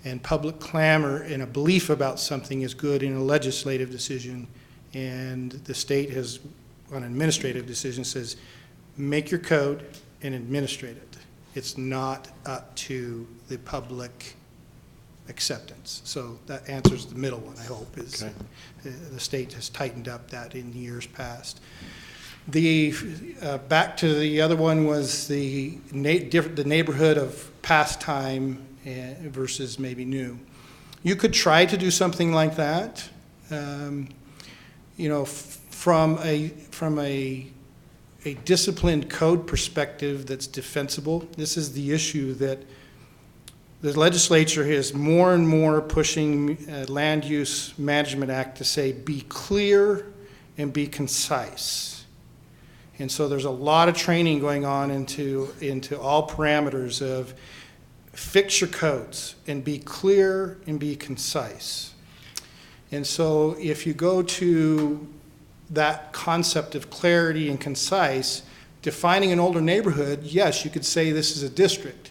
And public clamor and a belief about something is good in a legislative decision, and the state has, on an administrative decision, says, make your code and administrate it. It's not up to the public acceptance. So that answers the middle one, I hope, is the state has tightened up that in years past. Back to the other one was the neighborhood of past time versus maybe new. You could try to do something like that. From a disciplined code perspective that's defensible, this is the issue that the legislature is more and more pushing Land Use Management Act to say be clear and be concise. And so there's a lot of training going on into all parameters of fix your codes and be clear and be concise. And so if you go to that concept of clarity and concise, defining an older neighborhood, yes, you could say this is a district.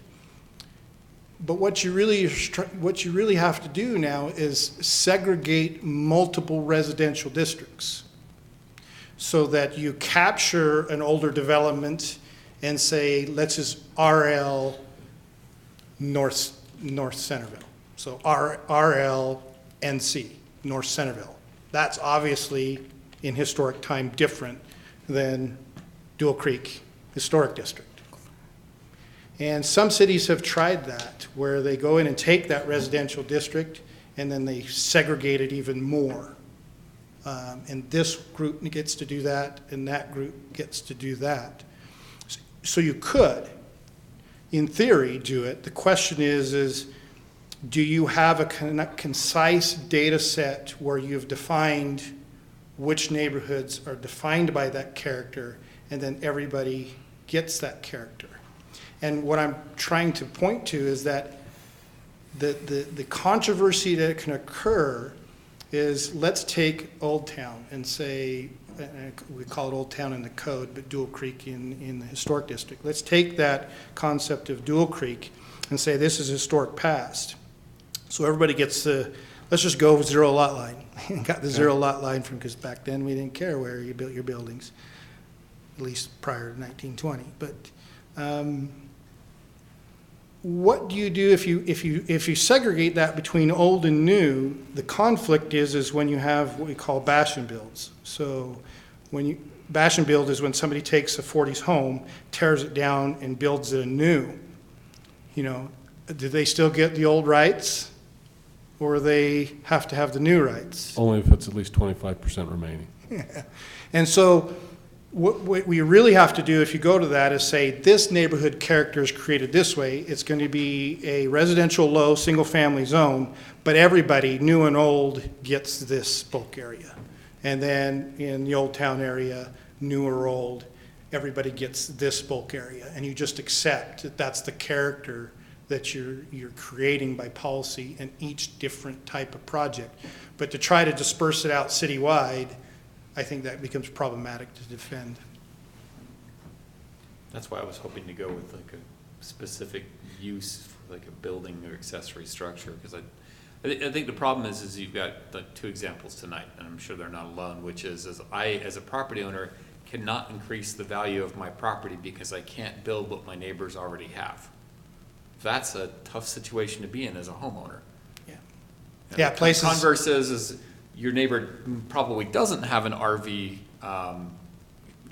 But what you really have to do now is segregate multiple residential districts so that you capture an older development and say, let's just RL North Centerville. So RL NC, North Centerville. That's obviously in historic time different than Dual Creek Historic District. And some cities have tried that, where they go in and take that residential district and then they segregate it even more. And this group gets to do that, and that group gets to do that. So you could, in theory, do it. The question is do you have a concise data set where you've defined which neighborhoods are defined by that character, and then everybody gets that character? And what I'm trying to point to is that the controversy that can occur is, let's take Old Town and say, we call it Old Town in the code, but Dual Creek in the historic district. Let's take that concept of Dual Creek and say this is historic past. So everybody gets the, let's just go with zero lot line. Got the zero lot line from, because back then we didn't care where you built your buildings, at least prior to 1920. But what do you do if you segregate that between old and new? The conflict is when you have what we call bash and builds. So bash and build is when somebody takes a 40s home, tears it down, and builds it anew. Do they still get the old rights, or they have to have the new rights? Only if it's at least 25% remaining. Yeah. And so what we really have to do if you go to that is say, this neighborhood character is created this way. It's going to be a residential low single family zone, but everybody, new and old, gets this bulk area. And then in the Old Town area, new or old, everybody gets this bulk area. And you just accept that that's the character that you're creating by policy in each different type of project. But to try to disperse it out citywide, I think that becomes problematic to defend. That's why I was hoping to go with like a specific use, like a building or accessory structure, because I think the problem is you've got like two examples tonight, and I'm sure they're not alone, which is I, as a property owner, cannot increase the value of my property because I can't build what my neighbors already have. That's a tough situation to be in as a homeowner. Yeah. And Yeah, the places. converse is your neighbor probably doesn't have an RV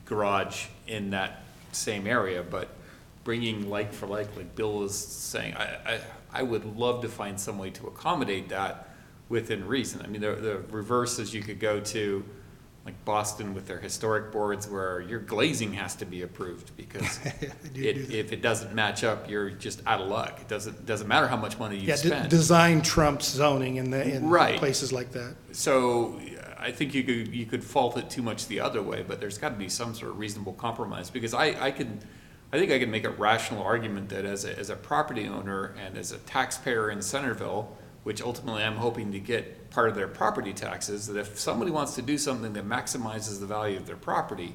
garage in that same area, but bringing like for like Bill is saying, I would love to find some way to accommodate that within reason. I mean, the reverse is you could go to like Boston with their historic boards where your glazing has to be approved because if it doesn't match up, you're just out of luck. It doesn't matter how much money you spend. Design trumps zoning in right. places like that. So I think you could fault it too much the other way, but there's got to be some sort of reasonable compromise, because I think I can make a rational argument that as a property owner and as a taxpayer in Centerville, which ultimately I'm hoping to get part of their property taxes, that if somebody wants to do something that maximizes the value of their property,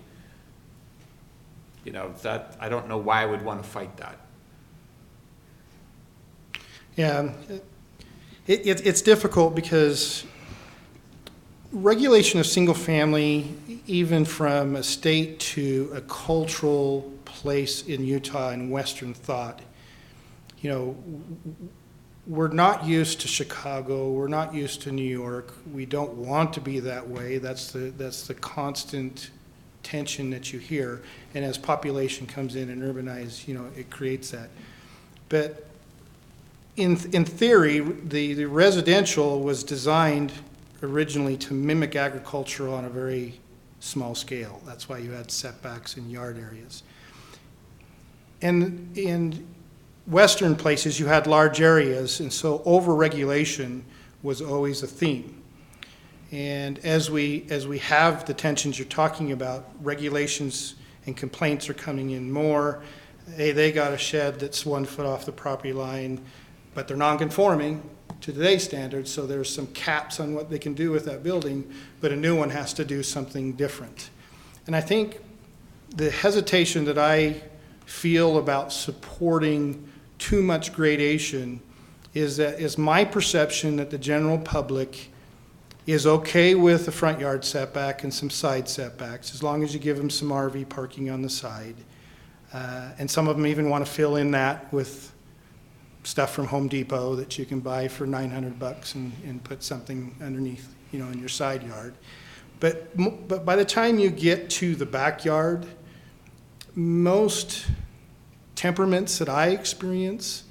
that I don't know why I would want to fight that. Yeah, it's difficult because regulation of single family, even from a state to a cultural place in Utah and Western thought, we're not used to Chicago. We're not used to New York. We don't want to be that way. That's the constant tension that you hear. And as population comes in and urbanize, it creates that. But in theory, the residential was designed originally to mimic agriculture on a very small scale. That's why you had setbacks in yard areas. And in western places, you had large areas, and so over-regulation was always a theme. And as we have the tensions you're talking about, regulations and complaints are coming in more. Hey, they got a shed that's 1 foot off the property line, but they're non-conforming to today's standards, so there's some caps on what they can do with that building, but a new one has to do something different. And I think the hesitation that I feel about supporting too much gradation is my perception that the general public is okay with the front yard setback and some side setbacks, as long as you give them some RV parking on the side. And some of them even want to fill in that with stuff from Home Depot that you can buy for $900 and put something underneath, in your side yard. But by the time you get to the backyard, most temperaments that I experience,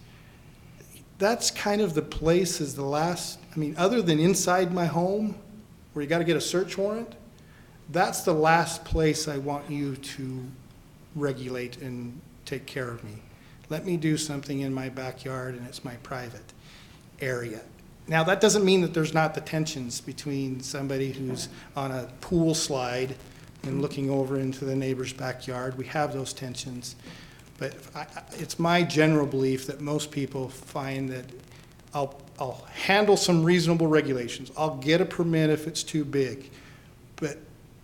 that's kind of the place is the last, other than inside my home where you got to get a search warrant, that's the last place I want you to regulate and take care of me. Let me do something in my backyard and it's my private area. Now, that doesn't mean that there's not the tensions between somebody who's on a pool slide and looking over into the neighbor's backyard. We have those tensions. But it's my general belief that most people find that I'll handle some reasonable regulations. I'll get a permit if it's too big. But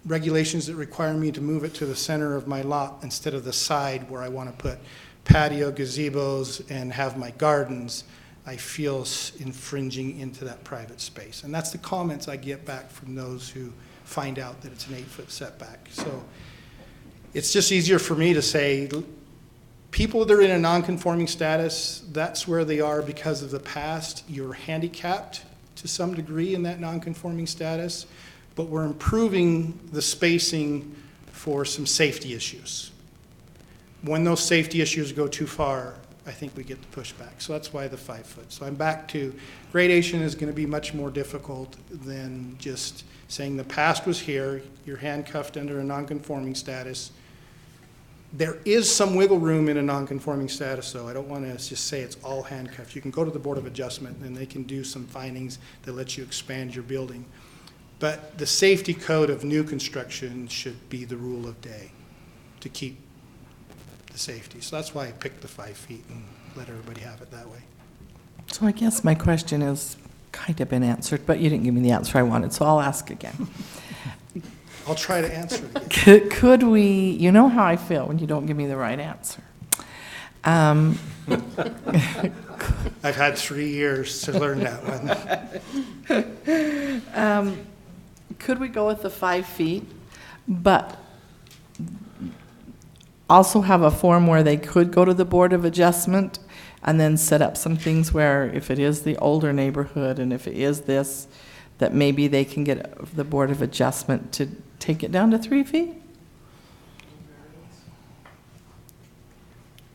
regulations that require me to move it to the center of my lot instead of the side where I want to put patio gazebos and have my gardens, I feel infringing into that private space. And that's the comments I get back from those who find out that it's an 8-foot setback. So it's just easier for me to say, people that are in a non-conforming status, that's where they are because of the past. You're handicapped to some degree in that non-conforming status, but we're improving the spacing for some safety issues. When those safety issues go too far, I think we get the pushback. So that's why the 5 foot. So I'm back to gradation is going to be much more difficult than just saying the past was here, you're handcuffed under a non-conforming status. There is some wiggle room in a non-conforming status, though. I don't want to just say it's all handcuffed. You can go to the Board of Adjustment, and they can do some findings that let you expand your building. But the safety code of new construction should be the rule of day to keep the safety. So that's why I picked the 5 feet and let everybody have it that way. So I guess my question is kind of been answered, but you didn't give me the answer I wanted, so I'll ask again. I'll try to answer it again. Could we, you know how I feel when you don't give me the right answer. I've had 3 years to learn that one. Could we go with the 5 feet, but also have a form where they could go to the Board of Adjustment and then set up some things where if it is the older neighborhood and if it is this, that maybe they can get the Board of Adjustment to take it down to 3 feet?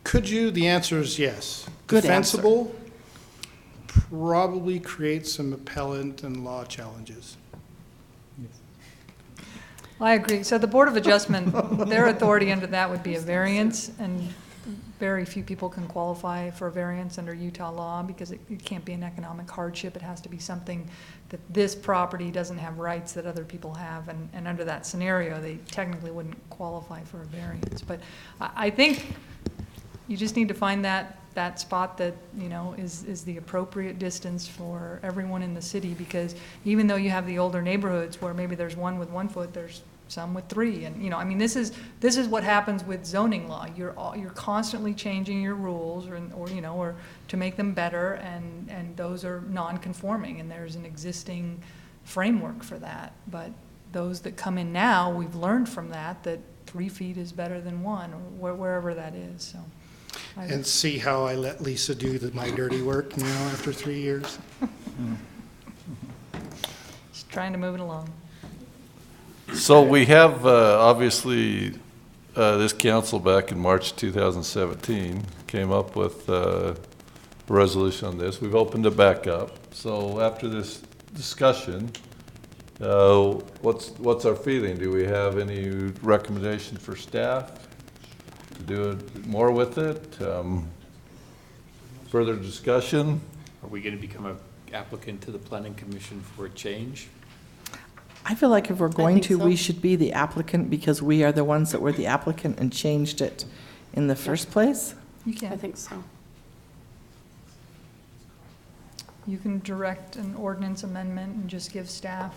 Could you? The answer is yes. Good Defensible probably creates some appellant and law challenges. I agree. So the Board of Adjustment, their authority under that would be a variance, and very few people can qualify for a variance under Utah law because it can't be an economic hardship. It has to be something that this property doesn't have rights that other people have, and under that scenario, they technically wouldn't qualify for a variance. But I think you just need to find that spot that, is the appropriate distance for everyone in the city, because even though you have the older neighborhoods where maybe there's one with 1 foot, there's some with 3, and this is what happens with zoning law. You're constantly changing your rules, or to make them better, and those are non-conforming, and there's an existing framework for that. But those that come in now, we've learned from that 3 feet is better than 1, or wherever that is. So. And see how I let Lisa do my dirty work now after 3 years? Just trying to move it along. So we have, obviously, this council back in March 2017 came up with a resolution on this. We've opened it back up. So after this discussion, what's our feeling? Do we have any recommendation for staff to do more with it? Further discussion? Are we going to become an applicant to the planning commission for a change? I feel like if we're going think to, so. we should be the applicant because we are the ones that were the applicant and changed it in the first place. You can. I think so. You can direct an ordinance amendment and just give staff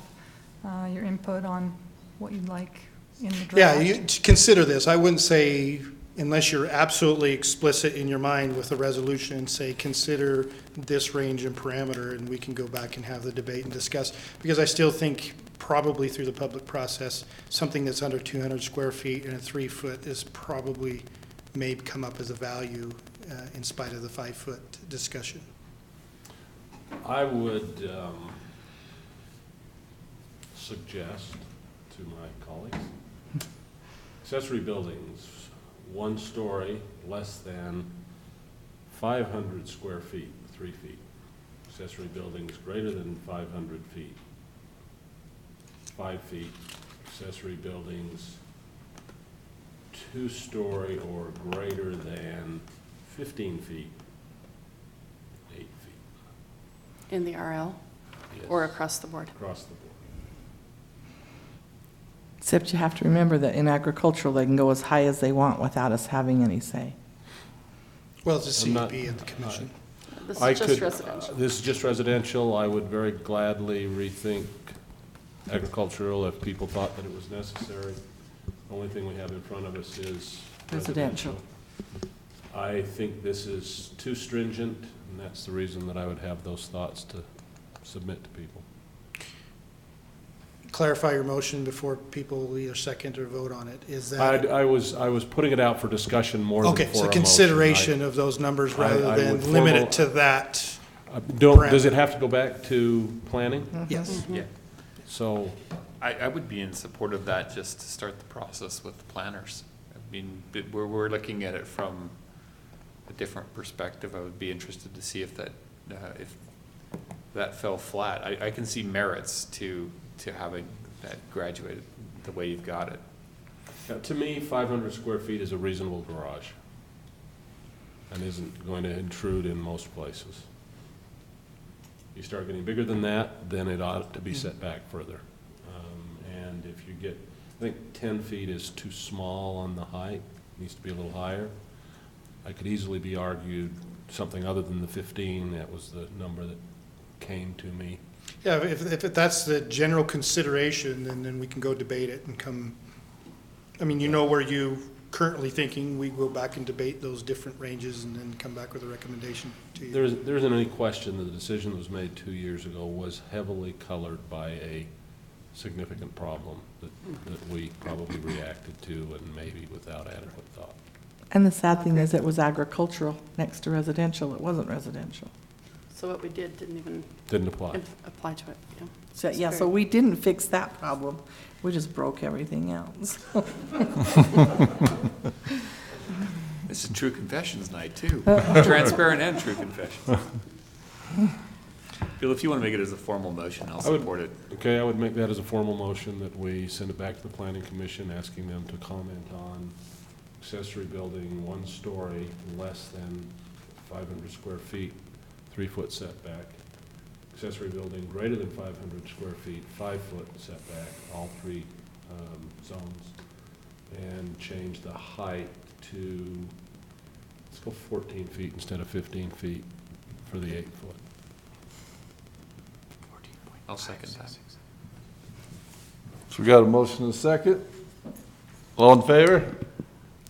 your input on what you'd like in the draft. Yeah, you consider this. I wouldn't say, unless you're absolutely explicit in your mind with a resolution, say, consider this range and parameter, and we can go back and have the debate and discuss. Because I still think probably through the public process, something that's under 200 square feet and a 3 foot is probably may come up as a value in spite of the 5 foot discussion. I would suggest to my colleagues, accessory buildings, 1 story, less than 500 square feet, 3 feet. Accessory buildings greater than 500 feet, 5 feet. Accessory buildings 2-story or greater than 15 feet, 8 feet. In the RL or across the board? Across the board. Except you have to remember that in agricultural, they can go as high as they want without us having any say. Well, it's a I'm not- CUP at the commission. This I is just could- residential. This is just residential. I would very gladly rethink agricultural if people thought that it was necessary. Only thing we have in front of us is Residential. residential. I think this is too stringent, and that's the reason that I would have those thoughts to submit to people. Clarify your motion before people either second or vote on it. Is that, I was putting it out for discussion more than for a okay, motion. so consideration of those numbers rather I would than limit formal- it to that? Does it have to go back to planning? Yes. Yeah. So, I would be in support of that, just to start the process with the planners. I mean, we're looking at it from a different perspective. I would be interested to see if that fell flat. I can see merits to having that graduated the way you've got it. to me, 500 square feet is a reasonable garage and isn't going to intrude in most places. You start getting bigger than that, then it ought to be set back further. And if you get, I think 10 feet is too small on the height, needs to be a little higher. I could easily be argued something other than the 15, that was the number that came to me. Yeah, if that's the general consideration, then we can go debate it and come, I mean, you know where you currently thinking, we go back and debate those different ranges and then come back with a recommendation to you. There isn't any question that the decision that was made 2 years ago was heavily colored by a significant problem that we probably reacted to and maybe without adequate thought. And the sad thing is it was agricultural next to residential. It wasn't residential. So what we did didn't even Didn't apply. apply to it, yeah. So, It's yeah, so very- we didn't fix that problem. We just broke everything else. This is true confessions night, too. Transparent and true confessions. Bill, if you want to make it as a formal motion, I'll support it. Okay, I would make that as a formal motion that we send it back to the planning commission, asking them to comment on accessory building 1 story, less than 500 square feet, 3-foot setback. Accessory building greater than 500 square feet, 5-foot setback, all 3 zones. And change the height to, let's go 14 feet instead of 15 feet for the 8-foot. I'll second that. So we got a motion and a second. All in favor?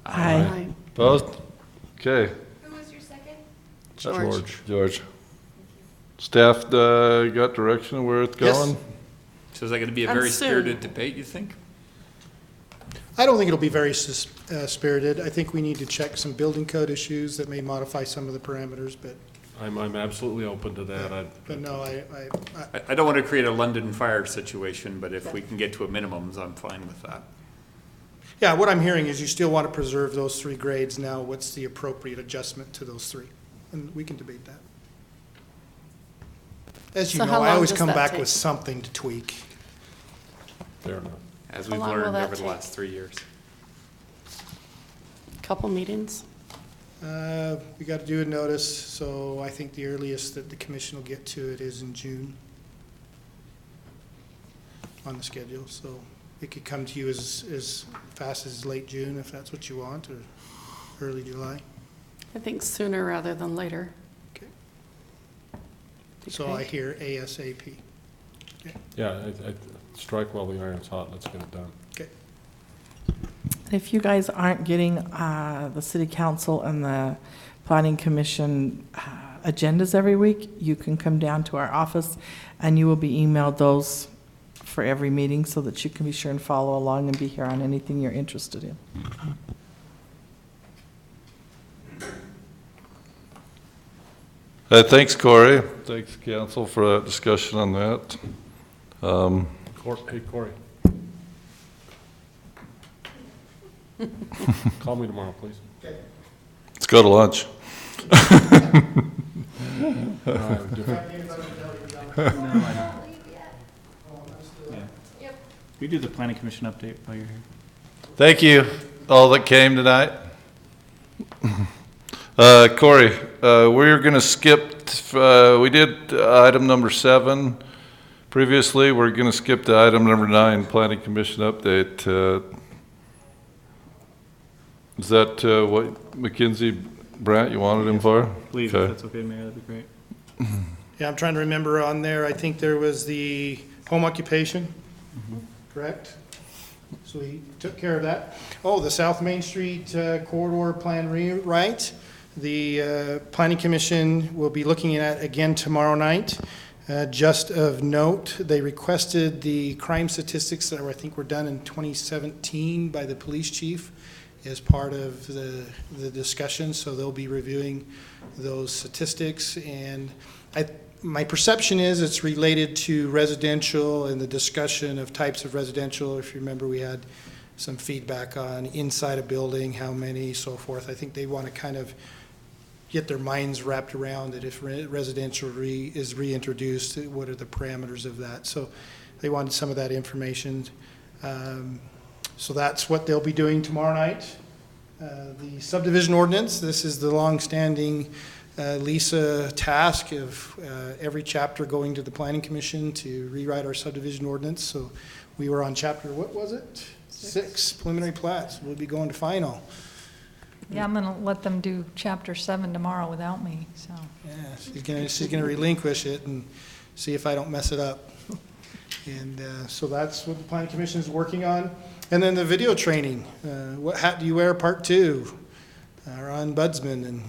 Aye. Opposed? Okay. Who was your second? George. Staff got direction of where it's Yes. going? So is that going to be a And very soon. spirited debate, you think? I don't think it'll be very spirited. I think we need to check some building code issues that may modify some of the parameters, but I'm absolutely open to that. But no, I don't want to create a London fire situation, but if we can get to a minimum, I'm fine with that. yeah, what I'm hearing is you still want to preserve those 3 grades. Now, what's the appropriate adjustment to those 3? And we can debate that. As you So know, how I long always does come that back take? with something to tweak. Fair enough. As How we've long will learned that over the take? last 3 years. Couple meetings? We got to do a notice, so I think the earliest that the commission will get to it is in June on the schedule. So it could come to you as fast as late June if that's what you want, or early July. I think sooner rather than later. Okay. So I hear ASAP. Okay. Yeah, I strike while the iron's hot. Let's get it done. Okay. If you guys aren't getting the city council and the planning commission agendas every week, you can come down to our office and you will be emailed those for every meeting so that you can be sure and follow along and be here on anything you're interested in. Thanks, Corey. Thanks, council, for that discussion on that. Hey, Corey. Call me tomorrow, please. Let's go to lunch. We do the planning commission update while you're here. Thank you, all that came tonight. Corey, we're going to skip, we did item number 7 previously. We're going to skip to item number 9, planning commission update. Is that what Mackenzie Brandt you wanted him for? Please, okay. if that's okay, Mayor, that'd be great. Yeah, I'm trying to remember on there, I think there was the home occupation, correct? So we took care of that. Oh, the South Main Street corridor plan rewrite. The Planning Commission will be looking at again tomorrow night. Just of note, they requested the crime statistics that I think were done in 2017 by the police chief as part of the discussion, so they'll be reviewing those statistics. And my perception is it's related to residential and the discussion of types of residential. If you remember, we had some feedback on inside a building, how many, so forth. I think they want to kind of get their minds wrapped around it. If residential is reintroduced, what are the parameters of that? So they wanted some of that information. So that's what they'll be doing tomorrow night. The subdivision ordinance, this is the long-standing Lisa task of every chapter going to the Planning Commission to rewrite our subdivision ordinance. So we were on chapter, what was it? 6 preliminary plats. We'll be going to final. Yeah, I'm gonna let them do chapter 7 tomorrow without me, so. Yeah, she's gonna relinquish it and see if I don't mess it up. And so that's what the Planning Commission is working on. And then the video training, what hat do you wear, part 2, our ombudsman and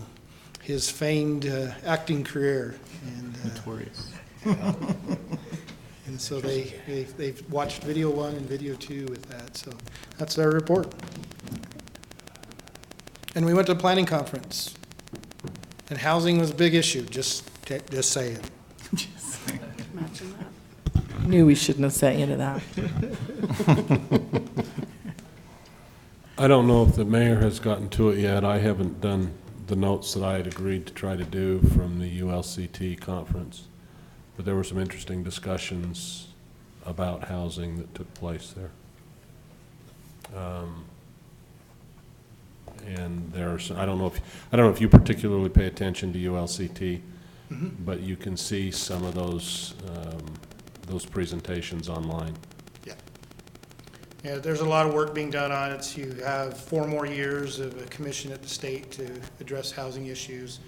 his famed acting career. And, notorious. And so they've watched video 1 and video 2 with that. So that's our report. And we went to a planning conference, and housing was a big issue. Just saying. Imagine that. Knew we shouldn't have sent you to that. I don't know if the mayor has gotten to it yet. I haven't done the notes that I had agreed to try to do from the ULCT conference, but there were some interesting discussions about housing that took place there. And there are some, I don't know if you particularly pay attention to ULCT, but you can see some of those presentations online. Yeah, there's a lot of work being done on it. You have 4 more years of a commission at the state to address housing issues.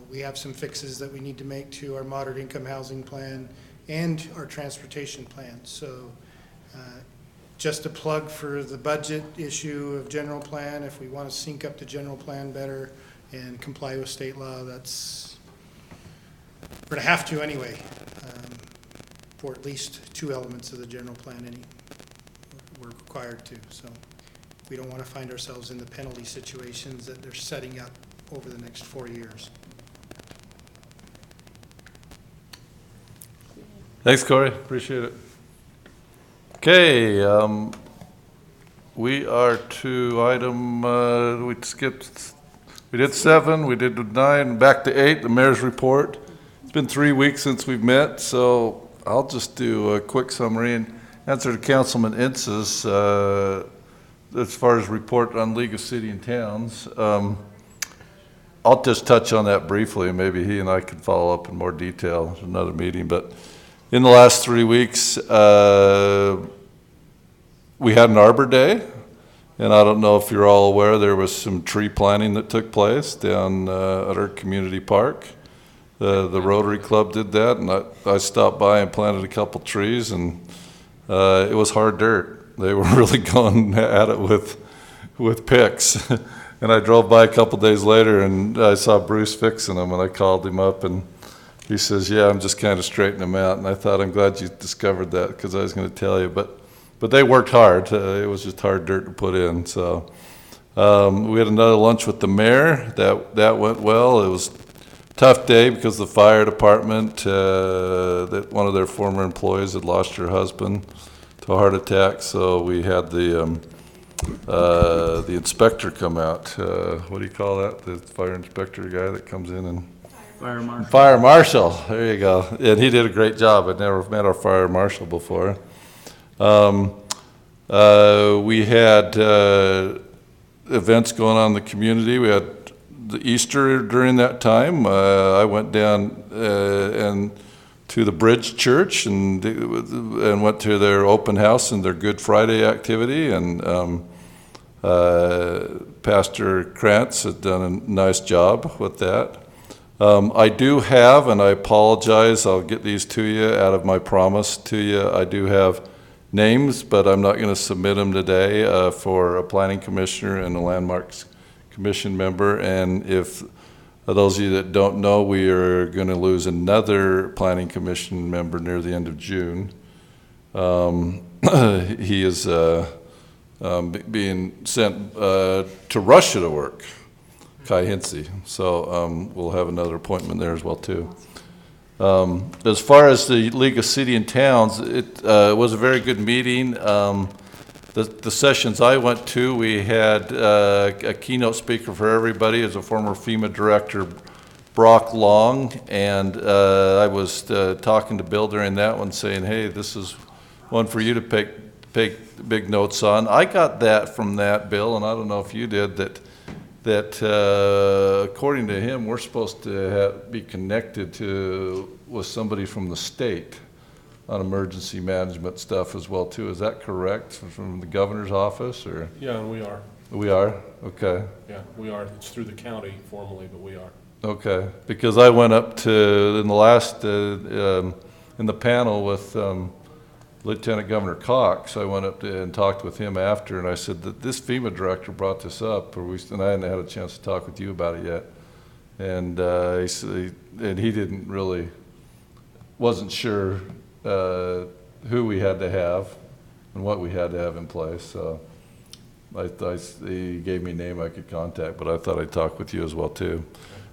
We have some fixes that we need to make to our moderate income housing plan and our transportation plan. So just a plug for the budget issue of general plan. If we want to sync up the general plan better and comply with state law, we're going to have to anyway, for at least 2 elements of the general plan. We're required to. So we don't want to find ourselves in the penalty situations that they're setting up over the next 4 years. Thanks, Corey. Appreciate it. Okay, we are to item, we skipped, we did 7, we did 9, back to 8, the mayor's report. It's been 3 weeks since we've met, so I'll just do a quick summary and answer to Councilman Intz's as far as report on League of City and Towns. I'll just touch on that briefly, and maybe he and I can follow up in more detail at another meeting. But in the last 3 weeks, we had an Arbor Day, and I don't know if you're all aware, there was some tree planting that took place down at our community park. The Rotary Club did that, and I stopped by and planted a couple trees, and it was hard dirt. They were really going at it with picks. And I drove by a couple days later, and I saw Bruce fixing them, and I called him up, and he says, yeah, I'm just kind of straightening them out. And I thought, I'm glad you discovered that, because I was going to tell you. But they worked hard. It was just hard dirt to put in. So we had another lunch with the mayor. That went well. It was a tough day because the fire department, that one of their former employees had lost her husband to a heart attack. So we had the inspector come out. What do you call that? The fire inspector guy that comes in and... Fire marshal. Fire marshal, there you go. And he did a great job. I'd never met our fire marshal before. We had events going on in the community. We had the Easter during that time. I went down and to the Bridge Church and went to their open house and their Good Friday activity. And Pastor Krantz had done a nice job with that. I do have, and I apologize, I'll get these to you out of my promise to you. I do have names, but I'm not going to submit them today for a planning commissioner and a landmarks commission member. And if those of you that don't know, we are going to lose another planning commission member near the end of June. He is being sent to Russia to work. Kai Hinsey. So we'll have another appointment there as well too. As far as the League of City and Towns, it was a very good meeting. The sessions I went to, we had a keynote speaker for everybody as a former FEMA director, Brock Long, and I was talking to Bill during that one saying, hey, this is one for you to take big notes on. I got that from that, Bill, and I don't know if you did, that according to him, we're supposed to be connected with somebody from the state on emergency management stuff as well too. Is that correct? From the governor's office, or? Yeah, we are. We are? Okay. Yeah, we are. It's through the county formally, but we are. Okay, because I went up to, in the last, in the panel with Lieutenant Governor Cox, I went up to and talked with him after, and I said that this FEMA director brought this up, and I hadn't had a chance to talk with you about it yet. And he didn't really, wasn't sure who we had to have and what we had to have in place. So he gave me a name I could contact, but I thought I'd talk with you as well too.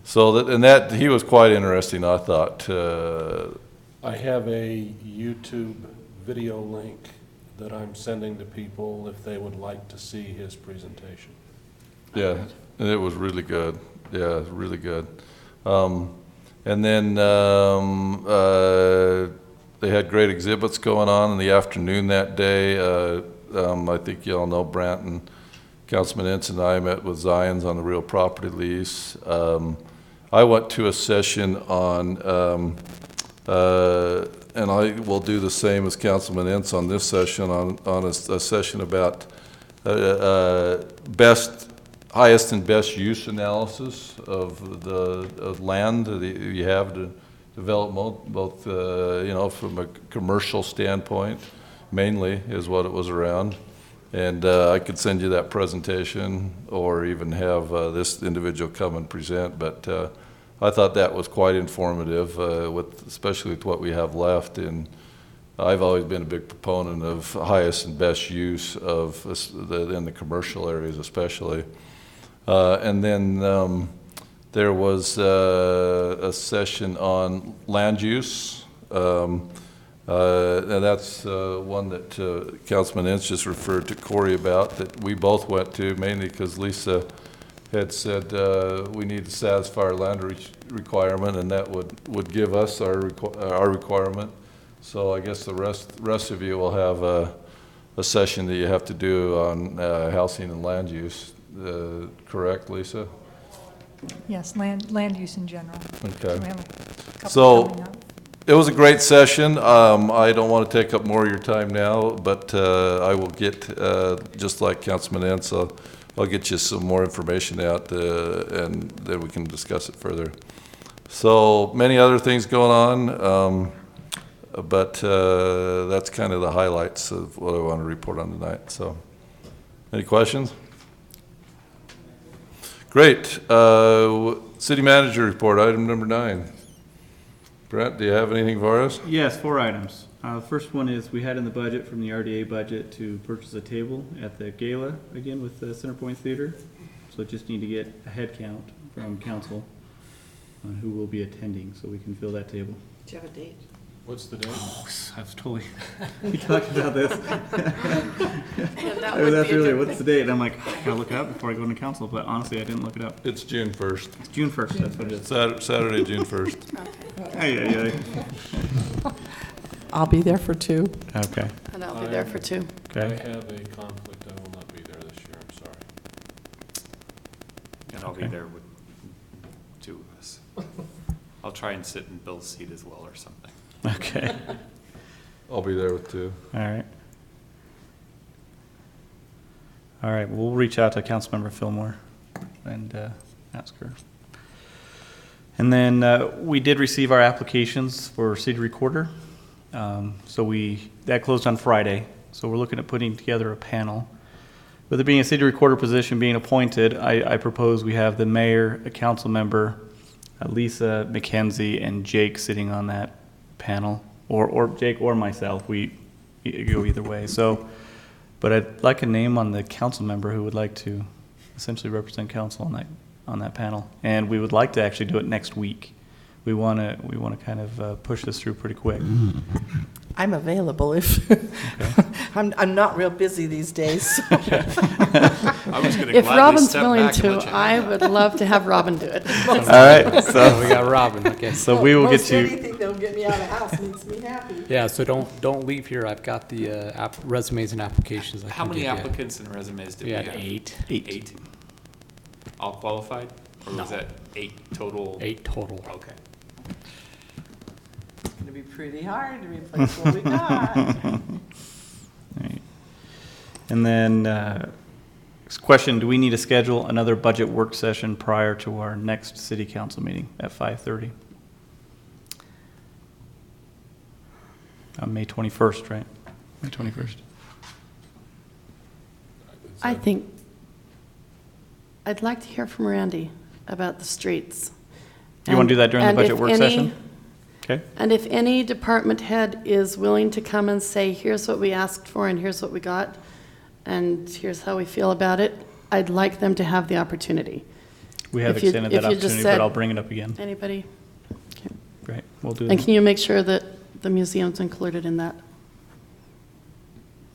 So he was quite interesting, I thought. I have a YouTube video link that I'm sending to people if they would like to see his presentation. Yeah, and it was really good. Yeah, really good. And then they had great exhibits going on in the afternoon that day. I think you all know Brant and Councilman Ince and I met with Zions on the real property lease. I went to a session on and I will do the same as Councilman Ince on this session, on a session about highest and best use analysis of land that you have to develop both from a commercial standpoint, mainly is what it was around. And I could send you that presentation or even have this individual come and present, but I thought that was quite informative, especially with what we have left. And I've always been a big proponent of highest and best use in the commercial areas especially. And then there was a session on land use. And that's one that Councilman Ince just referred to Corey about, that we both went to, mainly because Lisa had said we need to satisfy our land requirement, and that would give us our requirement. So I guess the rest of you will have a session that you have to do on housing and land use. Correct, Lisa? Yes, land use in general. Okay. We have a couple So coming up. it was a great session. I don't want to take up more of your time now, but I will get, just like Councilman Ince, I'll get you some more information out, and then we can discuss it further. So many other things going on, but that's kind of the highlights of what I want to report on tonight. So, any questions? Great. City manager report, item number 9. Brent, do you have anything for us? Yes, 4 items. The first one is we had in the budget from the RDA budget to purchase a table at the gala again with the Centerpoint Theater. So just need to get a head count from council on who will be attending so we can fill that table. Do you have a date? What's the date? Oh, I was totally, we talked about this. that I was would asked be a earlier, good what's the date? And I'm like, I gotta look it up before I go into council, but honestly, I didn't look it up. It's June 1st. It's June 1st, that's what it is. Saturday, June 1st. Hey. I'll be there for 2. Okay. And I'll be there for 2. I Okay. have a conflict. I will not be there this year. I'm sorry. And I'll be Okay. there with 2 of us. I'll try and sit in Bill's seat as well or something. Okay. I'll be there with 2. All right. All right, we'll reach out to Councilmember Fillmore and ask her. And then we did receive our applications for city recorder. So that closed on Friday. So we're looking at putting together a panel. With it being a city recorder position being appointed, I propose we have the mayor, a council member, Lisa, McKenzie, and Jake sitting on that panel, or Jake or myself. We go either way. So, but I'd like a name on the council member who would like to essentially represent council on that panel, and we would like to actually do it next week. We want to kind of push this through pretty quick. I'm available if, I'm not real busy these days. so. I was going to If gladly Robin's step willing back and let to, you I would love to have Robin do it. All right, so We got Robin, okay. so we will get Most you. anything that'll get me out of the house makes me happy. Yeah, so don't leave here. I've got the resumes and applications. I How can many give you. applicants and resumes did We we had have? 8. 8? All qualified? Or was that 8 total? 8 total. Okay. It's going to be pretty hard to replace what we got. Right. And then, question, do we need to schedule another budget work session prior to our next city council meeting at 5:30? On May 21st, right? May 21st. I think, I'd like to hear from Randy about the streets. You want to do that during the And budget if work any- session? Okay. And if any department head is willing to come and say, here's what we asked for and here's what we got, and here's how we feel about it, I'd like them to have the opportunity. We have If you- extended if that you just opportunity, said- but I'll bring it up again. Anybody? Great, we'll do And that. can you make sure that the museum's included in that,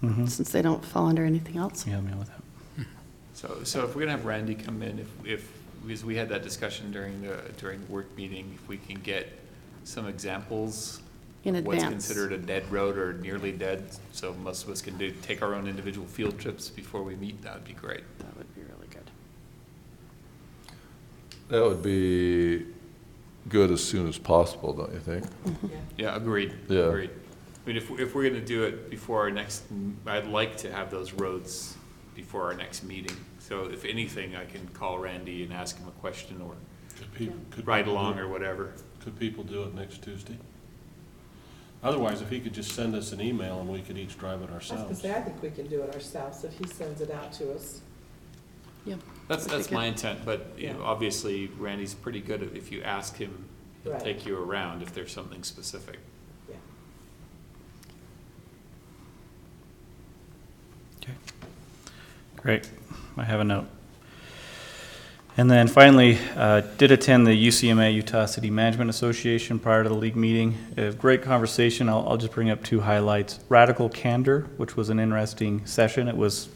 Mhm. since they don't fall under anything else? Yeah, me with that. So if we're going to have Randy come in, because we had that discussion during the work meeting, if we can get some examples In of what's advance. considered a dead road or nearly dead, so most of us can take our own individual field trips before we meet, that would be great. That would be really good. That would be good as soon as possible, don't you think? Yeah, agreed. Yeah. Agreed. I mean, if we're going to do it before our next, I'd like to have those roads before our next meeting. So if anything, I can call Randy and ask him a question or ride along or whatever. Could people do it next Tuesday? Otherwise, if he could just send us an email and we could each drive it I was ourselves. I think we can do it ourselves if he sends it out to us. Yeah. That's my intent, but you know, obviously Randy's pretty good at, if you ask him, he'll Right. take you around if there's something specific. Yeah. Okay. Great, I have a note. And then finally, did attend the UCMA, Utah City Management Association, prior to the league meeting. A great conversation. I'll just bring up 2 highlights. Radical Candor, which was an interesting session. It was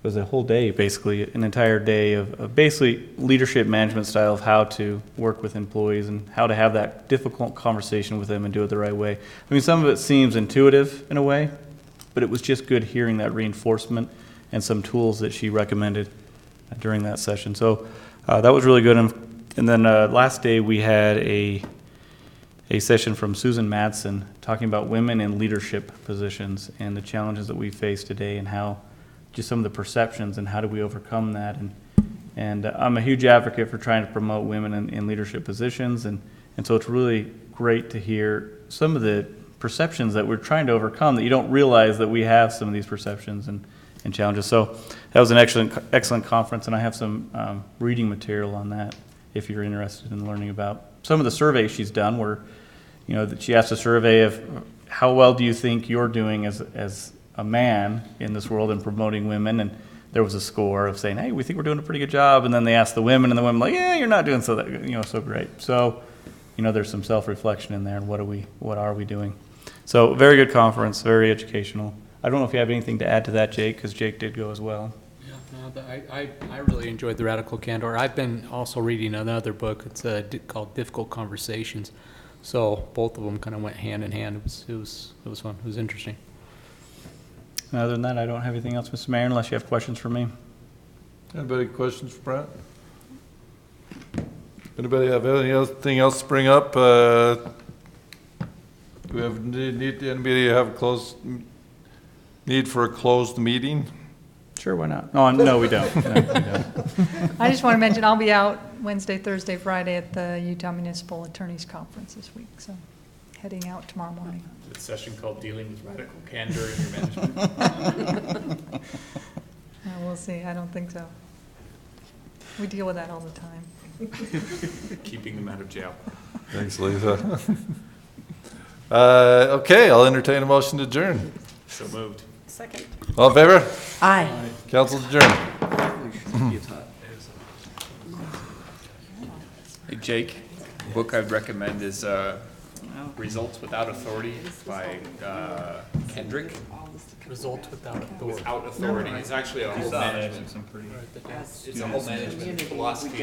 a whole day, basically, an entire day of basically leadership management style of how to work with employees and how to have that difficult conversation with them and do it the right way. I mean, some of it seems intuitive in a way, but it was just good hearing that reinforcement and some tools that she recommended during that session. So that was really good. And then last day we had a session from Susan Madsen talking about women in leadership positions and the challenges that we face today and how just some of the perceptions and how do we overcome that. And I'm a huge advocate for trying to promote women in leadership positions. And so it's really great to hear some of the perceptions that we're trying to overcome, that you don't realize that we have some of these perceptions and challenges. So that was an excellent conference, and I have some reading material on that if you're interested in learning about some of the surveys she's done, where that she asked a survey of how well do you think you're doing as a man in this world in promoting women, and there was a score of saying, hey, we think we're doing a pretty good job, and then they asked the women, and the women like, yeah, you're not doing so great. So there's some self-reflection in there, and what are we doing? So very good conference, very educational. I don't know if you have anything to add to that, Jake, because Jake did go as well. Yeah, no, I really enjoyed the Radical Candor. I've been also reading another book. It's called Difficult Conversations. So both of them kind of went hand in hand. It was fun. It was interesting. And other than that, I don't have anything else, Mr. Mayor, unless you have questions for me. Anybody questions for Brent? Anybody have anything else to bring up? Do we have anybody have a need for a closed meeting? Sure, why not? No, we don't. No, we don't. I just want to mention, I'll be out Wednesday, Thursday, Friday at the Utah Municipal Attorneys Conference this week, so heading out tomorrow morning. A session called Dealing with Radical Candor in Your Management. We'll see. I don't think so. We deal with that all the time. Keeping them out of jail. Thanks, Lisa. Okay, I'll entertain a motion to adjourn. So moved. Second. All in favor? Aye. Council's adjourned. Hey, Jake, the book I'd recommend is Results Without Authority by Kendrick. Results Without Authority. Without Authority. It's actually a whole management. It's a whole management philosophy